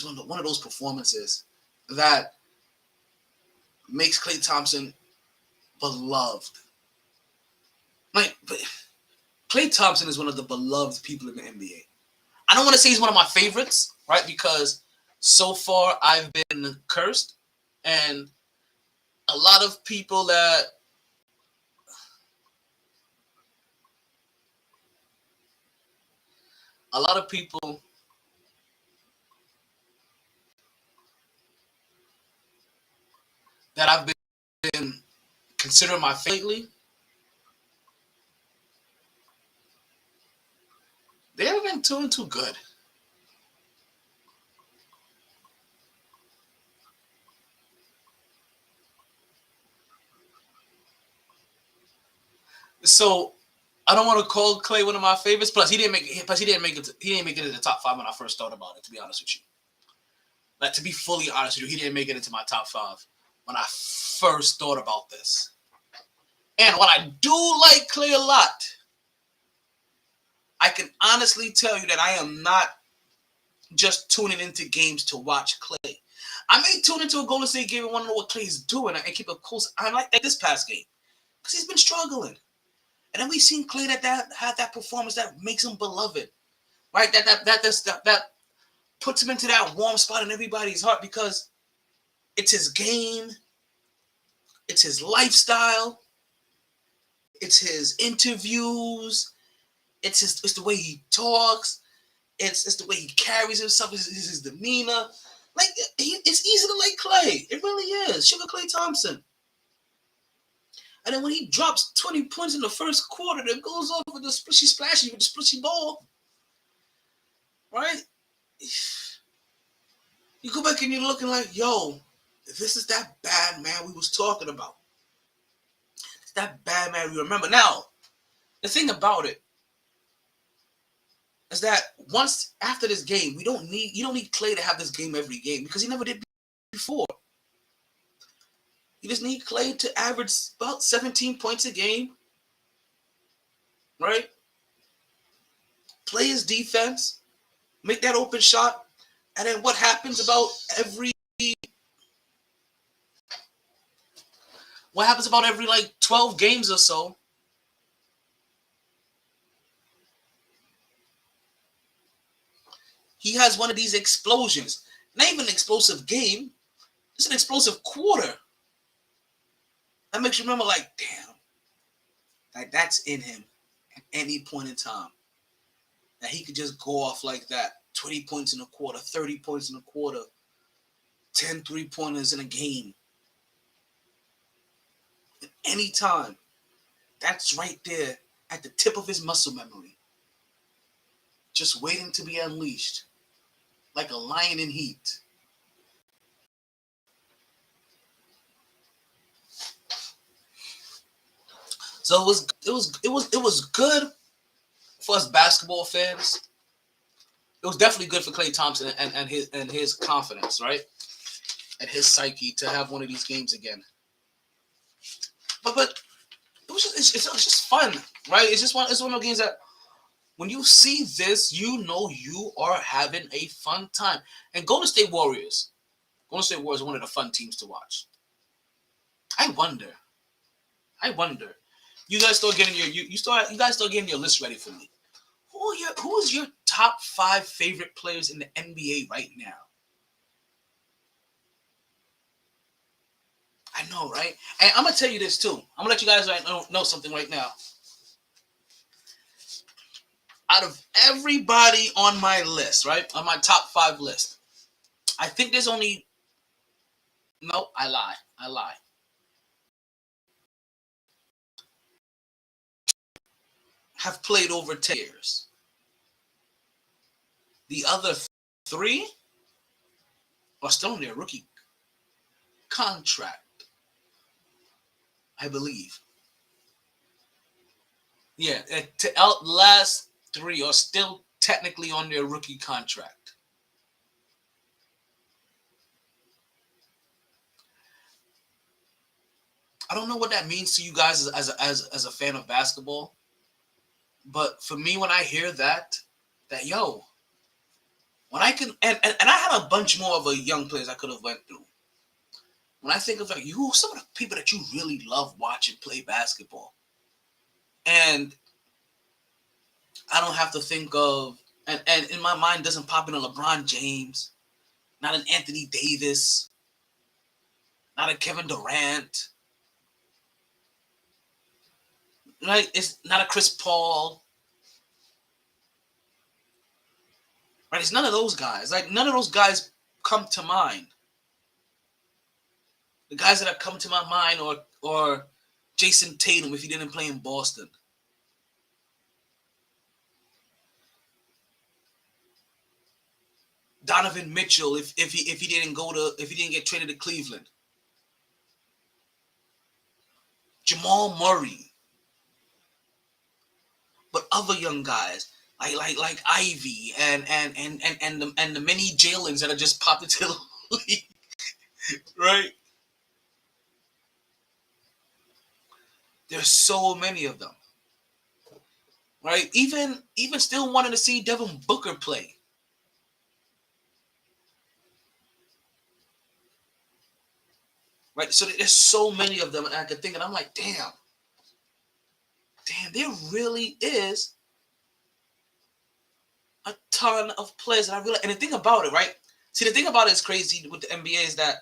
one of those performances that makes Klay Thompson beloved. Like, Klay Thompson is one of the beloved people in the NBA. I don't want to say he's one of my favorites, right? Because so far I've been cursed, and a lot of people that I've been considering my favorite lately, they haven't been doing too good. So I don't want to call Klay one of my favorites. Plus, he didn't make it in the top 5 when I first thought about it. To be honest with you, like, to be fully honest with you, he didn't make it into my top 5 when I first thought about this. And while I do like Klay a lot, I can honestly tell you that I am not just tuning into games to watch Klay. I may tune into a Golden State game and want to know what Klay's doing and keep a close eye, like this past game, because he's been struggling. And then we've seen Klay that had that performance that makes him beloved, right? That puts him into that warm spot in everybody's heart because it's his game, it's his lifestyle, it's his interviews, it's the way he talks, it's the way he carries himself, it's his demeanor. Like, it's easy to like Klay. It really is. Sugar Klay Thompson. And then when he drops 20 points in the first quarter, that goes off with the splashy with the splashy ball, right? You go back and you're looking like, yo, this is that bad man we was talking about. It's that bad man we remember. Now, the thing about it is that once after this game, you don't need Klay to have this game every game because he never did before. You just need Klay to average about 17 points a game, right? Play his defense, make that open shot, and then what happens about every 12 games or so? He has one of these explosions. Not even an explosive game, it's an explosive quarter. That makes you remember, like, damn, like that's in him at any point in time. That he could just go off like that. 20 points in a quarter, 30 points in a quarter, 10 3-pointers in a game. At any time. That's right there at the tip of his muscle memory. just waiting to be unleashed, like a lion in heat. So it was good for us basketball fans. It was definitely good for Klay Thompson and his confidence, right? And his psyche to have one of these games again. But it was just fun, right? It's one of those games that when you see this, you know you are having a fun time. And Golden State Warriors are one of the fun teams to watch. I wonder. You guys start getting you guys start getting your list ready for me. Who is your top 5 favorite players in the NBA right now? I know, right? And I'm gonna tell you this too. I'm gonna let you guys know something right now. Out of everybody on my list, right, on my top 5 list, I think there's only I lie. Have played over 10 years. The other 3 are still on their rookie contract, I believe. Yeah, to last 3 are still technically on their rookie contract. I don't know what that means to you guys as a fan of basketball, but for me, when I hear that yo, when I can, and I had a bunch more of a young players I could have went through. When I think of like you, some of the people that you really love watching play basketball, and I don't have to think of, and in my mind doesn't pop in a LeBron James, not an Anthony Davis, not a Kevin Durant, right? It's not a Chris Paul, right? It's none of those guys. Like none of those guys come to mind. The guys that have come to my mind or Jason Tatum if he didn't play in Boston. Donovan Mitchell if he didn't get traded to Cleveland. Jamal Murray. But other young guys like Ivy and the many Jalen's that are just popped into the league, right? There's so many of them, right? Even still wanting to see Devin Booker play. Right, so there's so many of them, and I could think, and I'm like, damn, there really is a ton of players, and I realize, and the thing about it, right? See, the thing about it is crazy with the NBA is that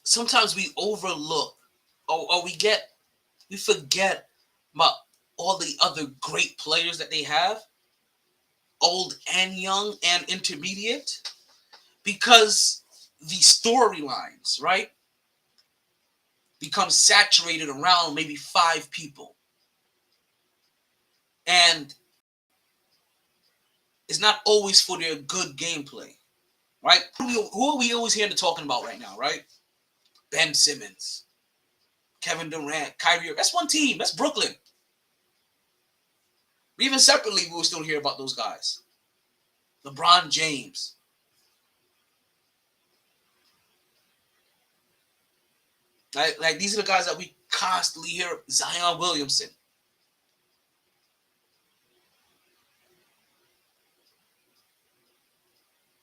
sometimes we overlook, or we forget about all the other great players that they have, old and young and intermediate, because the storylines, right, become saturated around maybe 5 people. And it's not always for their good gameplay, right? Who are we always hearing talking about right now, right? Ben Simmons, Kevin Durant, Kyrie. That's one team. That's Brooklyn. Even separately, we will still hear about those guys. LeBron James. Like these are the guys that we constantly hear. Zion Williamson.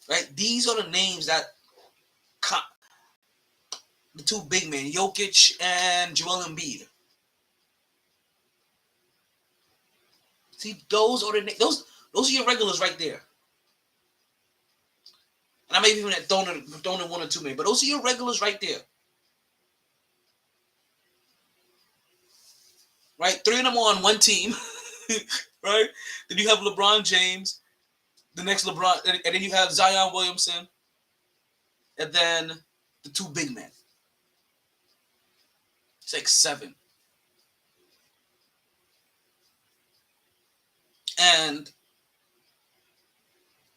Right? These are the names that the 2 big men, Jokic and Joel Embiid. See, those are your regulars right there. And I may even have thrown in 1 or 2 men, but those are your regulars right there. Right? 3 of them are on one team. Right? Then you have LeBron James, the next LeBron, and then you have Zion Williamson, and then the 2 big men. It's like 7. And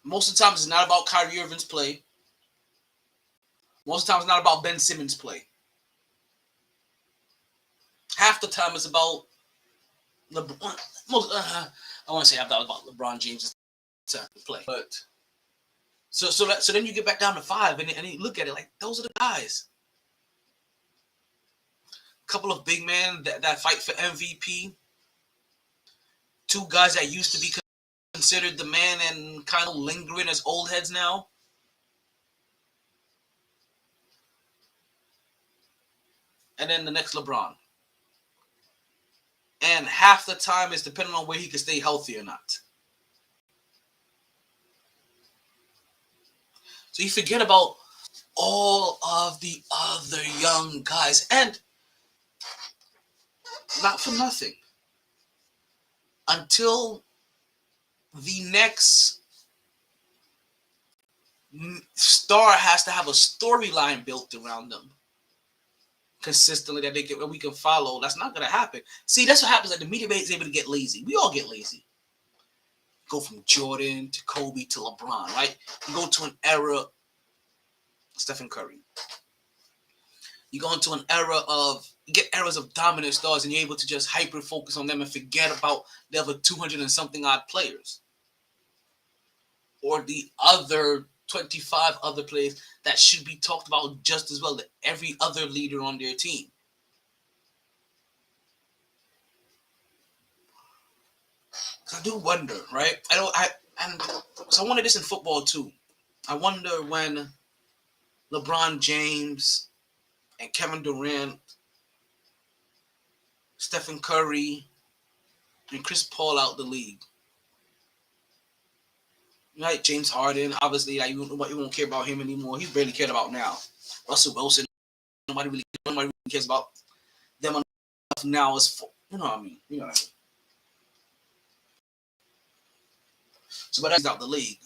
most of the time, it's not about Kyrie Irving's play. Most of the time, it's not about Ben Simmons' play. Half the time, it's about LeBron. I want to say half the time about LeBron James' play. But so then you get back down to 5, and you look at it like those are the guys. Couple of big men that fight for MVP. 2 guys that used to be considered the man and kind of lingering as old heads now. And then the next LeBron. And half the time it's depending on where he can stay healthy or not. So you forget about all of the other young guys. And not for nothing. Until the next star has to have a storyline built around them consistently that we can follow. That's not going to happen. See, that's what happens. Like the media is able to get lazy. We all get lazy. Go from Jordan to Kobe to LeBron, right? You go to an era, Stephen Curry. You go into an era of, you get eras of dominant stars, and you're able to just hyper focus on them and forget about the other 200 and something odd players, or the other 25 other players that should be talked about just as well as every other leader on their team. So I do wonder, right? So I wonder this in football too. I wonder when LeBron James and Kevin Durant, Stephen Curry, and Chris Paul out the league. Right, James Harden, obviously, like, you won't care about him anymore. He's barely cared about now. Russell Wilson, nobody really cares about them enough now. You know what I mean? You know what I mean? So, but that's out the league.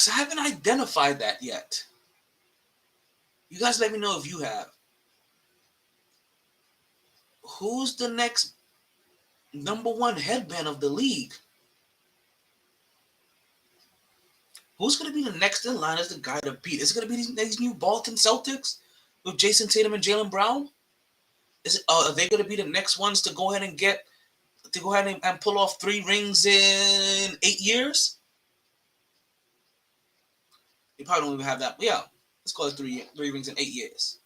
I haven't identified that yet. You guys let me know if you have. Who's the next number 1 headband of the league? Who's going to be the next in line as the guy to beat? Is it going to be these new Boston Celtics with Jason Tatum and Jaylen Brown? Are they going to be the next ones to go ahead and pull off 3 rings in 8 years? They probably don't even have that. Yeah, let's call it 3 rings in 8 years.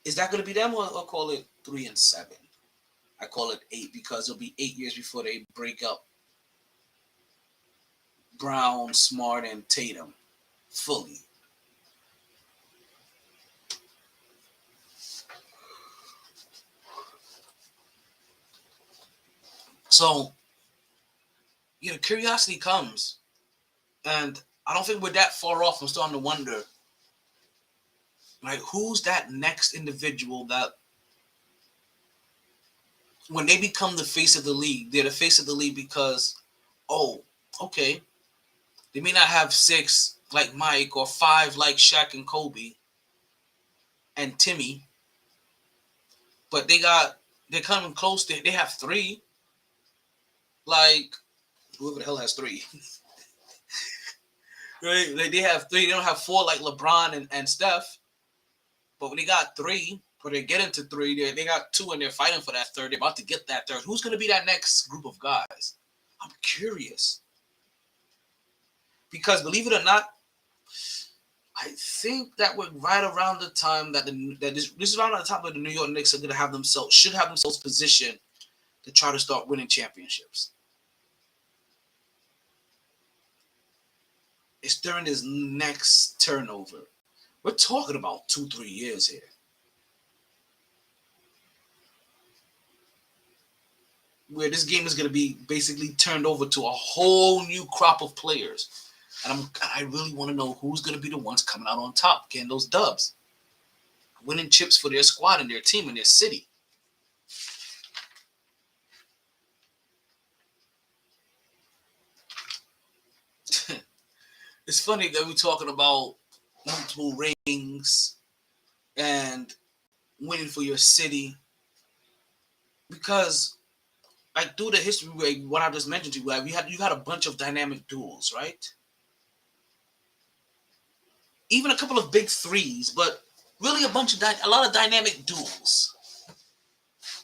Is that going to be them, or call it 3 and 7? I call it 8 because it'll be 8 years before they break up Brown, Smart, and Tatum fully. So, curiosity comes, and I don't think we're that far off from starting to wonder, like, who's that next individual that when they become the face of the league, they're the face of the league because, oh, okay, they may not have 6 like Mike or 5 like Shaq and Kobe and Timmy, but they're coming close to, they have 3, like, whoever the hell has 3. Right? Like, they have 3, they don't have 4 like LeBron and Steph, but when they got 3, or they get into 3, they got 2 and they're fighting for that 3rd. They're about to get that 3rd. Who's going to be that next group of guys? I'm curious. Because believe it or not, I think that we're right around the time that this is around the time where the New York Knicks are going to should have themselves positioned to try to start winning championships. It's during this next turnover. We're talking about 2-3 years here. Where this game is going to be basically turned over to a whole new crop of players. And I really want to know who's going to be the ones coming out on top, getting those dubs, winning chips for their squad and their team and their city. It's funny that we're talking about multiple rings and winning for your city. Because like through the history, like what I just mentioned to you, like you had a bunch of dynamic duels, right? Even a couple of big threes, but really a lot of dynamic duels.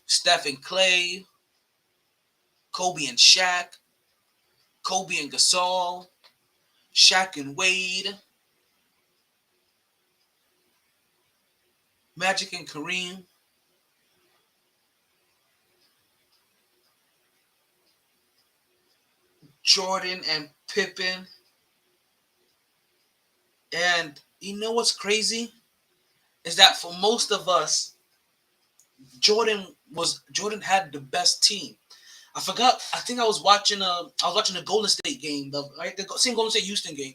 Steph and Clay, Kobe and Shaq, Kobe and Gasol, Shaq and Wade, Magic and Kareem, Jordan and Pippen. And you know what's crazy? Is that for most of us, Jordan had the best team. I forgot. I think I was watching the Golden State game, the same Golden State Houston game,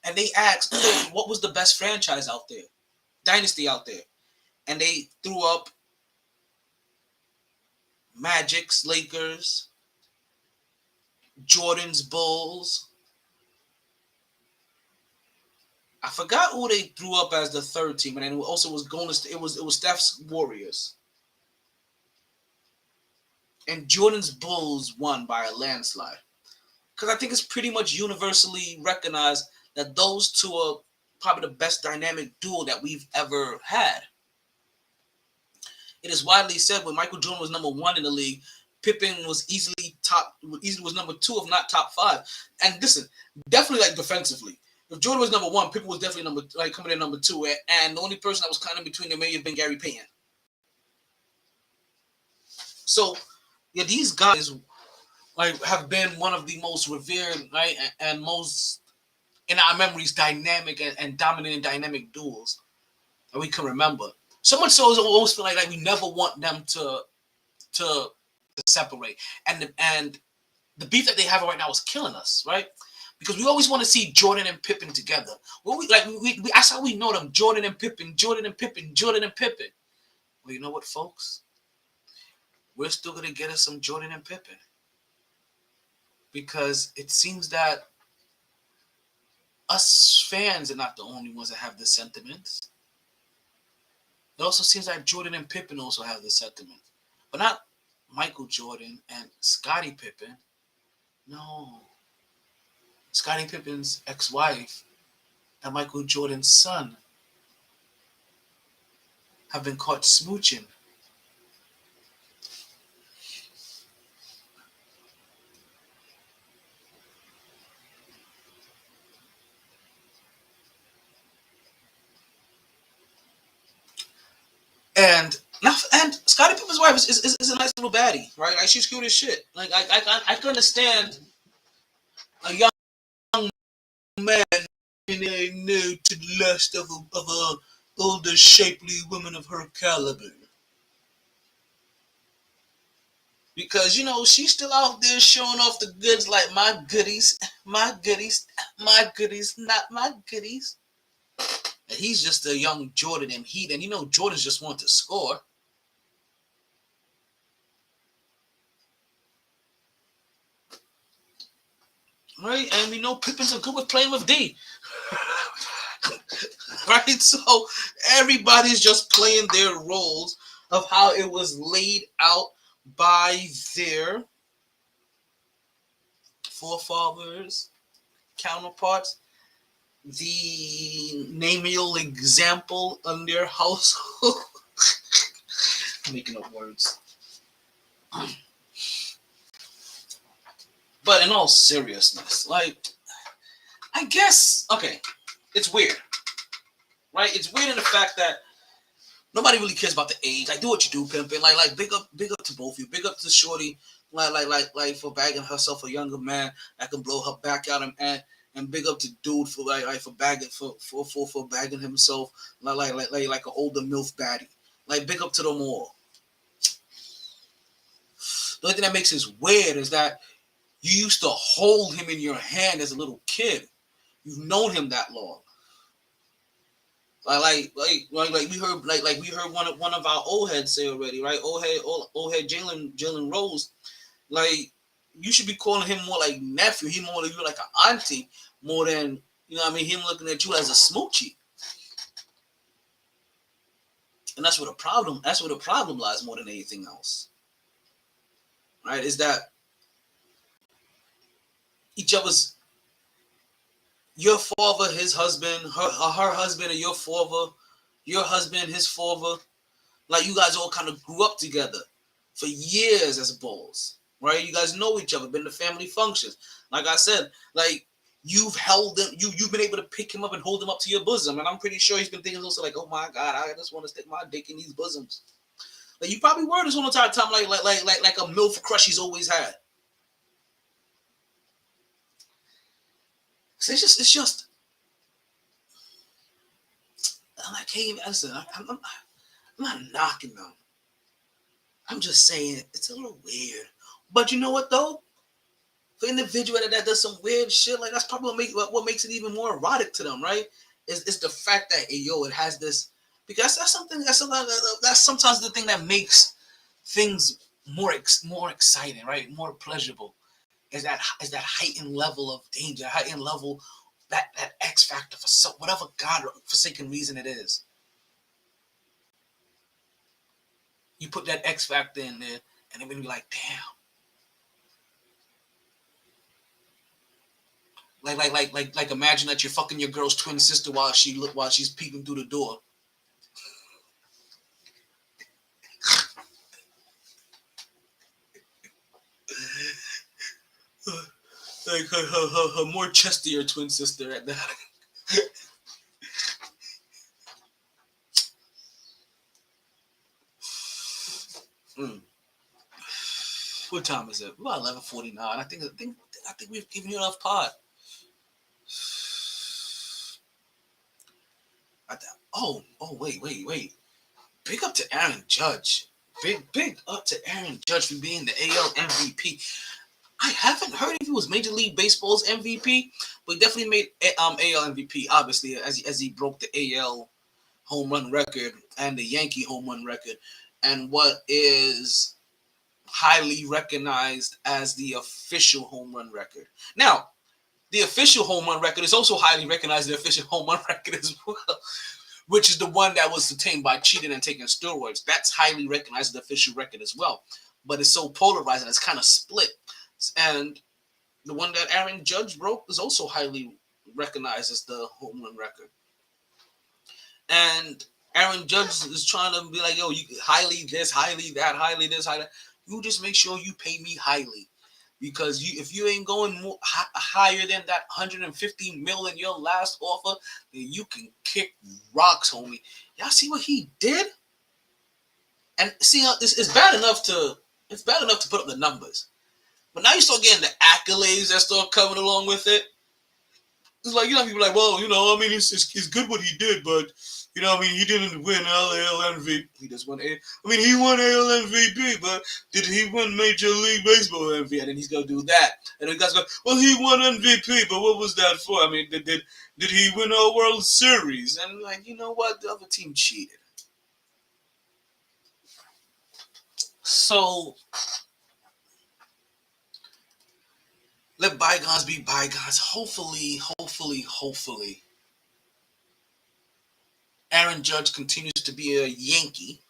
and they asked what was the best franchise out there, dynasty out there, and they threw up Magic's Lakers, Jordan's Bulls. I forgot who they threw up as the third team, and then it also was Golden State. It was Steph's Warriors, and Jordan's Bulls won by a landslide. Because I think it's pretty much universally recognized that those two are probably the best dynamic duo that we've ever had. It is widely said when Michael Jordan was number one in the league, Pippen was easily was number two, if not top five. And listen, definitely like defensively. If Jordan was number one, Pippen was definitely coming in number two. And the only person that was kind of between them may have been Gary Payton. So yeah, these guys like have been one of the most revered, right, and most in our memories dynamic and dominant and dynamic duels that we can remember. So much so, it almost feel like we never want them to separate. And the beef that they have right now is killing us, right? Because we always want to see Jordan and Pippen together. Well, that's how we know them: Jordan and Pippen, Jordan and Pippen, Jordan and Pippen. Well, you know what, folks? We're still gonna get us some Jordan and Pippen because it seems that us fans are not the only ones that have this sentiment. It also seems like Jordan and Pippen also have this sentiment, but not Michael Jordan and Scottie Pippen. No, Scottie Pippen's ex-wife and Michael Jordan's son have been caught smooching. And Scottie Pippen's wife is a nice little baddie, right? Like she's cute as shit. Like I can understand a young man being new to the lust of a older, shapely woman of her caliber. Because, she's still out there showing off the goods like my goodies, my goodies, my goodies, not my goodies. And he's just a young Jordan and Jordan's just want to score. Right? And we know Pippen's good with playing with D. Right? So everybody's just playing their roles of how it was laid out by their forefathers, counterparts, the namial example in their household. Making up words. But in all seriousness, I guess, okay, it's weird, right? It's weird in the fact that nobody really cares about the age. Like, do what you do, pimping. Like, big up to both of you. Big up to Shorty, like for bagging herself a younger man that can blow her back out, and big up to Dude for for bagging himself like an older MILF baddie. Like, big up to them all. The only thing that makes this weird is that you used to hold him in your hand as a little kid. You've known him that long. Like we heard one of our old heads say already, right? Old head Jalen Rose. Like, you should be calling him more like nephew. He more like you like an auntie more than him looking at you as a smoochie. And that's where the problem lies more than anything else. Right? Is that each other's, your father, his husband, her husband, and your father, your husband, his father, like you guys all kind of grew up together for years as bulls, right? You guys know each other, been to family functions. Like I said, like you've held him, you've been able to pick him up and hold him up to your bosom, and I'm pretty sure he's been thinking also like, oh my God, I just want to stick my dick in these bosoms. Like you probably were this whole entire time like a MILF crush he's always had. So it's just. I can't even listen. I'm not knocking them. I'm just saying it's a little weird. But you know what though? For an individual that does some weird shit, like that's probably what makes it even more erotic to them, right? Is the fact that it has this, because that's sometimes the thing that makes things more exciting, right? More pleasurable. Is that heightened level of danger, heightened level, that X factor for whatever God forsaken reason it is. You put that X factor in there, and then you're like, damn. Like imagine that you're fucking your girl's twin sister while she's peeking through the door. Like her more chestier twin sister at that. What time is it? About 11:49. I think we've given you enough pod. Wait. Big up to Aaron Judge. Big up to Aaron Judge for being the AL MVP. I haven't heard if he was Major League Baseball's MVP, but he definitely made AL MVP, obviously, as he broke the AL home run record and the Yankee home run record, and what is highly recognized as the official home run record. Now, the official home run record is also highly recognized as the official home run record as well, which is the one that was obtained by cheating and taking steroids. That's highly recognized as the official record as well. But it's so polarized and it's kind of split. And the one that Aaron Judge broke is also highly recognized as the home run record. And Aaron Judge is trying to be like, yo, you highly this, highly that, highly this, highly that. You just make sure you pay me highly. Because if you ain't going higher than that 150 million your last offer, then you can kick rocks, homie. Y'all see what he did? And see, it's bad enough to put up the numbers, but now you start getting the accolades that start coming along with it. It's like, people like, well, it's good what he did, but he didn't win AL MVP. He just won he won AL MVP, but did he win Major League Baseball MVP? And then he's gonna do that. And the guys go, well, he won MVP, but what was that for? Did he win a World Series? And like, you know what? The other team cheated. So let bygones be bygones. Hopefully, Aaron Judge continues to be a Yankee,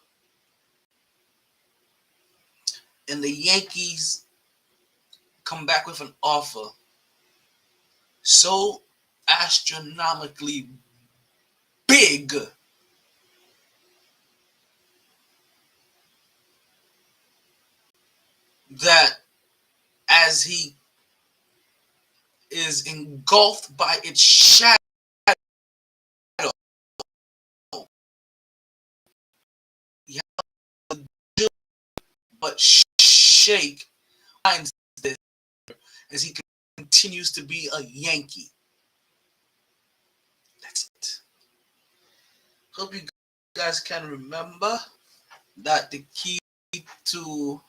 and the Yankees come back with an offer so astronomically big that as he is engulfed by its shadow, but shake finds this as he continues to be a Yankee. That's it. Hope you guys can remember that the key to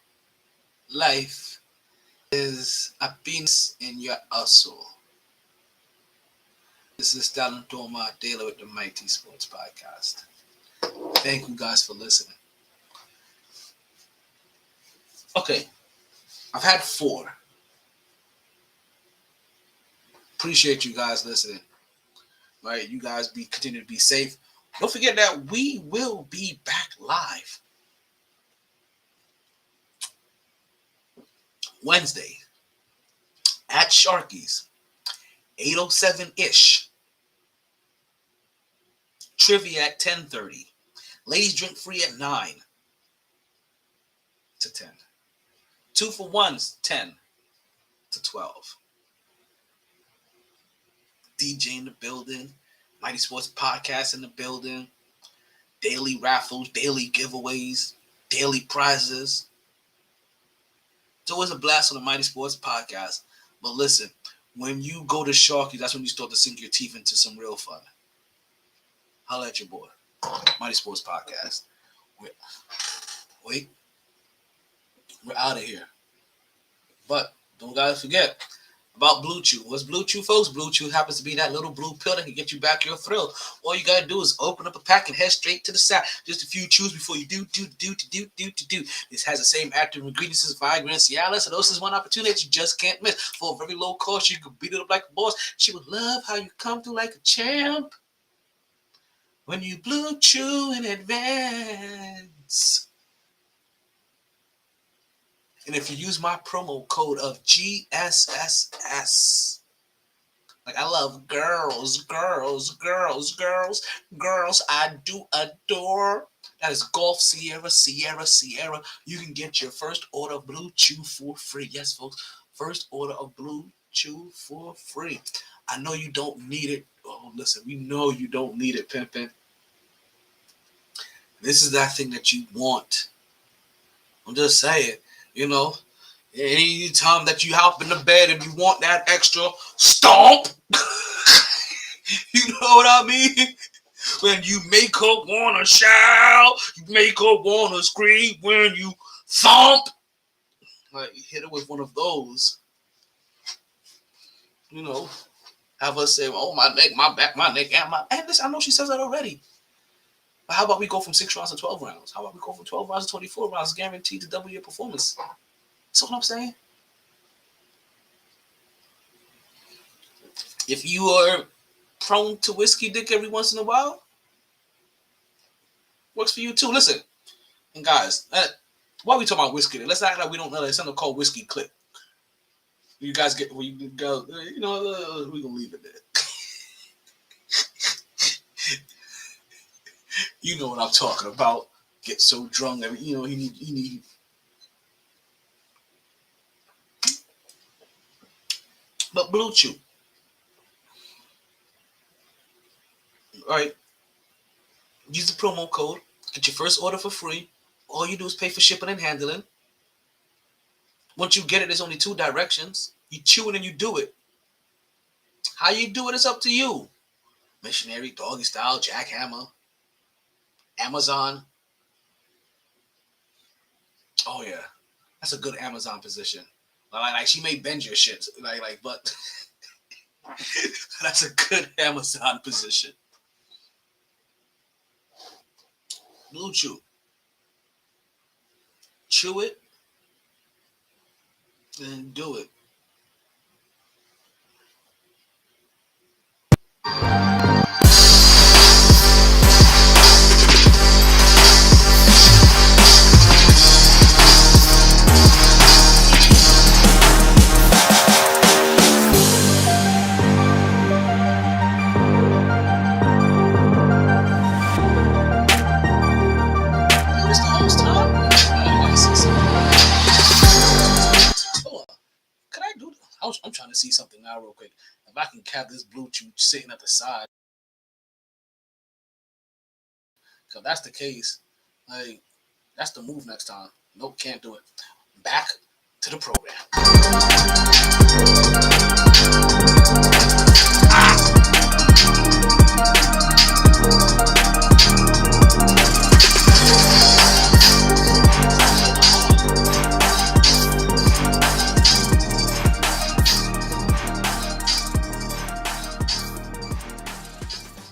life is a penis in your asshole. This is Talon Toma Taylor with the MyT Sports Podcast. Thank you guys for listening. Okay, I've had 4. Appreciate you guys listening. Right, you guys continue to be safe. Don't forget that we will be back live Wednesday at Sharky's, 8:07-ish. Trivia at 10:30. Ladies drink free at 9 to 10. 2 for 1s, 10 to 12. DJ in the building. MyT Sports Podcast in the building. Daily raffles, daily giveaways, daily prizes. It's always a blast on the MyT Sports Podcast. But listen, when you go to Sharky, that's when you start to sink your teeth into some real fun. Holla at your boy. MyT Sports Podcast. Wait. We're out of here. But don't gotta forget about Blue Chew. What's Blue Chew, folks? Blue Chew happens to be that little blue pill that can get you back your thrill. All you gotta do is open up a pack and head straight to the side. Just a few chews before you do. This has the same active ingredients as Viagra and Cialis, so this is one opportunity that you just can't miss. For a very low cost, you can beat it up like a boss. She would love how you come through like a champ when you Blue Chew in advance. And if you use my promo code of GSSS, like I love girls, I do adore. That is Golf Sierra. You can get your first order of Blue Chew for free. Yes, folks, first order of Blue Chew for free. I know you don't need it. Oh, listen, we know you don't need it, pimpin'. This is that thing that you want. I'm just saying. You know, any time that you hop in the bed and you want that extra stomp, you know what I mean? When you make her want to shout, you make her want to scream when you thump. Like, hit her with one of those. You know, have her say, oh, my neck, my back, my neck, and my... And listen, I know she says that already. But how about we go from 6 rounds to 12 rounds? How about we go from 12 rounds to 24 rounds, guaranteed to double your performance? That's what I'm saying. If you are prone to whiskey dick every once in a while, works for you too. Listen, and guys, why are we talking about whiskey? Let's act like we don't know there's something called whiskey clip. You guys get where you go, you know, we're gonna leave it there. You know what I'm talking about. Get so drunk that you know he need. But Blue Chew, all right? Use the promo code. Get your first order for free. All you do is pay for shipping and handling. Once you get it, there's only 2 directions. You chew it and you do it. How you do it is up to you. Missionary, doggy style, jackhammer, Amazon. Oh yeah, that's a good Amazon position. Like she may bend your shit, but that's a good Amazon position. Blue Chew. Chew it and do it. I'm trying to see something now real quick. If I can have this Blue Chew sitting at the side. So if that's the case, like, that's the move next time. Nope, can't do it. Back to the program.